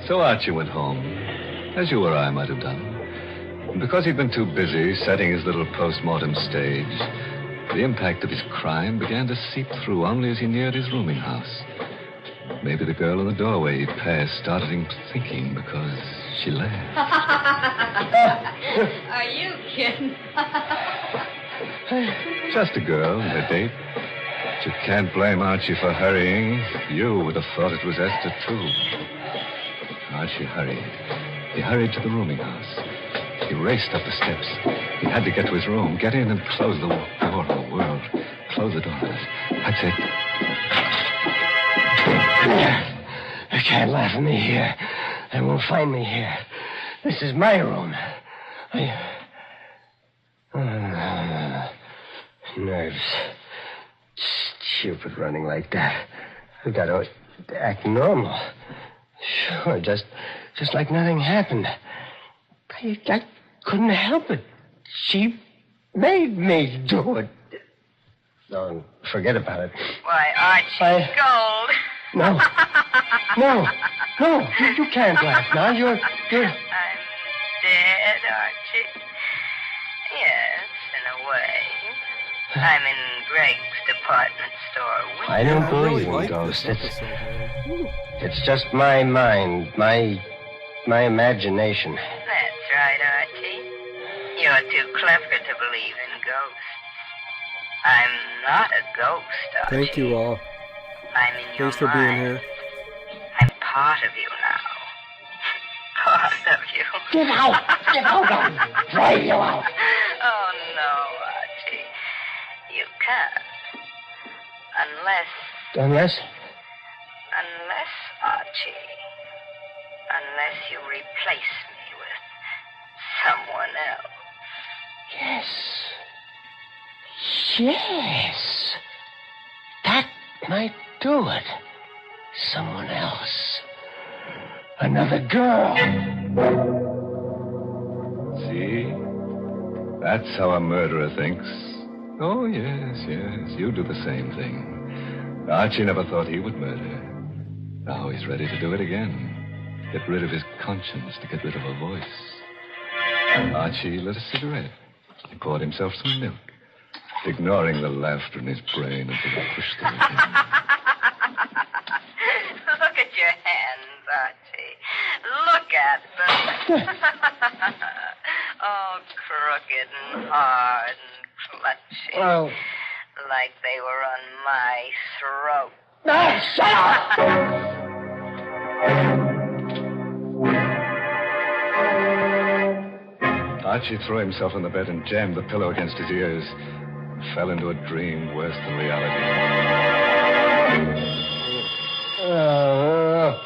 Speaker 8: So Archie went home, as you or I might have done. And because he'd been too busy setting his little post-mortem stage, the impact of his crime began to seep through only as he neared his rooming house. Maybe the girl in the doorway he passed started him thinking because she laughed.
Speaker 19: Are you kidding?
Speaker 8: Just a girl and a date. But you can't blame Archie for hurrying. You would have thought it was Esther, too. Archie hurried. He hurried to the rooming house. He raced up the steps. He had to get to his room, get in and close the door of the world. Close the door. That's it.
Speaker 16: They can't laugh at me here. They won't find me here. This is my room. Nerves. Stupid running like that. I've got to act normal. Sure, just like nothing happened. I couldn't help it. She made me do it. No, forget about it.
Speaker 19: Why, Archie, gold.
Speaker 16: No. You can't laugh now. You're...
Speaker 19: I'm dead, Archie. Yes, in a way. I'm in Greg's department store.
Speaker 16: I don't believe in ghosts. It's just my mind, my imagination.
Speaker 19: That's right, Archie. You're too clever to believe in ghosts. I'm not a ghost, Archie.
Speaker 1: Thank you all.
Speaker 19: I'm in your
Speaker 1: Thanks for
Speaker 19: mind.
Speaker 1: being here.
Speaker 19: I'm part of you now. Part of you.
Speaker 16: Get out! I'll drive you out.
Speaker 19: Oh, no, Archie. You can't. Unless, Archie. Unless you replace me with someone else.
Speaker 16: Yes. That might do it. Someone else. Another girl.
Speaker 8: See? That's how a murderer thinks. Oh, yes. You do the same thing. Archie never thought he would murder. Now he's ready to do it again. Get rid of his conscience to get rid of a voice. Archie lit a cigarette. He poured himself some milk, ignoring the laughter in his brain until he pushed the in.
Speaker 19: Look at your hands, Archie. Look at them. Oh, crooked and hard and clutching.
Speaker 16: Well...
Speaker 19: Like they were on my throat.
Speaker 16: Shut up!
Speaker 8: Archie threw himself on the bed and jammed the pillow against his ears. Fell into a dream worse than reality.
Speaker 16: Hello?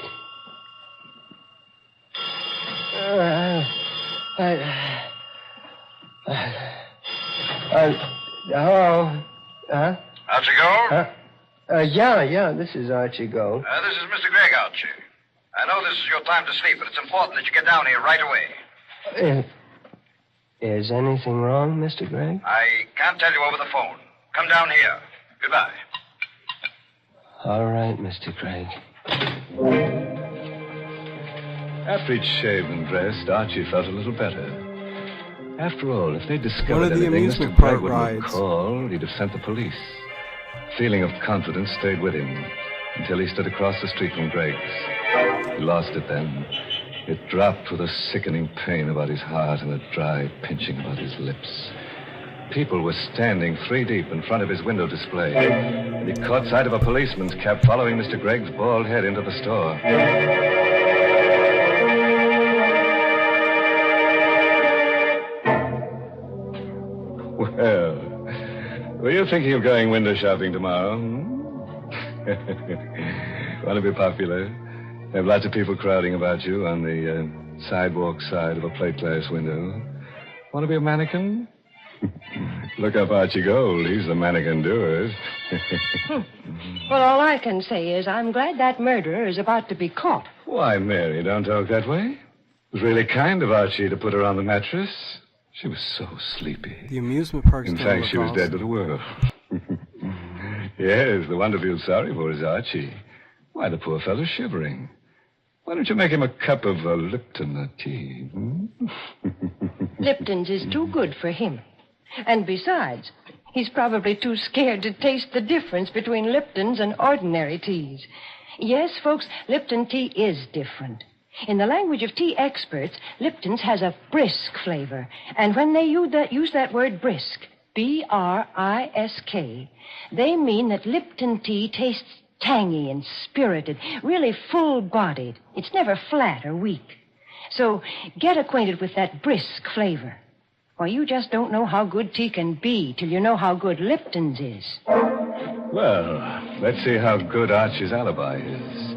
Speaker 16: Huh?
Speaker 17: Archie Gold?
Speaker 16: Yeah, this is Archie Gold.
Speaker 17: This is Mr. Gregg, Archie. I know this is your time to sleep, but it's important that you get down here right away.
Speaker 16: Is anything wrong, Mr. Gregg?
Speaker 17: I can't tell you over the phone. Come down here. Goodbye.
Speaker 16: All right, Mr. Gregg.
Speaker 8: After he'd shaved and dressed, Archie felt a little better. After all, if they'd
Speaker 1: One
Speaker 8: discovered
Speaker 1: of the
Speaker 8: anything,
Speaker 1: amusement
Speaker 8: Mr.
Speaker 1: park
Speaker 8: Gregg wouldn't have
Speaker 1: rides.
Speaker 8: called. He'd have sent the police. Feeling of confidence stayed with him until he stood across the street from Gregg's. He lost it then. It dropped with a sickening pain about his heart and a dry pinching about his lips. People were standing 3 deep in front of his window display, and he caught sight of a policeman's cap following Mr. Gregg's bald head into the store. Well, were you thinking of going window shopping tomorrow? Want to be popular? Have lots of people crowding about you on the sidewalk side of a plate glass window. Want to be a mannequin? Look up Archie Gold. He's the mannequin doer.
Speaker 9: Well, all I can say is I'm glad that murderer is about to be caught.
Speaker 8: Why, Mary, don't talk that way. It was really kind of Archie to put her on the mattress. She was so sleepy.
Speaker 1: The amusement park's
Speaker 8: In
Speaker 1: still
Speaker 8: fact,
Speaker 1: look
Speaker 8: she was dead to the world. Yes, the one to feel sorry for is Archie. Why, the poor fellow's shivering. Why don't you make him a cup of Lipton tea?
Speaker 9: Lipton's is too good for him. And besides, he's probably too scared to taste the difference between Lipton's and ordinary teas. Yes, folks, Lipton tea is different. In the language of tea experts, Lipton's has a brisk flavor. And when they use that word brisk, B-R-I-S-K, they mean that Lipton tea tastes tangy and spirited, really full-bodied. It's never flat or weak. So get acquainted with that brisk flavor. Why, you just don't know how good tea can be till you know how good Lipton's is.
Speaker 8: Well, let's see how good Archie's alibi is.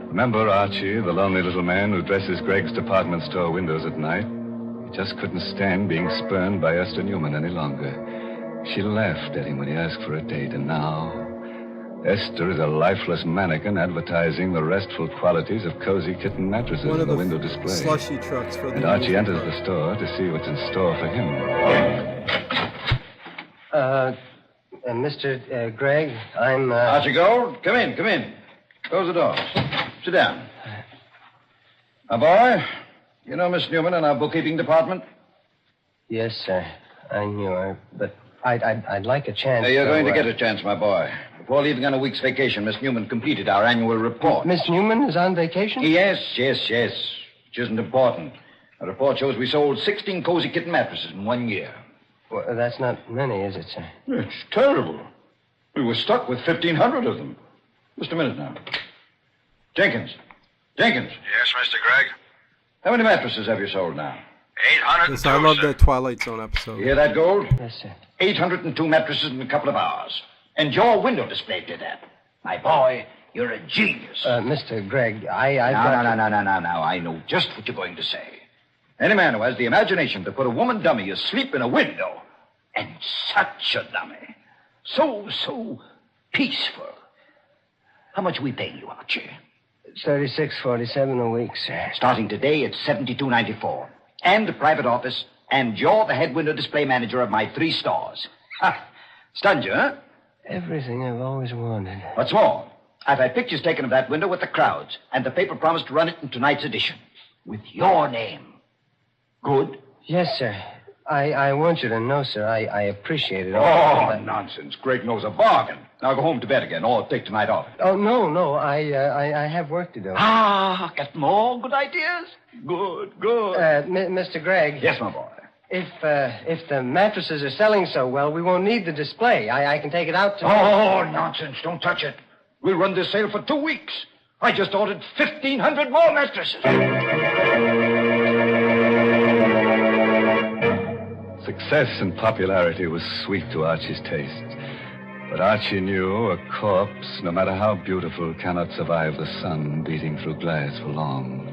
Speaker 8: Remember Archie, the lonely little man who dresses Gregg's department store windows at night? He just couldn't stand being spurned by Esther Newman any longer. She laughed at him when he asked for a date, and now Esther is a lifeless mannequin advertising the restful qualities of cozy kitten mattresses
Speaker 1: One
Speaker 8: in
Speaker 1: of
Speaker 8: the
Speaker 1: the
Speaker 8: window display.
Speaker 1: slushy trucks for the
Speaker 8: And Archie
Speaker 1: amusement
Speaker 8: enters the store to see what's in store for him.
Speaker 16: Mr. Gregg, I'm,
Speaker 15: Archie Gold, come in. Close the doors. Sit down. My boy, you know Miss Newman in our bookkeeping department?
Speaker 16: Yes, sir. I knew her, but I'd like a chance.
Speaker 15: You're going to get a chance, my boy. Before leaving on a week's vacation, Miss Newman completed our annual report.
Speaker 16: Miss Newman is on vacation?
Speaker 15: Yes. Which isn't important. The report shows we sold 16 cozy kitten mattresses in 1 year.
Speaker 16: Well, that's not many, is it, sir?
Speaker 15: It's terrible. We were stuck with 1,500 of them. Just a minute now. Jenkins.
Speaker 17: Yes, Mr. Gregg.
Speaker 15: How many mattresses have you sold now?
Speaker 17: 802,
Speaker 1: Yes, I love
Speaker 17: sir.
Speaker 1: that Twilight Zone episode.
Speaker 15: You hear that, Gold?
Speaker 16: Yes, sir.
Speaker 15: 802 mattresses in a couple of hours. And your window display did that. My boy, you're a genius.
Speaker 16: Mr. Gregg,
Speaker 15: No. I know just what you're going to say. Any man who has the imagination to put a woman dummy asleep in a window, and such a dummy, so peaceful. How much are we paying you, Archie?
Speaker 16: $36.47 a week, sir.
Speaker 15: Starting today, it's $72.94. And a private office, and you're the head window display manager of my 3 stores. Ha! Stunned you, huh?
Speaker 16: Everything I've always wanted.
Speaker 15: What's more, I've had pictures taken of that window with the crowds, and the paper promised to run it in tonight's edition. With your name. Good?
Speaker 16: Yes, sir. I want you to know, sir, I appreciate it.
Speaker 15: Oh, nonsense. Greg knows a bargain. Now go home to bed again, or take tonight off.
Speaker 16: Oh, no. I have work to do.
Speaker 15: Get more good ideas? Good.
Speaker 16: Mr. Gregg.
Speaker 15: Yes, my boy.
Speaker 16: If the mattresses are selling so well, we won't need the display. I can take it out to...
Speaker 15: Oh, nonsense. Don't touch it. We'll run this sale for 2 weeks. I just ordered 1,500 more mattresses.
Speaker 5: Success and popularity was sweet to Archie's taste. But Archie knew a corpse, no matter how beautiful, cannot survive the sun beating through glass for long.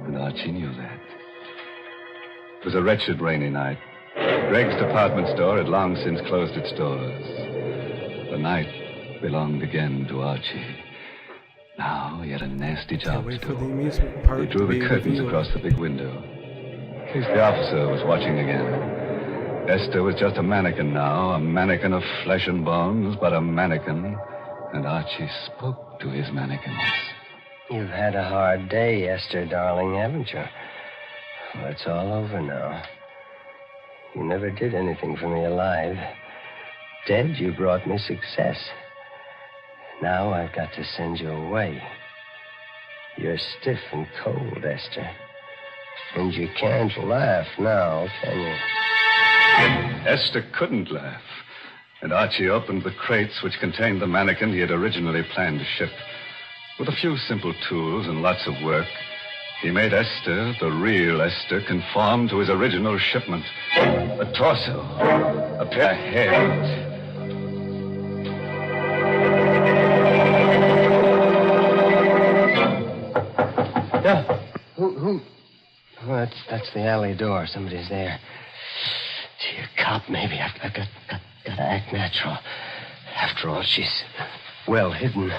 Speaker 5: And Archie knew that. It was a wretched rainy night. Greg's department store had long since closed its doors. The night belonged again to Archie. Now he had a nasty job to do. He drew the curtains across the big window. In case the officer was watching again. Esther was just a mannequin now, a mannequin of flesh and bones, but a mannequin. And Archie spoke to his mannequins.
Speaker 16: You've had a hard day, Esther, darling, haven't you? Well, it's all over now. You never did anything for me alive. Dead, you brought me success. Now I've got to send you away. You're stiff and cold, Esther. And you can't laugh now, can you?
Speaker 5: Esther couldn't laugh. And Archie opened the crates which contained the mannequin he had originally planned to ship. With a few simple tools and lots of work, he made Esther, the real Esther, conform to his original shipment. A torso, a pair of hands.
Speaker 16: Yeah. Who? Oh, that's the alley door. Somebody's there. Gee, a cop, maybe. I've got to act natural. After all, she's well hidden.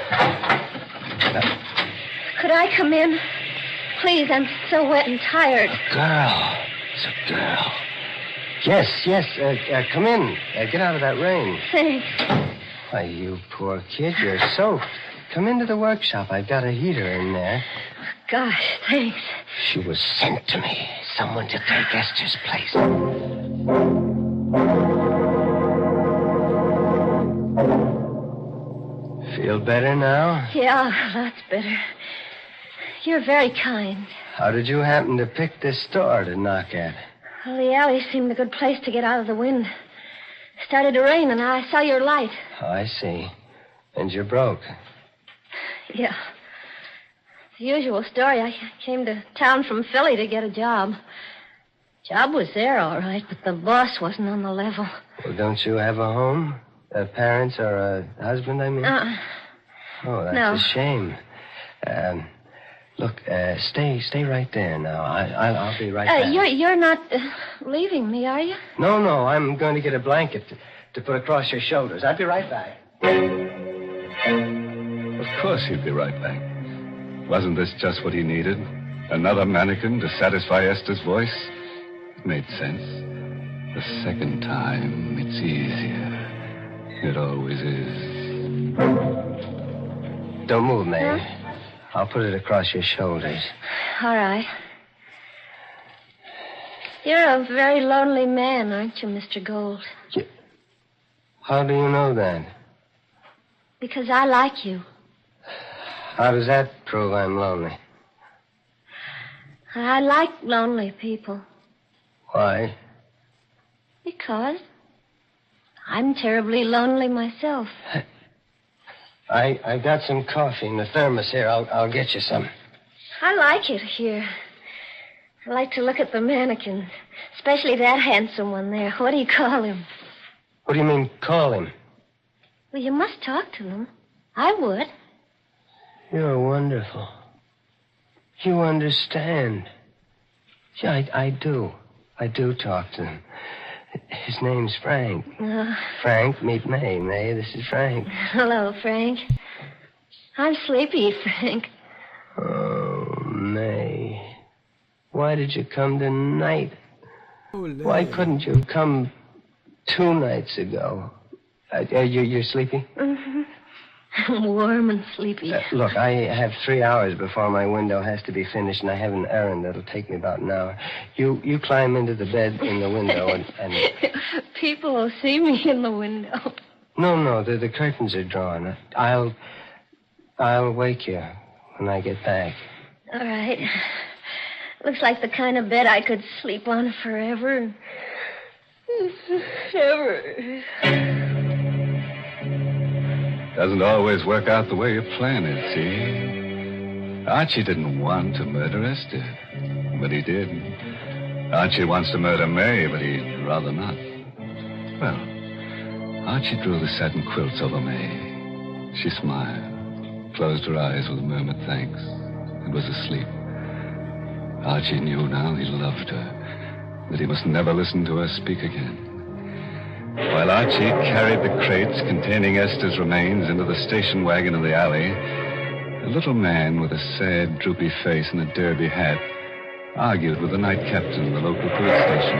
Speaker 11: Could I come in? Please, I'm so wet and tired.
Speaker 16: Girl. It's a girl. Yes. Come in. Get out of that rain.
Speaker 11: Thanks.
Speaker 16: Why, you poor kid, you're soaked. Come into the workshop. I've got a heater in there.
Speaker 11: Gosh, thanks.
Speaker 16: She was sent to me. Someone to take Esther's place. Feel better now?
Speaker 11: Yeah, lots better. You're very kind.
Speaker 16: How did you happen to pick this store to knock at?
Speaker 11: Well, the alley seemed a good place to get out of the wind. It started to rain, and I saw your light.
Speaker 16: Oh, I see. And you're broke.
Speaker 11: Yeah. The usual story. I came to town from Philly to get a job. Job was there, all right, but the boss wasn't on the level.
Speaker 16: Well, don't you have a home? Parents or a husband, I mean? Oh, that's
Speaker 11: no.
Speaker 16: a shame. Look, stay right there now. I'll be right back.
Speaker 11: You're not leaving me, are you?
Speaker 16: No, I'm going to get a blanket to put across your shoulders. I'll be right back.
Speaker 5: Of course he'd be right back. Wasn't this just what he needed? Another mannequin to satisfy Esther's voice? It made sense. The second time, it's easier. It always is.
Speaker 16: Don't move, May. Huh? I'll put it across your shoulders.
Speaker 11: All right. You're a very lonely man, aren't you, Mr. Gold?
Speaker 16: How do you know that?
Speaker 11: Because I like you.
Speaker 16: How does that prove I'm lonely?
Speaker 11: I like lonely people.
Speaker 16: Why?
Speaker 11: Because I'm terribly lonely myself.
Speaker 16: I got some coffee in the thermos here. I'll get you some.
Speaker 11: I like it here. I like to look at the mannequins, especially that handsome one there. What do you call him?
Speaker 16: What do you mean, call him?
Speaker 11: Well, you must talk to him. I would.
Speaker 16: You're wonderful. You understand. Yeah, I do. I do talk to him. His name's Frank. Frank, meet May. May, this is Frank.
Speaker 11: Hello, Frank. I'm sleepy, Frank.
Speaker 16: Oh, May. Why did you come tonight? Why couldn't you have come 2 nights ago? You're sleepy?
Speaker 11: Mm-hmm. I'm warm and sleepy.
Speaker 16: Look, I have 3 hours before my window has to be finished, and I have an errand that'll take me about an hour. You climb into the bed in the window and...
Speaker 11: People will see me in the window.
Speaker 16: No, the curtains are drawn. I'll wake you when I get back.
Speaker 11: All right. Looks like the kind of bed I could sleep on forever. Ever.
Speaker 5: Doesn't always work out the way you plan it, see? Archie didn't want to murder Esther, but he did. Archie wants to murder May, but he'd rather not. Well, Archie drew the satin quilts over May. She smiled, closed her eyes with a murmured thanks, and was asleep. Archie knew now he loved her, that he must never listen to her speak again. While Archie carried the crates containing Esther's remains into the station wagon in the alley, a little man with a sad, droopy face and a derby hat argued with the night captain of the local police station.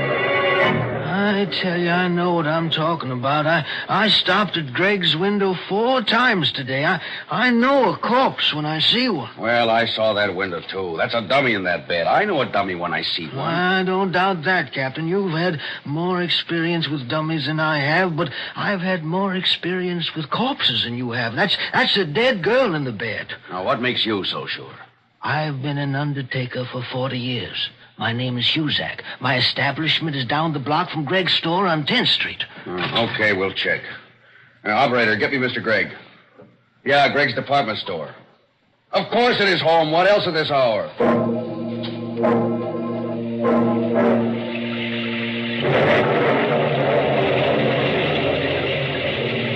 Speaker 2: I tell you, I know what I'm talking about. I stopped at Greg's window 4 times today. I know a corpse when I see one.
Speaker 14: Well, I saw that window, too. That's a dummy in that bed. I know a dummy when I see one.
Speaker 2: I don't doubt that, Captain. You've had more experience with dummies than I have, but I've had more experience with corpses than you have. That's a dead girl in the bed.
Speaker 14: Now, what makes you so sure?
Speaker 2: I've been an undertaker for 40 years. My name is Huzak. My establishment is down the block from Greg's store on 10th Street.
Speaker 14: Okay, we'll check. Operator, get me Mr. Gregg. Yeah, Greg's department store. Of course it is home. What else at this hour?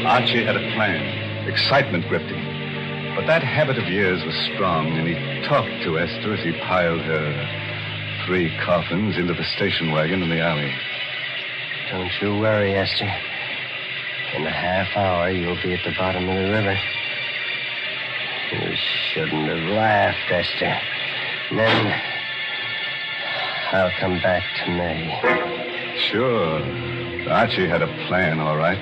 Speaker 5: Archie had a plan. Excitement gripped him. But that habit of years was strong, and he talked to Esther as he piled her 3 coffins into the station wagon in the alley.
Speaker 16: Don't you worry, Esther. In a half hour, you'll be at the bottom of the river. You shouldn't have laughed, Esther. And then I'll come back to May.
Speaker 5: Sure. Archie had a plan, all right.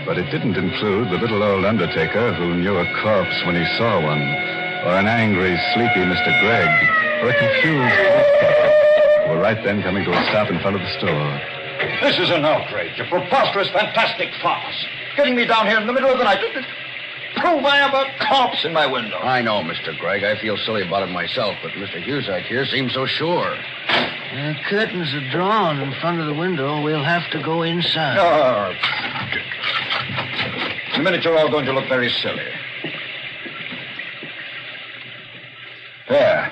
Speaker 5: But it didn't include the little old undertaker who knew a corpse when he saw one, or an angry, sleepy Mr. Gregg, or a confused who were right then coming to a stop in front of the store.
Speaker 15: This is an outrage, a preposterous, fantastic farce. Getting me down here in the middle of the night to prove I have a corpse in my window.
Speaker 14: I know, Mr. Gregg. I feel silly about it myself, but Mr. Huzak here seems so sure.
Speaker 2: The curtains are drawn in front of the window. We'll have to go inside.
Speaker 15: In a minute, you're all going to look very silly. There.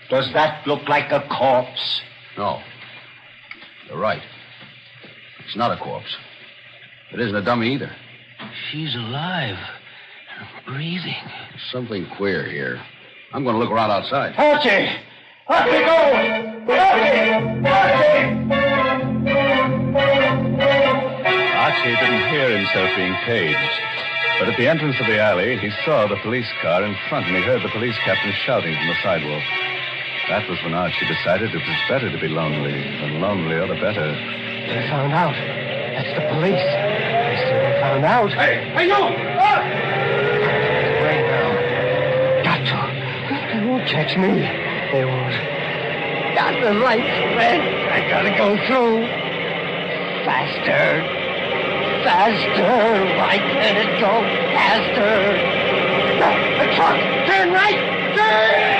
Speaker 15: Does that look like a corpse?
Speaker 14: No. You're right. It's not a corpse. It isn't a dummy either.
Speaker 2: She's alive. Breathing.
Speaker 14: Something queer here. I'm going to look around outside.
Speaker 15: Archie! Archie, go!
Speaker 5: Archie didn't hear himself being paged. But at the entrance of the alley, he saw the police car in front, and he heard the police captain shouting from the sidewalk. That was when Archie decided it was better to be lonely. The lonelier, the better.
Speaker 16: They found out. That's the police. They found out.
Speaker 15: Hey, you!
Speaker 16: Right now. Got to. They won't catch me. They won't. Got the lights red. I gotta go through. Faster. Faster. Why can't it go faster? The truck. Turn right. Turn!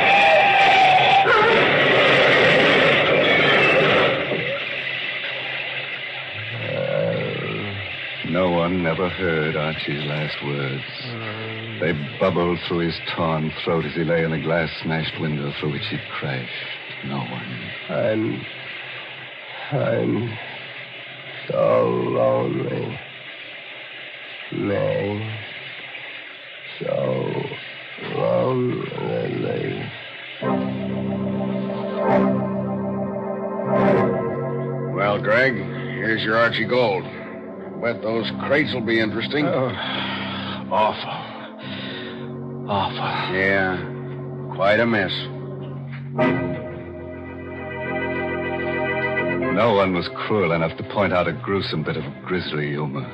Speaker 5: No one ever heard Archie's last words. They bubbled through his torn throat as he lay in the glass-smashed window through which he'd crashed. No one.
Speaker 16: I'm so lonely. May. So lonely.
Speaker 14: Well, Gregg, here's your Archie Gold. Bet those crates will be interesting.
Speaker 15: Awful.
Speaker 14: Yeah, quite a mess.
Speaker 5: No one was cruel enough to point out a gruesome bit of grisly humor.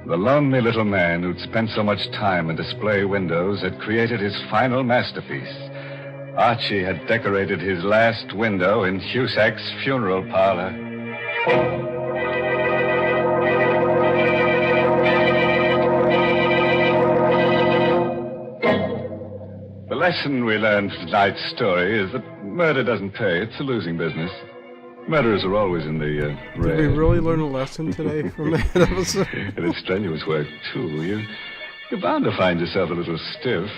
Speaker 5: The lonely little man who'd spent so much time in display windows had created his final masterpiece. Archie had decorated his last window in Huzak's funeral parlor. The lesson we learned from tonight's story is that murder doesn't pay. It's a losing business. Murderers are always in the red.
Speaker 1: Did we really learn a lesson today from that episode?
Speaker 5: And it's strenuous work, too.
Speaker 8: You're bound to find yourself a little stiff.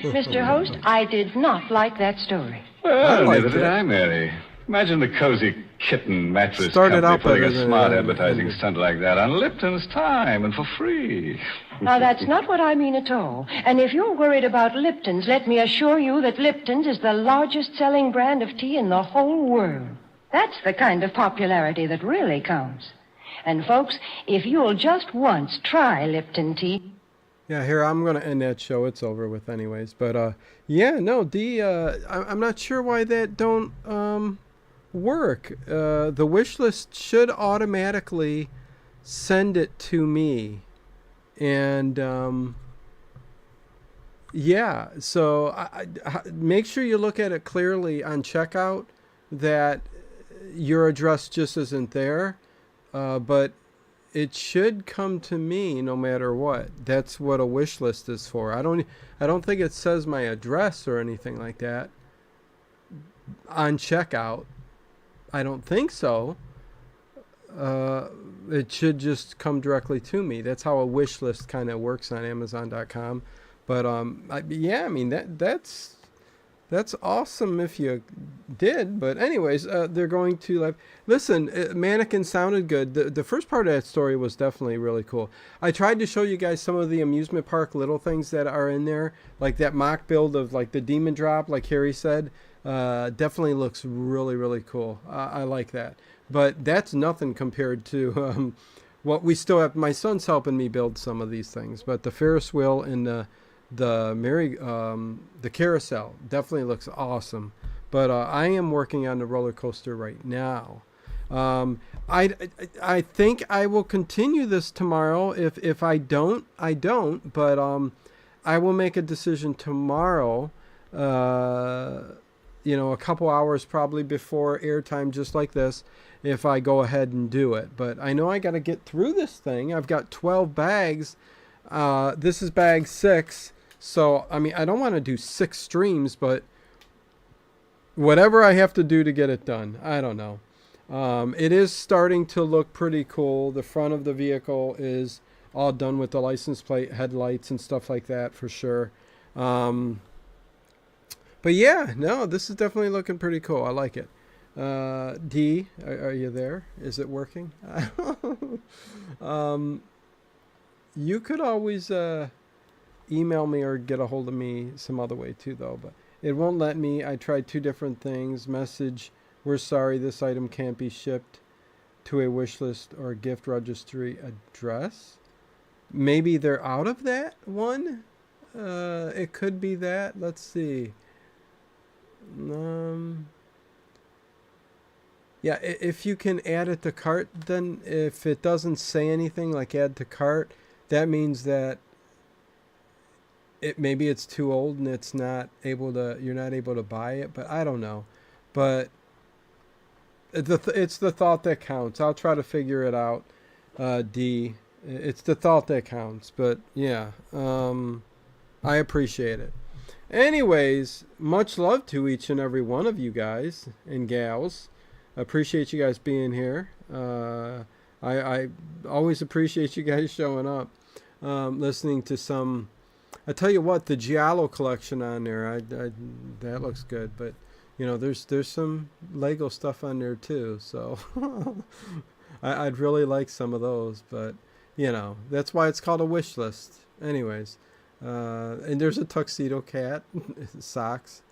Speaker 9: Mr. Host, I did not like that story.
Speaker 8: Well,
Speaker 1: liked
Speaker 8: neither did
Speaker 1: it.
Speaker 8: I, Mary. Imagine the cozy kitten mattress
Speaker 1: Started
Speaker 8: company
Speaker 1: out
Speaker 8: pulling
Speaker 1: better
Speaker 8: a
Speaker 1: than
Speaker 8: smart
Speaker 1: it
Speaker 8: advertising stunt like that on Lipton's time and for free.
Speaker 9: Now, that's not what I mean at all. And if you're worried about Lipton's, let me assure you that Lipton's is the largest selling brand of tea in the whole world. That's the kind of popularity that really counts. And, folks, if you'll just once try Lipton tea...
Speaker 1: Yeah, here, I'm going to end that show. It's over with anyways. But, yeah, no, I'm not sure why that don't work. The wish list should automatically send it to me. And, yeah, so I make sure you look at it clearly on checkout that your address just isn't there. But it should come to me no matter what. That's what a wish list is for. I don't think it says my address or anything like that on checkout. I don't think so. It should just come directly to me. That's how a wish list kind of works on Amazon.com. But yeah, I mean that's awesome if you did. But anyways, they're going to listen. Mannequin sounded good. The first part of that story was definitely really cool. I tried to show you guys some of the amusement park little things that are in there, like that mock build of like the demon drop, like Harry said. Definitely looks really, really cool. I like that. But that's nothing compared to what we still have. My son's helping me build some of these things. But the Ferris wheel and the carousel definitely looks awesome. But I am working on the roller coaster right now. I think I will continue this tomorrow. If I don't, I don't. But I will make a decision tomorrow. A couple hours probably before airtime, just like this, if I go ahead and do it. But I know I got to get through this thing. I've got 12 bags. This is bag 6. So, I mean, I don't want to do 6 streams, but whatever I have to do to get it done. I don't know. It is starting to look pretty cool. The front of the vehicle is all done with the license plate, headlights, and stuff like that for sure. But yeah, no, this is definitely looking pretty cool. I like it. D, are you there? Is it working? You could always email me or get a hold of me some other way too, though. But it won't let me. I tried 2 different things. Message, we're sorry, this item can't be shipped to a wish list or gift registry address. Maybe they're out of that one. It could be that. Let's see. Yeah, if you can add it to cart, then if it doesn't say anything like add to cart, that means that maybe it's too old and you're not able to buy it. But I don't know. But it's the thought that counts. I'll try to figure it out. D, it's the thought that counts. But yeah, I appreciate it. Anyways, much love to each and every one of you guys and gals. I appreciate you guys being here. I always appreciate you guys showing up, listening to some. I tell you what, the Giallo collection on there, that looks good. But there's some Lego stuff on there too. So I'd really like some of those. But that's why it's called a wish list. Anyways. And there's a tuxedo cat, socks.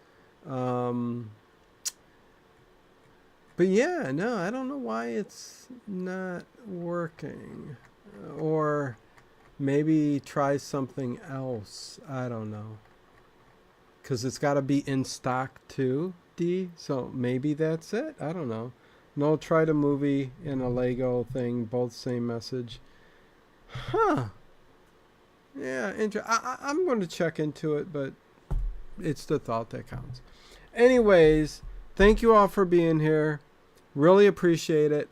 Speaker 1: But yeah, no, I don't know why it's not working. Or maybe try something else. I don't know. Because it's got to be in stock too, D. So maybe that's it. I don't know. No, try the movie and a Lego thing. Both same message. Huh. Yeah, I'm going to check into it, but it's the thought that counts. Anyways, thank you all for being here. Really appreciate it.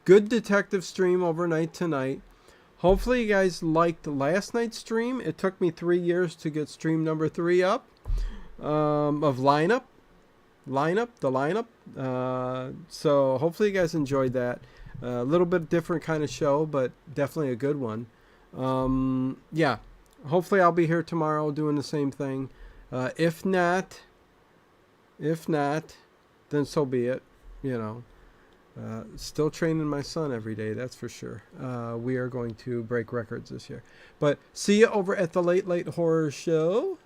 Speaker 1: Good detective stream overnight tonight. Hopefully you guys liked last night's stream. It took me 3 years to get stream number 3 up of lineup. So hopefully you guys enjoyed that. A little bit different kind of show, but definitely a good one. Yeah, hopefully I'll be here tomorrow doing the same thing. If not, then so be it. You know, still training my son every day, that's for sure. We are going to break records this year. But see you over at the Late Late Horror Show.